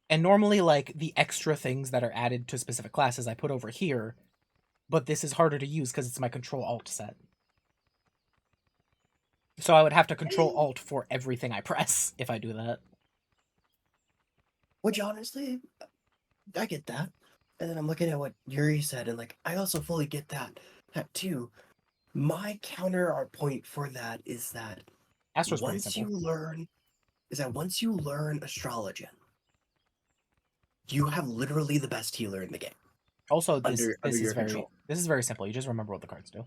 And normally, like the extra things that are added to specific classes, I put over here, but this is harder to use because it's my Control Alt set. So I would have to Control Alt for everything I press if I do that. Which honestly, I get that. And then I'm looking at what Yuri said, and like I also fully get that too. My counter art point for that Astro's pretty simple. once you learn Astrologian, you have literally the best healer in the game Also, under your control. this is very simple. You just remember what the cards do.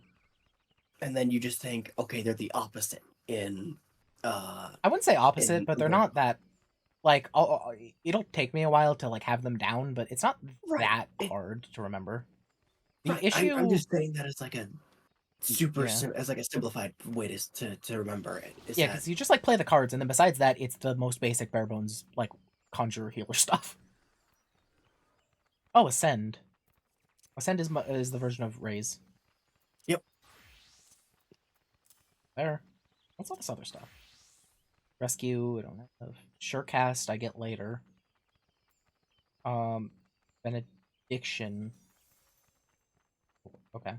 And then you just think, okay, they're the opposite in I wouldn't say opposite, but they're Umbral. not that like it'll take me a while to like have them down, but it's not Right. that hard to remember. The Right. I'm issue, just saying that as like a super yeah, as like a simplified way to remember it is yeah, that because you just like play the cards, and then besides that, it's the most basic bare bones like conjure healer stuff. Oh, ascend. Ascend is the version of raise. yep. There. What's all this other stuff? Rescue. I don't have. Surecast. I get later. Um, benediction. Okay.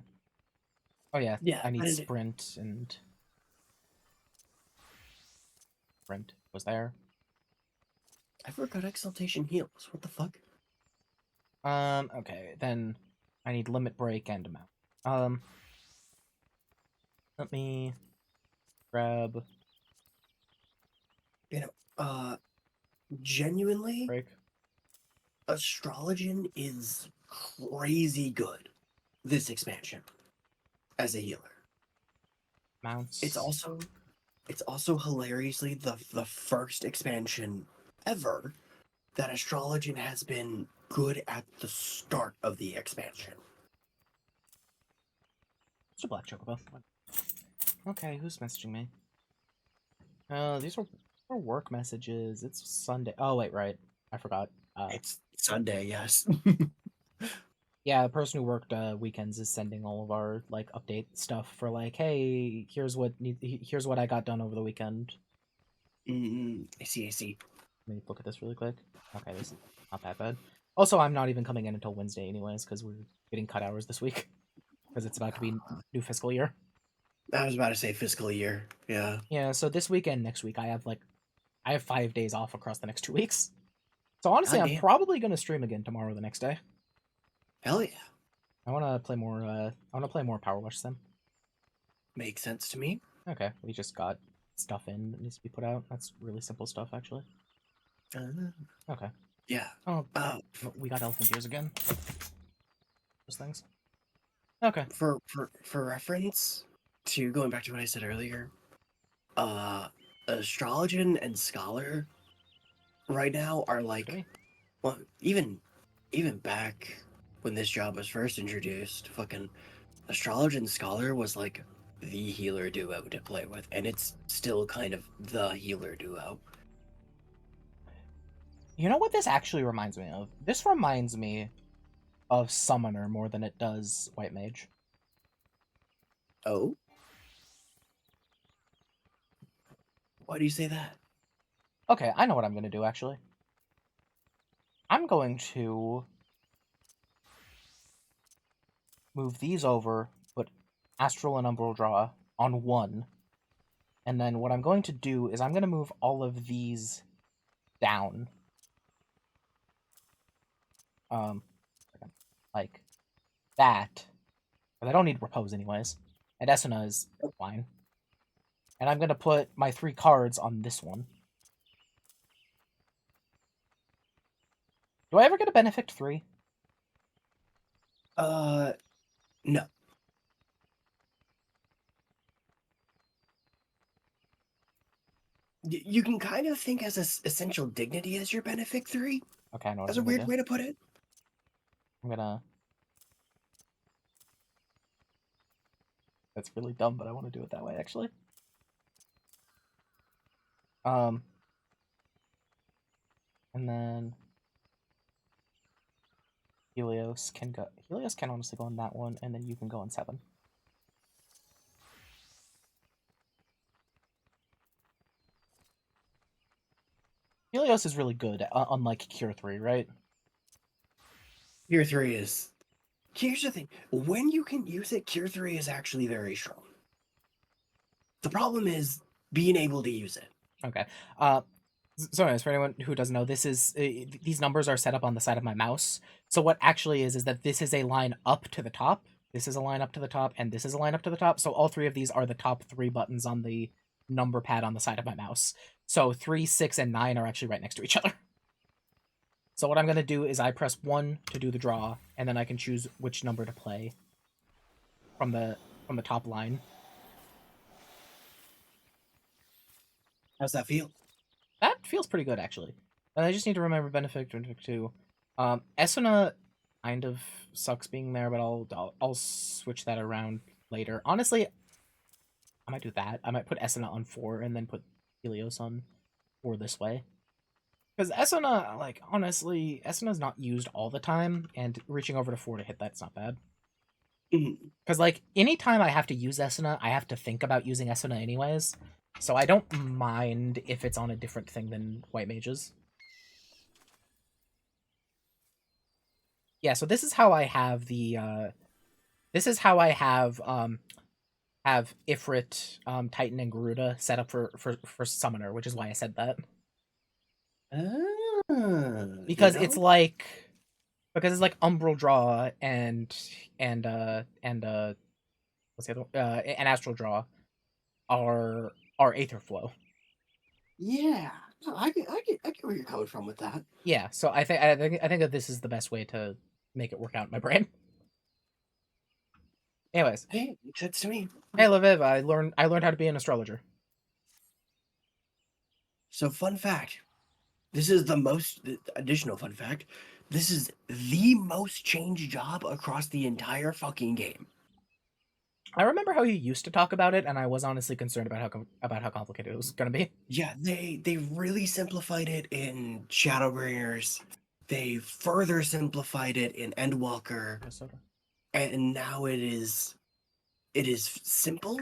Oh yeah, Yeah, I need sprint and sprint was there. I forgot exaltation heals. What the fuck? Okay, then I need limit break and amount. Um, let me grab You know, genuinely, break astrologian is crazy good this expansion as a healer. It's mounts. also it's also hilariously the first expansion ever that astrologian has been good at the start of the expansion. It's a black chocobo. Okay, who's messaging me? These are work messages. It's Sunday. Oh wait, right. I forgot. It's Sunday, yes. Yeah, the person who worked weekends is sending all of our like update stuff for like, hey, here's what I got done over the weekend. I see, I see. Let me look at this really quick. Okay, this is not that bad. Also, I'm not even coming in until Wednesday anyways because we're getting cut hours this week because it's about to be new fiscal year. I was about to say fiscal year. Yeah. Yeah, so this weekend, next week, I have 5 days off across the next 2 weeks. So honestly, God I'm damn. probably gonna stream again tomorrow, the next day. Hell yeah. I wanna play more. I wanna play more Power Wash Sim. Makes sense to me. Okay, we just got stuff in that needs to be put out. That's really simple stuff, actually. Uh, Okay. yeah. Oh, Uh, we got elephant ears again. Those things. Okay. for reference to going back to what I said earlier, uh, astrologian and scholar right now are To like, me. well, even back when this job was first introduced, fucking astrologer and scholar was like the healer duo to play with, and it's still kind of the healer duo. You know what this actually reminds me of? This reminds me of Summoner more than it does White Mage. Oh, why do you say that? Okay, I know what I'm gonna do actually. I'm going to move these over, put Astral and Umbral Draw on one, and then what I'm going to do is I'm going to move all of these down. Um, like that. But I don't need Repose anyways. And Esuna is fine. And I'm going to put my 3 cards on this one. Do I ever get a Benefict 3? No. You can kind of think as essential dignity as your benefit 3. Okay, I know what That's I'm a going weird to do. way to put it. I'm going to... That's really dumb, but I want to do it that way, actually. And then... Helios can go... Helios can honestly go on that one, and then you can go on 7. Helios is really good, unlike Cure 3, right? Cure 3 is. Here's the thing: when you can use it, Cure 3 is actually very strong. The problem is being able to use it. Okay. So anyways, for anyone who doesn't know, this is these numbers are set up on the side of my mouse. So what actually is that this is a line up to the top. This is a line up to the top, and this is a line up to the top. So all 3 of these are the top 3 buttons on the number pad on the side of my mouse. So 3, 6, and 9 are actually right next to each other. So what I'm gonna do is I press 1 to do the draw, and then I can choose which number to play from the top line. How's that feel? That feels pretty good, actually. And I just need to remember Benefic too. Esuna kind of sucks being there, but I'll switch that around later. Honestly, I might do that. I might put Esuna on 4 and then put Helios on 4 this way. Because Esuna, like, honestly, Esuna's not used all the time, and reaching over to 4 to hit that's not bad. Mhm. Because, like, anytime I have to use Esuna, I have to think about using Esuna anyways. So I don't mind if it's on a different thing than White Mages. Yeah, so this is how I have this is how I have Ifrit, Titan, and Garuda set up for Summoner, which is why I said that. You Because it's know? like Umbral Draw and what's the other one? And Astral Draw are Aether Flow. Yeah. No, I get where you're coming from with that. Yeah, so I think that this is the best way to make it work out in my brain. Anyways, Hey, makes sense to me. hey Lviv, I learned how to be an astrologer. So, fun fact. This is the most additional fun fact. This is the most changed job across the entire fucking game. I remember how you used to talk about it, and I was honestly concerned about how complicated it was going to be. Yeah, they really simplified it in Shadowbringers. They further simplified it in Endwalker, Minnesota. and now it is simple,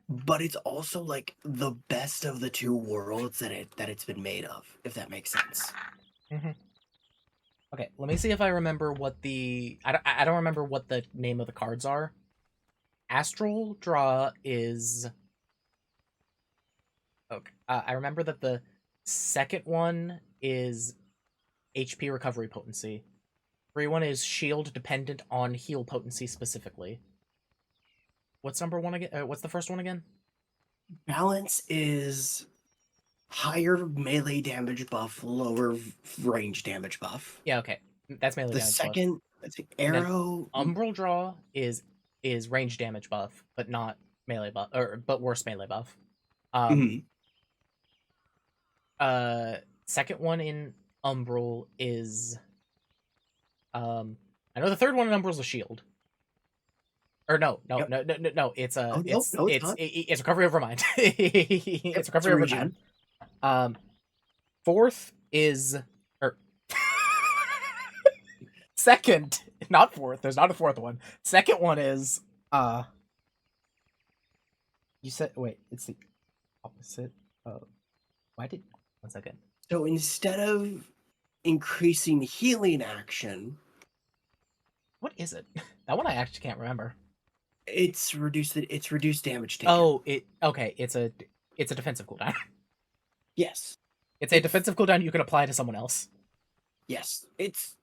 but it's also like the best of the two worlds that it's been made of, if that makes sense. Mm-hmm. Okay, let me see if I remember what I don't remember what the name of the cards are. Astral Draw is okay. I remember that the second one is HP recovery potency. Free one is shield dependent on heal potency specifically. What's number one again? What's the first one again? Balance is higher melee damage buff, lower range damage buff. Yeah, okay, that's melee The damage buff. second, I think, And then arrow. Umbral Draw is range damage buff, but not melee buff, or but worse melee buff. Um, Mhm. uh, second one in Umbral is I know the third one in Umbral is a shield. Or no, no, Yep. no, no, no, no. It's Oh no, no, it's not. it's recovery over mind. Yep, It's it's a recovery over time. regen. Fourth is or second, not fourth. There's not a fourth one. Second one is you said wait, it's the opposite. Why did one second? So instead of increasing healing action, What is it? That one I actually can't remember. it's reduced damage taken. Oh, it's a defensive cooldown. Yes. It's a It's defensive cooldown you can apply to someone else. yes. It's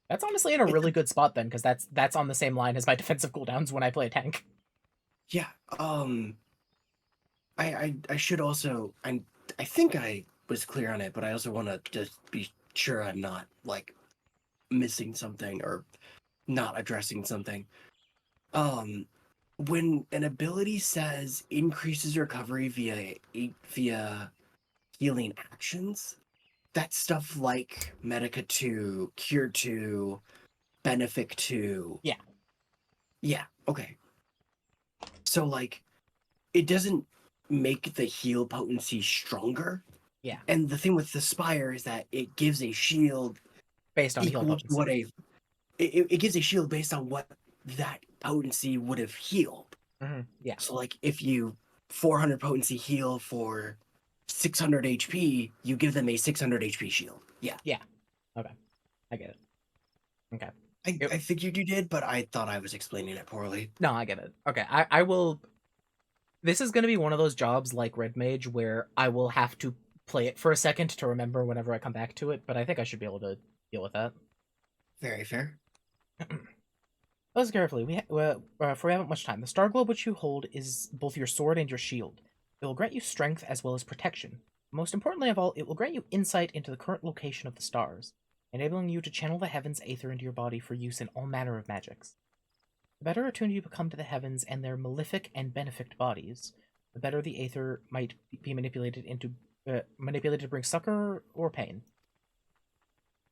That's honestly in a it's really good spot then, because that's on the same line as my defensive cooldowns when I play a tank. yeah. I should also I think I was clear on it, but I also want to just be sure I'm not like missing something or not addressing something. Um, when an ability says increases recovery via healing actions, that's stuff like Medica 2, Cure 2, Benefic 2. Yeah. Yeah, okay. So like it doesn't make the heal potency stronger. Yeah, And the thing with the Spire is that it gives a shield based on heal equal to potency. what it gives a shield based on what that potency would have healed. Yeah. So like if you 400 potency heal for 600 HP, you give them a 600 HP shield. Yeah. Yeah. Okay. I get it. Okay. I figured you did, but I thought I was explaining it poorly. No, I get it. Okay. I will. This is going to be one of those jobs like Red Mage where I will have to play it for a second to remember whenever I come back to it, but I think I should be able to deal with that. Very fair. Listen carefully. For we haven't much time. The star globe which you hold is both your sword and your shield. It will grant you strength as well as protection. Most importantly of all, it will grant you insight into the current location of the stars, enabling you to channel the heavens' aether into your body for use in all manner of magics. The better attuned you become to the heavens and their malefic and benefic bodies, the better the aether might be manipulated into manipulated to bring succor or pain.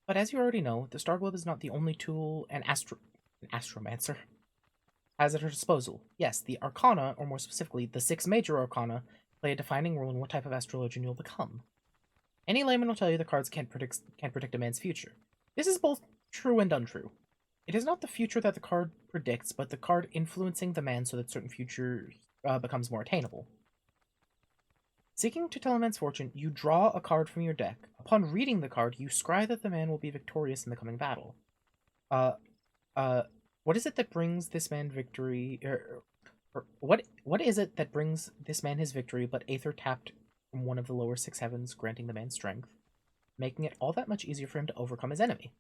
But as you already know, the Star Globe is not the only tool an astromancer has at her disposal. Yes, the Arcana, or more specifically, the 6 major Arcana, play a defining role in what type of astrologian you'll become. Any layman will tell you the cards can't predict a man's future. This is both true and untrue. It is not the future that the card predicts, but the card influencing the man so that certain future becomes more attainable. Seeking to tell a man's fortune, you draw a card from your deck. Upon reading the card, you scry that the man will be victorious in the coming battle. Uh, what is it that brings this man victory? What is it that brings this man his victory? But Aether tapped from one of the lower 6 heavens, granting the man strength, making it all that much easier for him to overcome his enemy.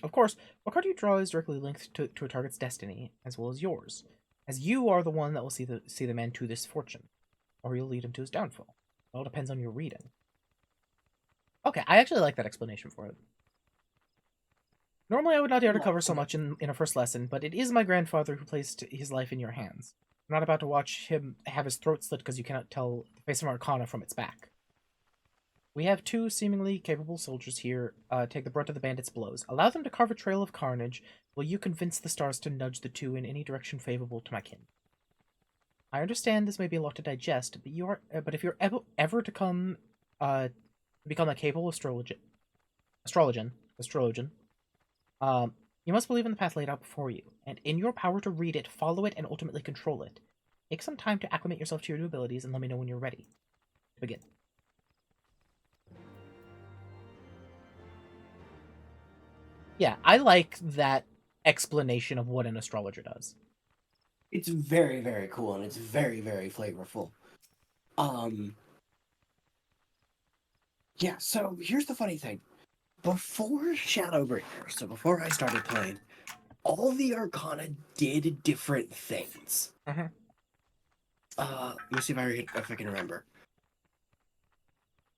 Of course, what card you draw is directly linked to a target's destiny, as well as yours, as you are the one that will see the man to this fortune, or you'll lead him to his downfall. It all depends on your reading. Okay, I actually like that explanation for it. Normally I would not dare to cover so much in a first lesson, but it is my grandfather who placed his life in your hands. I'm not about to watch him have his throat slit because you cannot tell the face of Arcana from its back. We have 2 seemingly capable soldiers here take the brunt of the bandits' blows. Allow them to carve a trail of carnage, while you convince the stars to nudge the 2 in any direction favorable to my kin. I understand this may be a lot to digest, but if you're ever to become a capable astrologian, you must believe in the path laid out before you, and in your power to read it, follow it, and ultimately control it. Take some time to acclimate yourself to your new abilities, and let me know when you're ready to begin. Yeah, I like that explanation of what an astrologer does. It's very, very cool, and it's very, very flavorful. Yeah, so here's the funny thing. Before Shadowbringers, so before I started playing, all the Arcana did different things. Mm-hmm. Let me see if I can remember.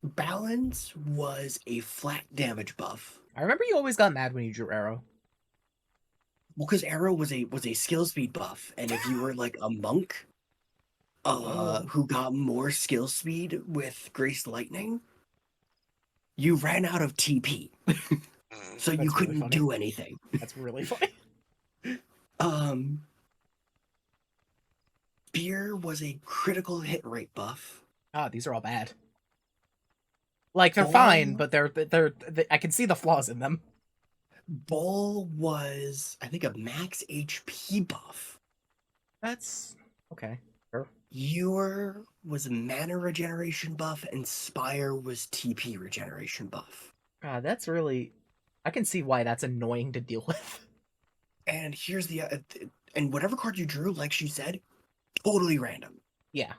Balance was a flat damage buff. I remember you always got mad when you drew Arrow. Well, because Arrow was a skill speed buff, and if you were like a monk, who got more skill speed with Grace Lightning, you ran out of TP, so you couldn't really do anything. That's really funny. Spear was a critical hit rate buff. Ah, these are all bad. Like they're fine, but they're I can see the flaws in them. Ball was, I think, a max HP buff. That's okay. Sure. Ewer was mana regeneration buff, and Spire was TP regeneration buff. God, that's really. I can see why that's annoying to deal with. And here's and whatever card you drew, like she said, totally random. Yeah,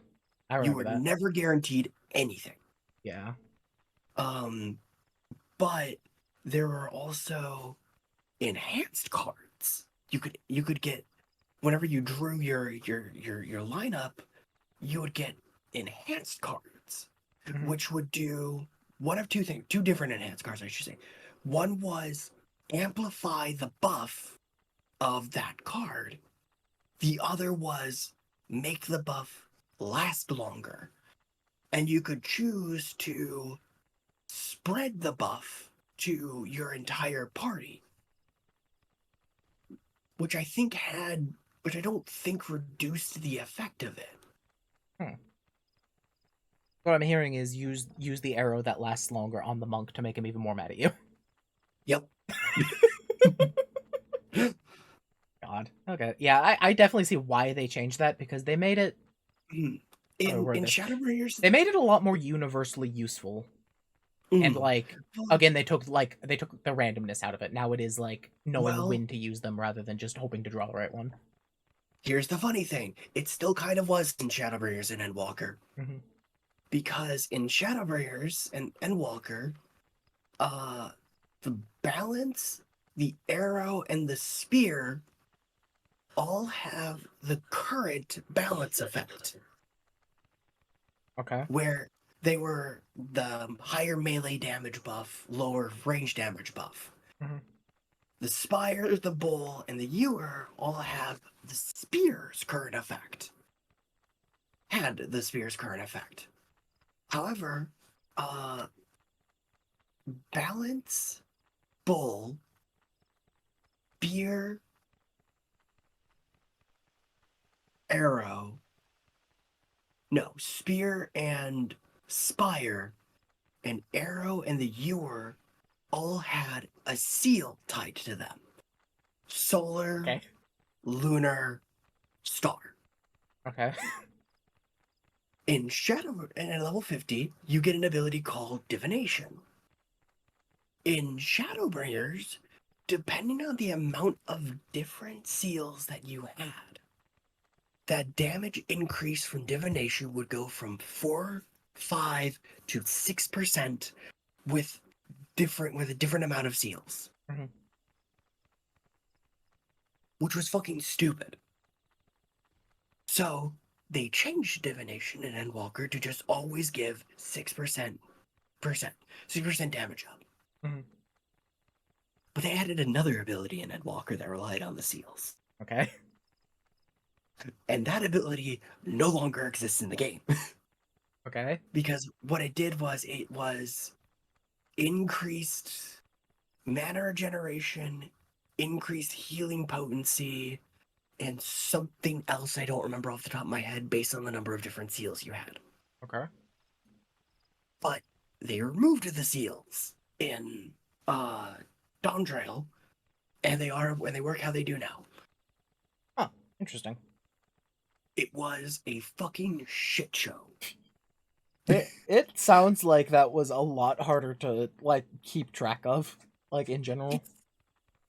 I remember you were that. never guaranteed anything. Yeah. But there were also enhanced cards. You could get whenever you drew your lineup, you would get enhanced cards, which would do one of 2 things, 2 different enhanced cards, I should say. One was amplify the buff of that card. The other was make the buff last longer. And you could choose to spread the buff to your entire party. Which I don't think reduced the effect of it. What I'm hearing is use the arrow that lasts longer on the monk to make him even more mad at you. Yep. God. Okay. Yeah, I definitely see why they changed that, because they made it in Shadowbringers, they made it a lot more universally useful. And like again, they took the randomness out of it. Now it is like knowing when to use them rather than just hoping to draw the right one. Here's the funny thing. It still kind of was in Shadowbringers and Endwalker. Mm-hmm. Because in Shadowbringers and Endwalker, the balance, the arrow, and the spear all have the current balance effect. Okay. Where they were the higher melee damage buff, lower range damage buff. Mm-hmm. The Spire, the Bull, and the Ewer all have the spear's current effect. Had the spear's current effect. However, Uh, balance, bull, spear, arrow. No, spear and spire, and arrow and the ewer all had a seal tied to them. Solar, Okay. lunar, star. Okay. In Shadow, and at level 50, you get an ability called Divination. In Shadowbringers, depending on the amount of different seals that you had, that damage increase from Divination would go from 4, 5 to 6% with a different amount of seals. Mhm. Which was fucking stupid. So they changed Divination in Endwalker to just always give 6% 6% damage up. Mhm. But they added another ability in Endwalker that relied on the seals. Okay. And that ability no longer exists in the game. Okay. Because what it was increased mana regeneration, increased healing potency, and something else I don't remember off the top of my head based on the number of different seals you had. Okay. But they removed the seals in Dawntrail, and they work how they do now. Huh. Interesting. It was a fucking shit show. It sounds like that was a lot harder to like keep track of, like in general.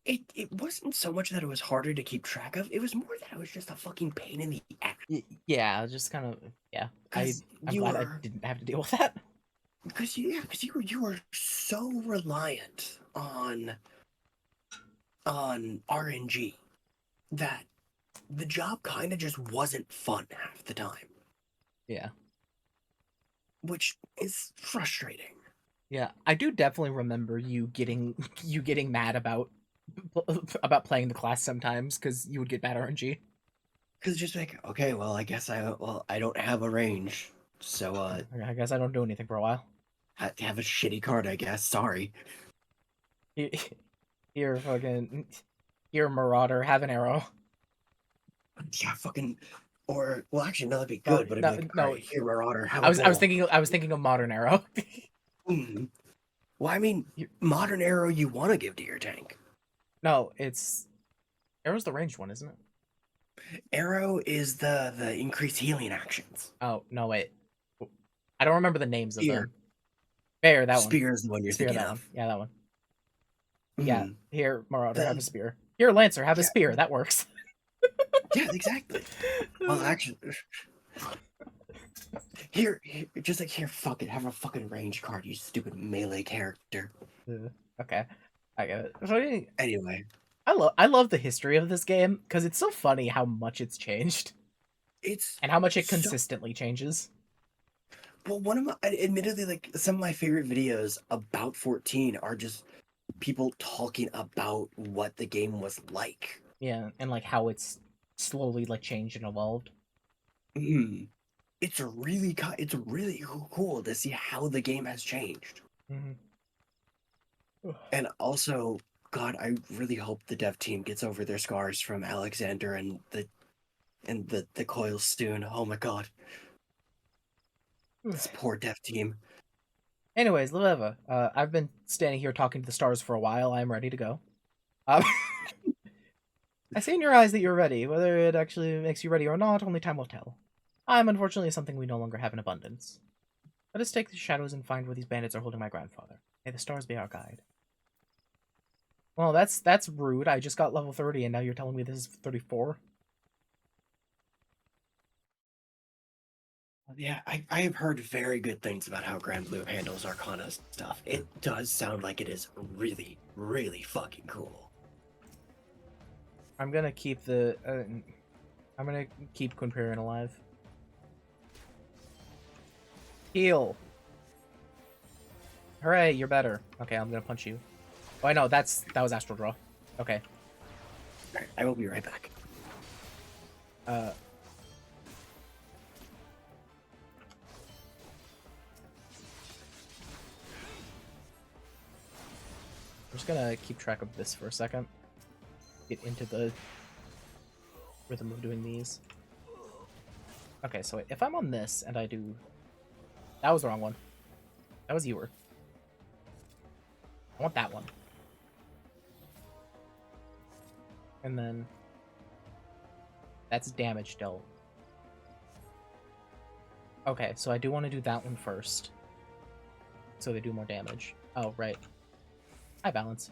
It wasn't so much that it was harder to keep track of. It was more that it was just a fucking pain in the ass. Yeah, just kind of yeah. Because I'm you glad I were didn't have to deal with that. you were so reliant on RNG that the job kind of just wasn't fun half the time, Yeah. which is frustrating. Yeah, I do definitely remember you getting you getting mad about playing the class sometimes because you would get bad RNG. Because it's just like, okay, well, I don't have a range, so I guess I don't do anything for a while. have a shitty card, I guess. Sorry. Here, fucking, here, Marauder, have an arrow. Yeah, fucking. Or well, actually, no, that'd be No, good. But it'd be no, like, all no. right, here, Marauder, have a I was bull. thinking of Modern Arrow. Hmm. Well, I mean, modern arrow you want to give to your tank. No, it's Arrow's the ranged one, isn't it? Arrow is the increased healing actions. Oh no, wait. I don't remember the names of Spear. them. Bear, that one. Spear is the one you're Spear, thinking that one. of. Yeah, that one. Yeah, Hmm. here, Marauder, have a The spear. Here, Lancer, have a yeah spear. That works. yeah exactly. Well, actually, just like here, fuck it, have a fucking range card, you stupid melee character. Okay, I get it. So, Anyway, I love the history of this game because it's so funny how much it's changed it's and how much it so consistently changes. well. One of my, admittedly, like some of my favorite videos about 14 are just people talking about what the game was like. Yeah, and like how it's slowly like changed and evolved. Mm. It's really cool to see how the game has changed. Mm-hmm. And also, God, I really hope the dev team gets over their scars from Alexander and the coil soon. Oh my God, this poor dev team. Anyways, Leveva, I've been standing here talking to the stars for a while. I'm ready to go. Um, I see in your eyes that you're ready. Whether it actually makes you ready or not, only time will tell. I'm unfortunately something we no longer have in abundance. Let us take the shadows and find where these bandits are holding my grandfather. May the stars be our guide. Well, that's rude. I just got level 30 and now you're telling me this is 34? Yeah, I have heard very good things about how Grand Blue handles Arcana stuff. It does sound like it is really, really fucking cool. I'm gonna keep the... I'm gonna keep Quinperian alive. Heal! Hooray, you're better. Okay, I'm gonna punch you. Oh, I know, that was Astral Draw. Okay. Alright, I will be right back. Uh... just gonna keep track of this for a second. Get into the rhythm of doing these. Okay, so if I'm on this and I do... That was the wrong one. That was Ewer. I want that one. And then... That's damage dealt. Okay, so I do want to do that one first. So they do more damage. Oh, right. High balance.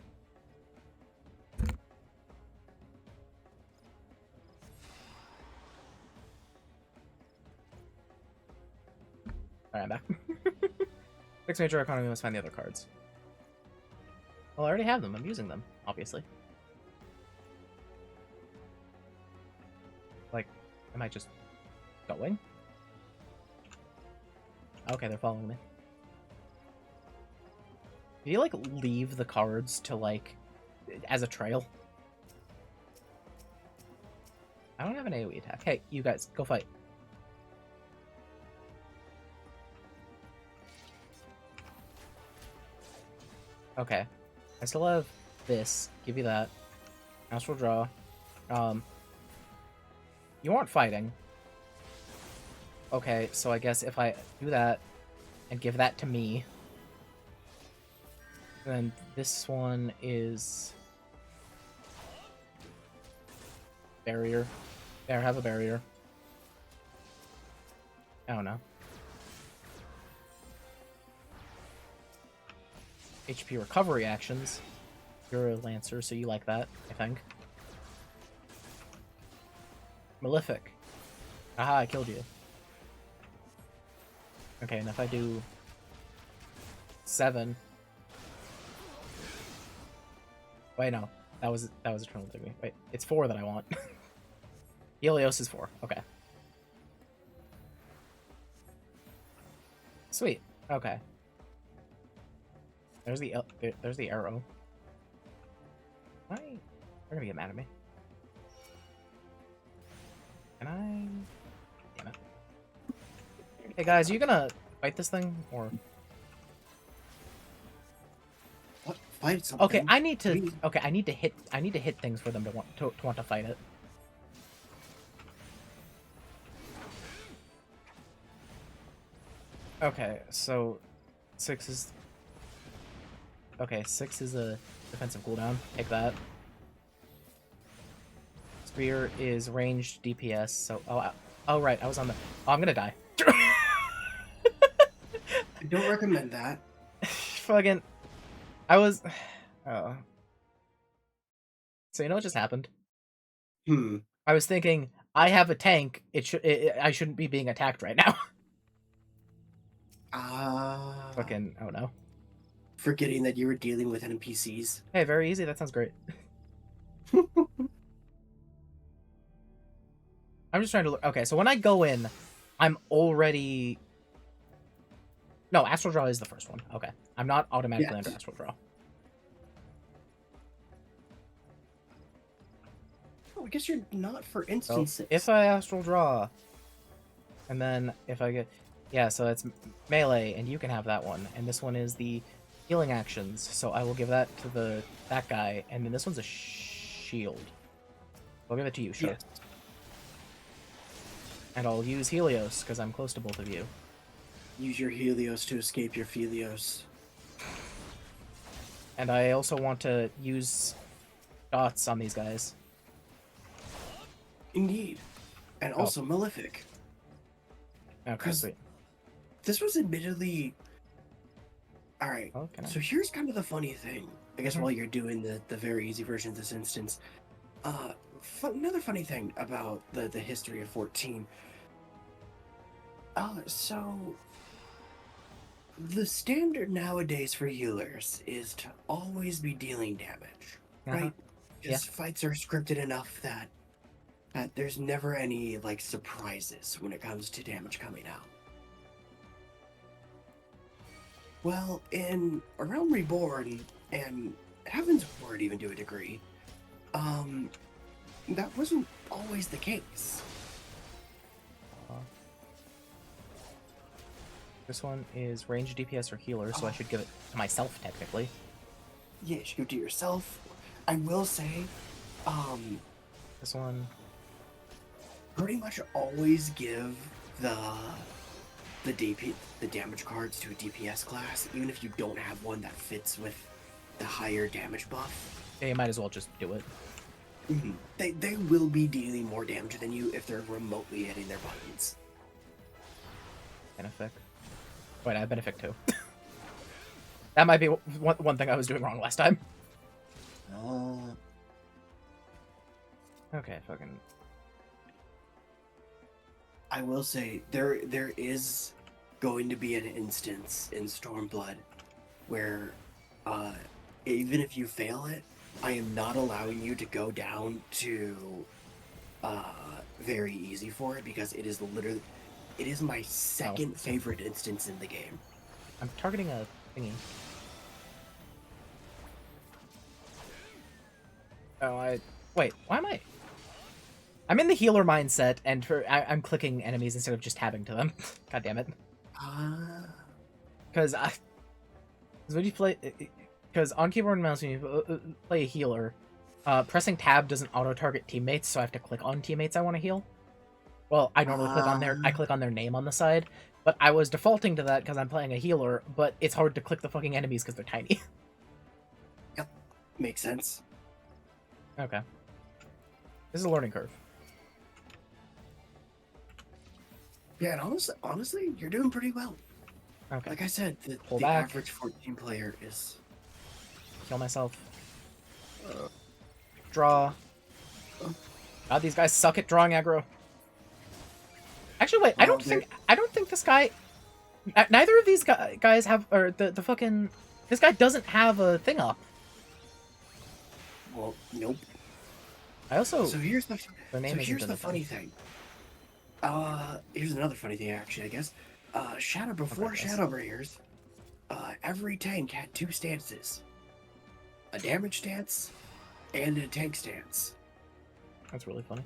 Alright, I'm back. Fix major economy, must find the other cards. Well, I already have them. I'm using them, obviously. Like, am I just going? Okay, they're following me. Do you, like, leave the cards to, like, as a trail? I don't have an AoE attack. Hey, you guys, go fight. Okay. I still have this. Give you that. Astral draw. You aren't fighting. Okay, so I guess if I do that and give that to me, then this one is barrier. There, have a barrier. I don't know. HP recovery actions. You're a Lancer, so you like that, I think. Malefic. Aha, I killed you. Okay, and if I do 7. Wait, no. That was Eternal Dignity. Wait, it's 4 that I want. Helios is 4. Okay. Sweet. Okay. There's the arrow. They're gonna get mad at me. Can I? Damn it. Hey guys, are you gonna fight this thing or? What? Fight something? Okay, I need to. Okay, I need to hit things for them to want to fight it. Okay, so 6 is. Okay, 6 is a defensive cooldown. Take that. Spear is ranged DPS, so... Oh, right, I was on the... Oh, I'm gonna die. I don't recommend that. Fucking... I was... Oh. So you know what just happened? I was thinking, I have a tank, I shouldn't be being attacked right now. Fucking... Oh no. Forgetting that you were dealing with NPCs. Hey, very easy, that sounds great. I'm just trying to look. Okay, so when I go in, I'm already... No, Astral Draw is the first one. Okay. I'm not automatically under Astral Draw. Oh, I guess you're not, for instance. So if I Astral Draw, and then if I get... Yeah, so it's melee, and you can have that one. And this one is the healing actions, so I will give that to that guy. And then this one's a shield. I'll give it to you, sure. Yes. And I'll use Helios, because I'm close to both of you. Use your Helios to escape your Phelios. And I also want to use dots on these guys. Indeed. And also Malefic. Okay, sweet. This was admittedly... Alright, so here's kind of the funny thing. I guess while you're doing the very easy version of this instance. Another funny thing about the history of 14. So the standard nowadays for healers is to always be dealing damage, right? Because fights are scripted enough that there's never any like surprises when it comes to damage coming out. Well, in A Realm Reborn and Heavensward even to a degree, that wasn't always the case. This one is range DPS or healer, so I should give it to myself, technically. Yes, you do yourself. I will say, um, This one. pretty much always give the the damage cards to a DPS class, even if you don't have one that fits with the higher damage buff. Yeah, you might as well just do it. They will be dealing more damage than you if they're remotely hitting their buttons. Benefic. Wait, I have Benefic too. That might be one thing I was doing wrong last time. Okay, fucking. I will say there is going to be an instance in Stormblood where even if you fail it, I am not allowing you to go down to very easy for it because it is literally my second favorite instance in the game. I'm targeting a thingy. Oh, wait, why am I? I'm in the healer mindset, and I'm clicking enemies instead of just tabbing to them. God damn it. Because when you play... Because on keyboard and mouse, when you play a healer, pressing tab doesn't auto-target teammates, so I have to click on teammates I want to heal. Well, I normally click on their name on the side, but I was defaulting to that because I'm playing a healer, but it's hard to click the fucking enemies because they're tiny. Yep, makes sense. Okay. This is a learning curve. Yeah, and honestly, you're doing pretty well. Okay. Like I said, the average 14 player is... Kill myself. Draw. God, these guys suck at drawing aggro. Actually, wait. I don't think this guy. Neither of these guys have, or the fucking. This guy doesn't have a thing up. Well, nope. I also. So here's the funny thing. Here's another funny thing, actually. I guess. Shadow Bringers, every tank had two stances: a damage stance and a tank stance. That's really funny.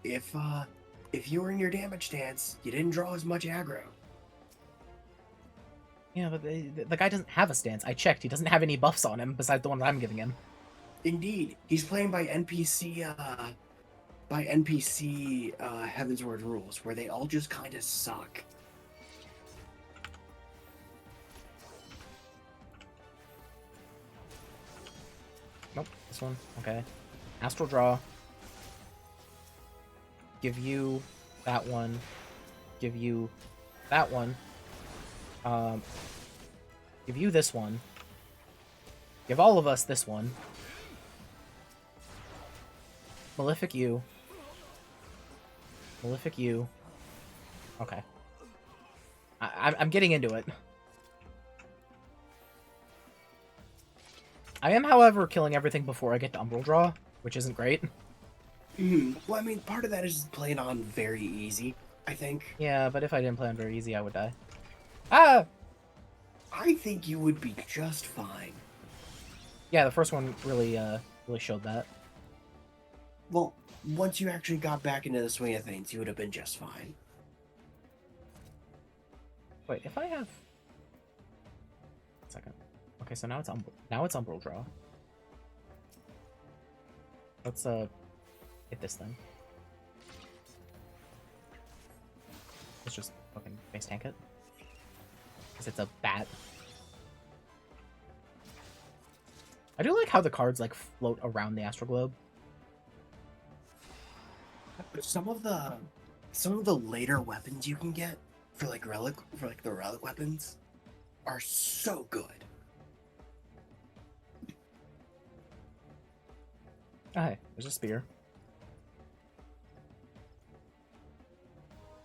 If you were in your damage stance, you didn't draw as much aggro. Yeah, but the guy doesn't have a stance. I checked. He doesn't have any buffs on him besides the one that I'm giving him. Indeed, he's playing by NPC Heavensward rules, where they all just kind of suck. Nope, this one. Okay. Astral Draw. Give you that one. Give you that one. Give you this one. Give all of us this one. Malefic you. Malefic you. Okay. I'm getting into it. I am, however, killing everything before I get to Umbral Draw, which isn't great. Well, I mean, part of that is just playing on very easy, I think. Yeah, but if I didn't play on very easy, I would die. Ah! I think you would be just fine. Yeah, the first one really showed that. Well, once you actually got back into the swing of things, you would have been just fine. Wait, if I have... One second. Okay, so now it's Umbral Draw. Let's hit this thing. Let's just fucking base tank it. Because it's a bat. I do like how the cards like float around the Astral Globe. Some of the later weapons you can get for the relic weapons are so good. Oh, hey, there's a spear.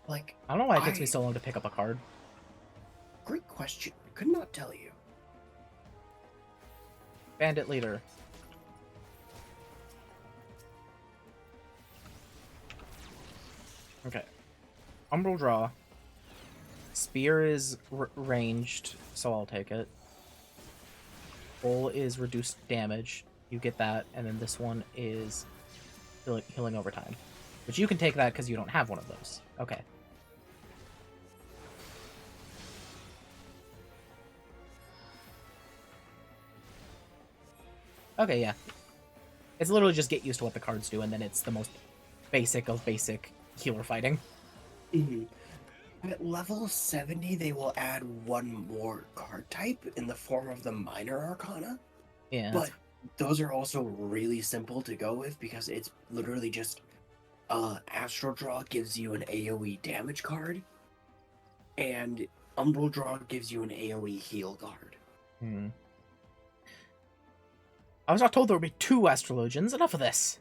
Like, I don't know why it takes me so long to pick up a card. Great question. Could not tell you. Bandit leader. Okay. Umbral Draw. Spear is ranged, so I'll take it. Bowl is reduced damage. You get that, and then this one is healing over time. But you can take that because you don't have one of those. Okay. Okay, yeah. It's literally just get used to what the cards do, and then it's the most basic of basic healer fighting. Mhm. At level 70, they will add one more card type in the form of the Minor Arcana, Yeah, but those are also really simple to go with because it's literally just Astral Draw gives you an AoE damage card, and Umbral Draw gives you an AoE heal card. hmm. I was not told there would be 2 Astrologians. Enough of this.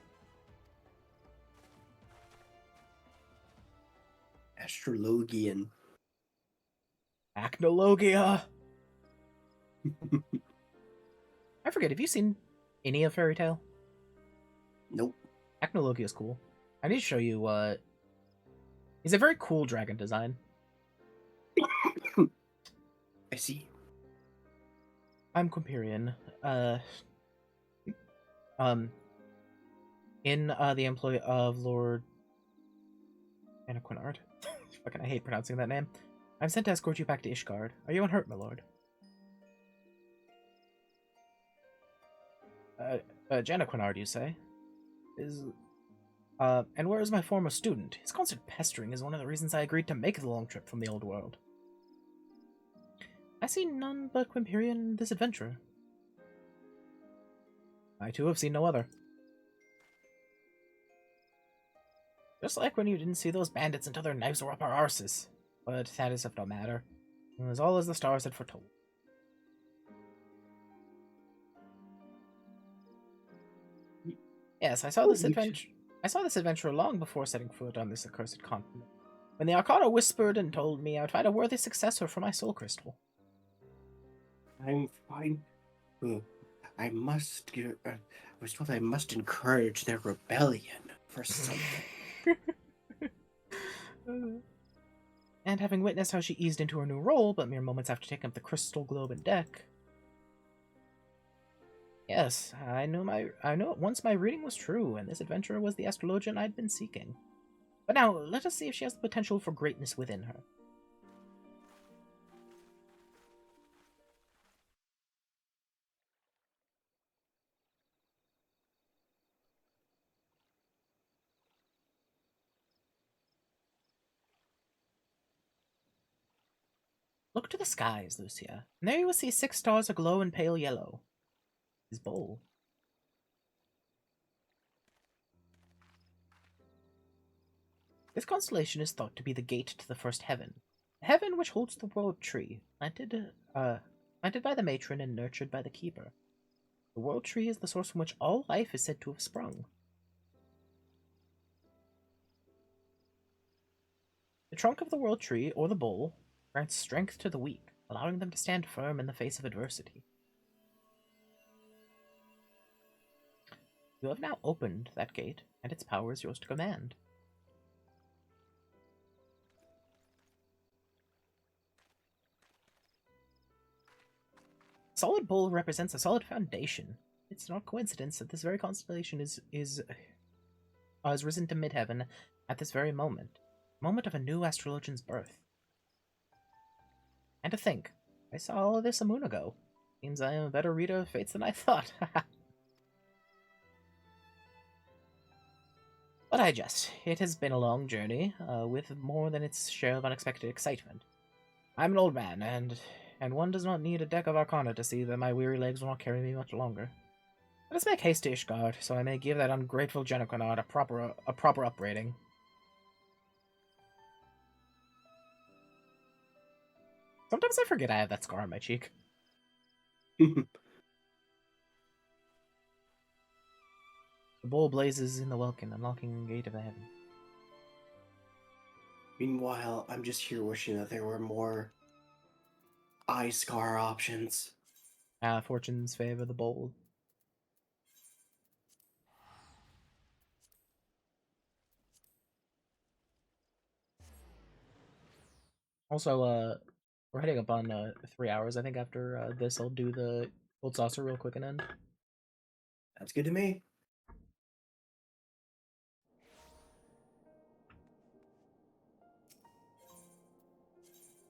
Astrologian. Acnologia. I forget, have you seen any of Fairy Tail? Nope. Acnologia is cool. I need to show you, he's a very cool dragon design. I see. I'm Quimperian. Um, in the employ of Lord Anaquinard. Fucking, I hate pronouncing that name. I'm sent to escort you back to Ishgard. Are you unhurt, my lord? Janaquinard, you say? And where is my former student? His constant pestering is one of the reasons I agreed to make the long trip from the old world. I see none but Quimperian in this adventure. I too have seen no other. Just like when you didn't see those bandits until their knives were up our arses. But that is of no matter. It was all as the stars had foretold. Yes, I saw this adventure. I saw this adventure long before setting foot on this accursed continent. When the Arcana whispered and told me I would find a worthy successor for my soul crystal. I'm fine. I must give. I was told I must encourage their rebellion for something. And having witnessed how she eased into her new role, but mere moments after taking up the crystal globe and deck. Yes, I knew at once my reading was true, and this adventurer was the astrologian I'd been seeking. But now, let us see if she has the potential for greatness within her. Look to the skies, Lucia, and there you will see 6 stars aglow in pale yellow. His bowl. This constellation is thought to be the gate to the first heaven, the heaven which holds the world tree, planted by the matron and nurtured by the keeper. The world tree is the source from which all life is said to have sprung. The trunk of the world tree, or the bowl, grants strength to the weak, allowing them to stand firm in the face of adversity. You have now opened that gate, and its power is yours to command. Solid bowl represents a solid foundation. It's not coincidence that this very constellation has risen to midheaven at this very moment of a new astrologian's birth. And to think, I saw all of this a moon ago. Seems I am a better reader of fates than I thought. But I jest. It has been a long journey, with more than its share of unexpected excitement. I'm an old man, and one does not need a deck of Arcana to see that my weary legs will not carry me much longer. Let us make haste to Ishgard, so I may give that ungrateful Janaquinard a proper upbraiding. Sometimes I forget I have that scar on my cheek. The bowl blazes in the welkin, unlocking the gate of the heaven. Meanwhile, I'm just here wishing that there were more eye scar options. Fortunes favor the bold. Also, we're heading up on 3 hours. I think after this, I'll do the Old Saucer real quick and end. That's good to me.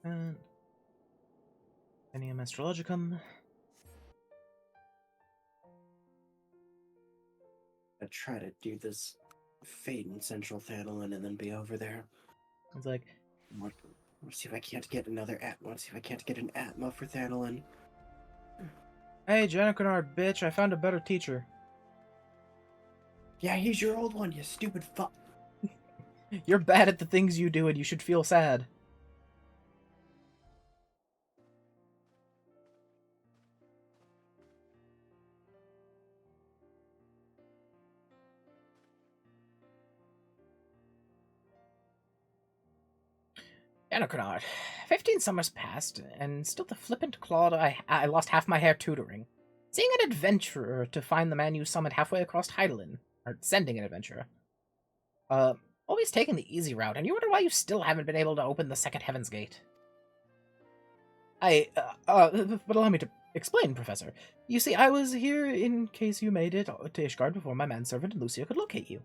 And Enium Astrologicum. try to do this fate in Central Thanalan and then be over there. It's like, Let's see if I can't get another Let's see if I can't get an Atma for Thanalan. hey, Jennifer, bitch, I found a better teacher. Yeah, he's your old one, you stupid fuck. You're bad at the things you do, and you should feel sad. Anachronard, 15 summers passed, and still the flippant clod I lost half my hair tutoring. Seeing an adventurer to find the man you summoned halfway across Heidelin, or sending an adventurer. Always taking the easy route, and you wonder why you still haven't been able to open the second Heaven's Gate. But allow me to explain, Professor. You see, I was here in case you made it to Ishgard before my manservant and Lucia could locate you.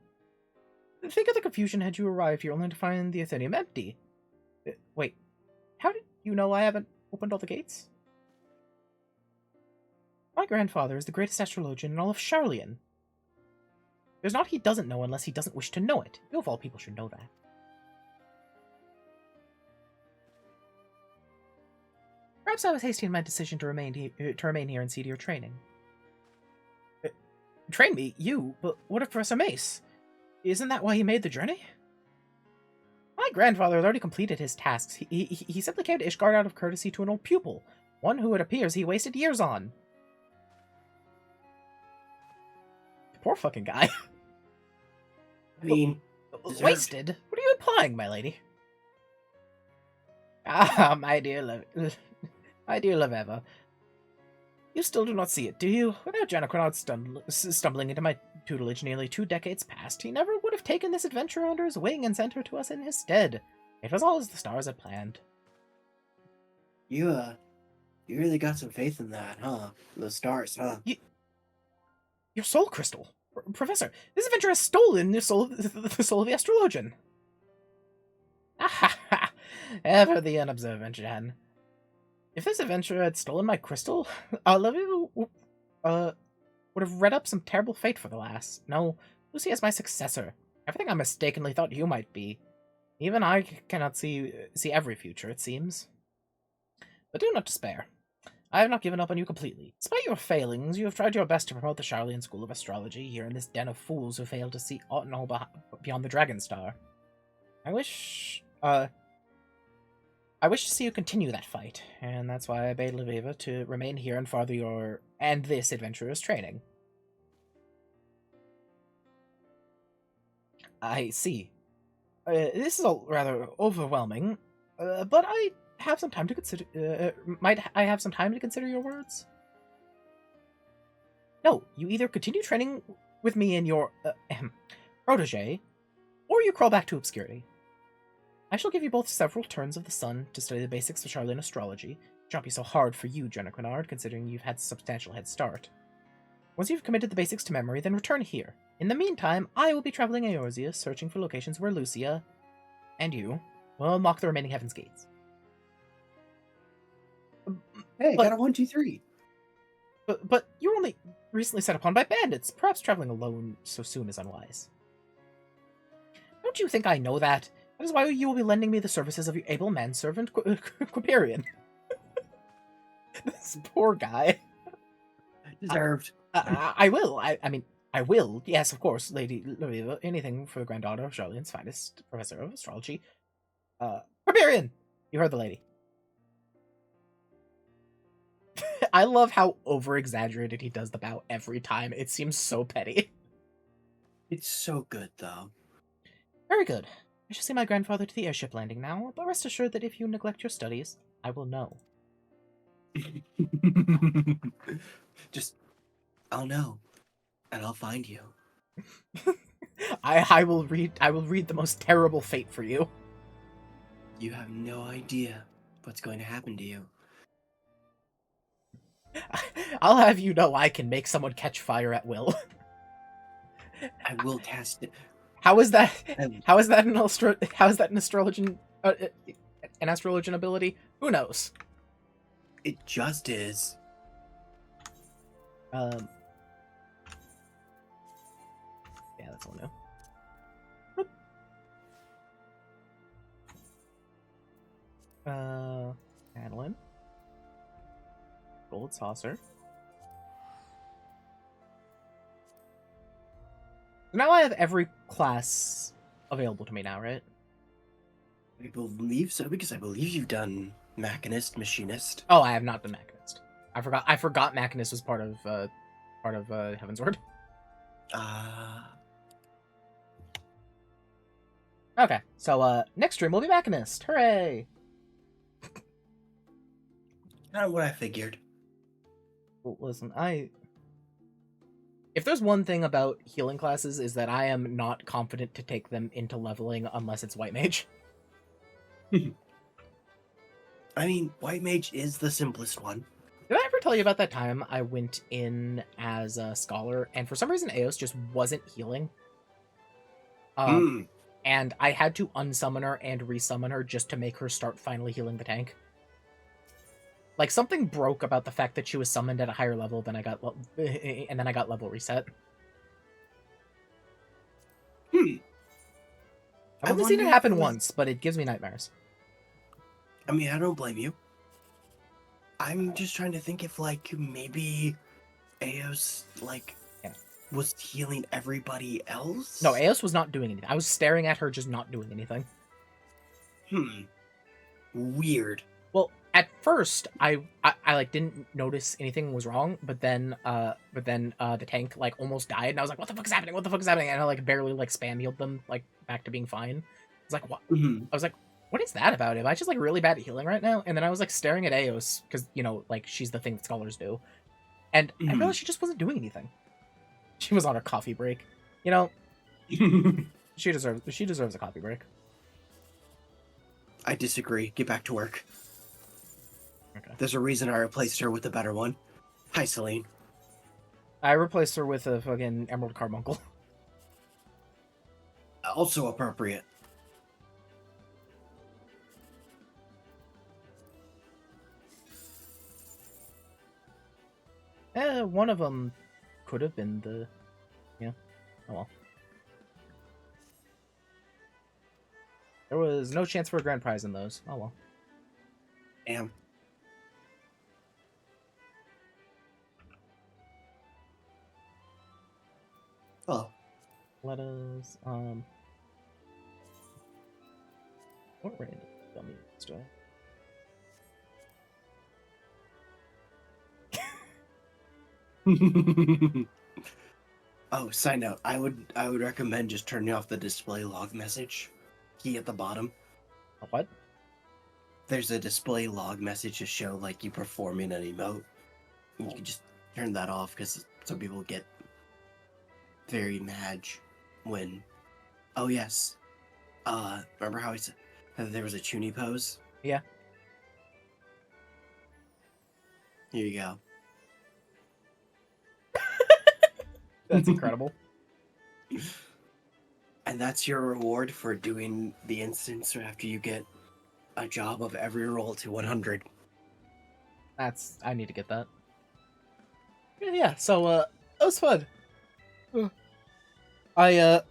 Think of the confusion had you arrived here only to find the Athenium empty. Wait, how did you know I haven't opened all the gates? My grandfather is the greatest astrologian in all of Charlian. There's naught he doesn't know unless he doesn't wish to know it. You of all people should know that. Perhaps I was hasty in my decision to remain here and see to your training. Train me? You? But what of Professor Mace? Isn't that why he made the journey? My grandfather had already completed his tasks. He simply came to Ishgard out of courtesy to an old pupil, one who it appears he wasted years on. Poor fucking guy. I mean, wasted? What are you implying, my lady? Ah, my dear Laveva. You still do not see it, do you? Without Janacronod stumbling into my tutelage nearly 2 decades past, he never would have taken this adventurer under his wing and sent her to us in his stead. It was all as the stars had planned. You really got some faith in that, huh? The stars, huh? Your soul crystal. Professor, this adventurer has stolen the soul of the astrologian. Ah ha! Ever the unobservant, Jan. If this adventurer had stolen my crystal, Olivia would have read up some terrible fate for the lass. No, Lucy is my successor. Everything I mistakenly thought you might be. Even I cannot see every future, it seems. But do not despair. I have not given up on you completely. Despite your failings, you have tried your best to promote the Charlian School of Astrology here in this den of fools who fail to see aught and all beyond the Dragon Star. I wish to see you continue that fight, and that's why I bade Laveva to remain here and further your and this adventurer's training. I see. This is all rather overwhelming, but I have some time to consider. Might I have some time to consider your words? No, you either continue training with me and your protege, or you crawl back to obscurity. I shall give you both several turns of the sun to study the basics of Charlian astrology. It shan't be so hard for you, Jenna Quinard, considering you've had a substantial head start. Once you've committed the basics to memory, then return here. In the meantime, I will be traveling Eorzea, searching for locations where Lucia and you will unlock the remaining Heaven's Gates. Hey, got a 1, 2, 3. But you were only recently set upon by bandits. Perhaps traveling alone so soon is unwise. Don't you think I know that? That is why you will be lending me the services of your able manservant, Quiperian. This poor guy. Deserved. I will. I mean, I will. Yes, of course, Lady Laveva. Anything for the granddaughter of Charlian's finest professor of astrology. Quiperian! You heard the lady. I love how over-exaggerated he does the bow every time. It seems so petty. It's so good, though. Very good. I shall see my grandfather to the airship landing now, but rest assured that if you neglect your studies, I will know. I'll know, and I'll find you. I will read the most terrible fate for you. You have no idea what's going to happen to you. I'll have you know I can make someone catch fire at will. I will cast it. How is that? How is that an astrologian? An astrologian ability? Who knows? It just is. Oh no. Madeline. Gold saucer. Now I have every class available to me now, right? I believe so, because I believe you've done Machinist, Machinist. Oh, I have not done Machinist. I forgot Machinist was part of Heavensward. Okay, so next stream will be Machinist. Hooray! Not what I figured. Well, listen, if there's one thing about healing classes is that I am not confident to take them into leveling unless it's White Mage. I mean, White Mage is the simplest one. Did I ever tell you about that time I went in as a scholar and for some reason Eos just wasn't healing? And I had to unsummon her and resummon her just to make her start finally healing the tank. Like, something broke about the fact that she was summoned at a higher level than I got, and then I got level reset. I've only seen it happen once, but it gives me nightmares. I mean, I don't blame you. I'm just trying to think if, like, maybe Eos, like, was healing everybody else? No, Eos was not doing anything. I was staring at her, just not doing anything. Weird. Well, at first, I like didn't notice anything was wrong, but then the tank like almost died, and I was like, "What the fuck is happening? What the fuck is happening?" And I like barely like spam healed them like back to being fine. I was like, "What?" I was like, "What is that about? Am I just like really bad at healing right now?" And then I was like staring at Eos because like she's the thing that scholars do, and I realized she just wasn't doing anything. She was on her coffee break, She deserves a coffee break. I disagree. Get back to work. Okay. There's a reason I replaced her with a better one. Hi, Celine. I replaced her with a fucking Emerald Carbuncle. Also appropriate. One of them could have been the... Yeah. Oh well. There was no chance for a grand prize in those. Oh well. Damn. Oh. Let us, what random dummies do I have? Oh, side note, I would recommend just turning off the display log message key at the bottom. A what? There's a display log message to show like you performing an emote. You can just turn that off because some people get very mad when. Oh yes. Remember how I said there was a Chuny pose? Yeah. Here you go. That's incredible. And that's your reward for doing the instance after you get a job of every roll to 100. I need to get that. Yeah, so, that was fun. I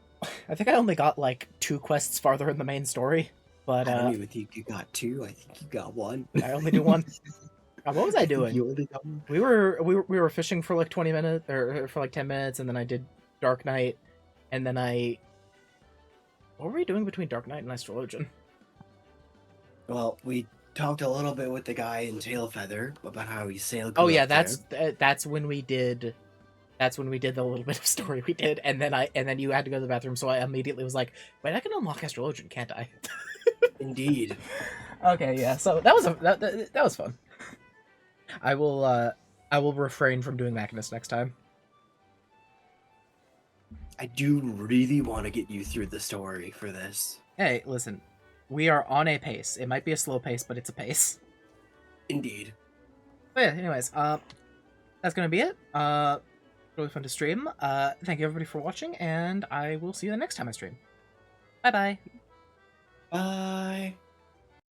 think I only got, like, 2 quests farther in the main story, but, I don't even think you got 2, I think you got 1. I only do 1. What was I doing? You only got 1. We were fishing for, like, 20 minutes, or for, like, 10 minutes, and then I did Dark Knight, and then what were we doing between Dark Knight and Astrologian? Well, we talked a little bit with the guy in Tailfeather about how he sailed. Oh yeah, that's when we did the little bit of story we did, and then you had to go to the bathroom, so I immediately was like, wait, I can unlock Astrologian, can't I? Indeed. Okay, yeah. So that was fun. I will refrain from doing Machinist next time. I do really want to get you through the story for this. Hey, listen, we are on a pace. It might be a slow pace, but it's a pace. Indeed. But yeah, anyways, that's gonna be it. Really fun to stream. Thank you everybody for watching, and I will see you the next time I stream. Bye-bye. Bye.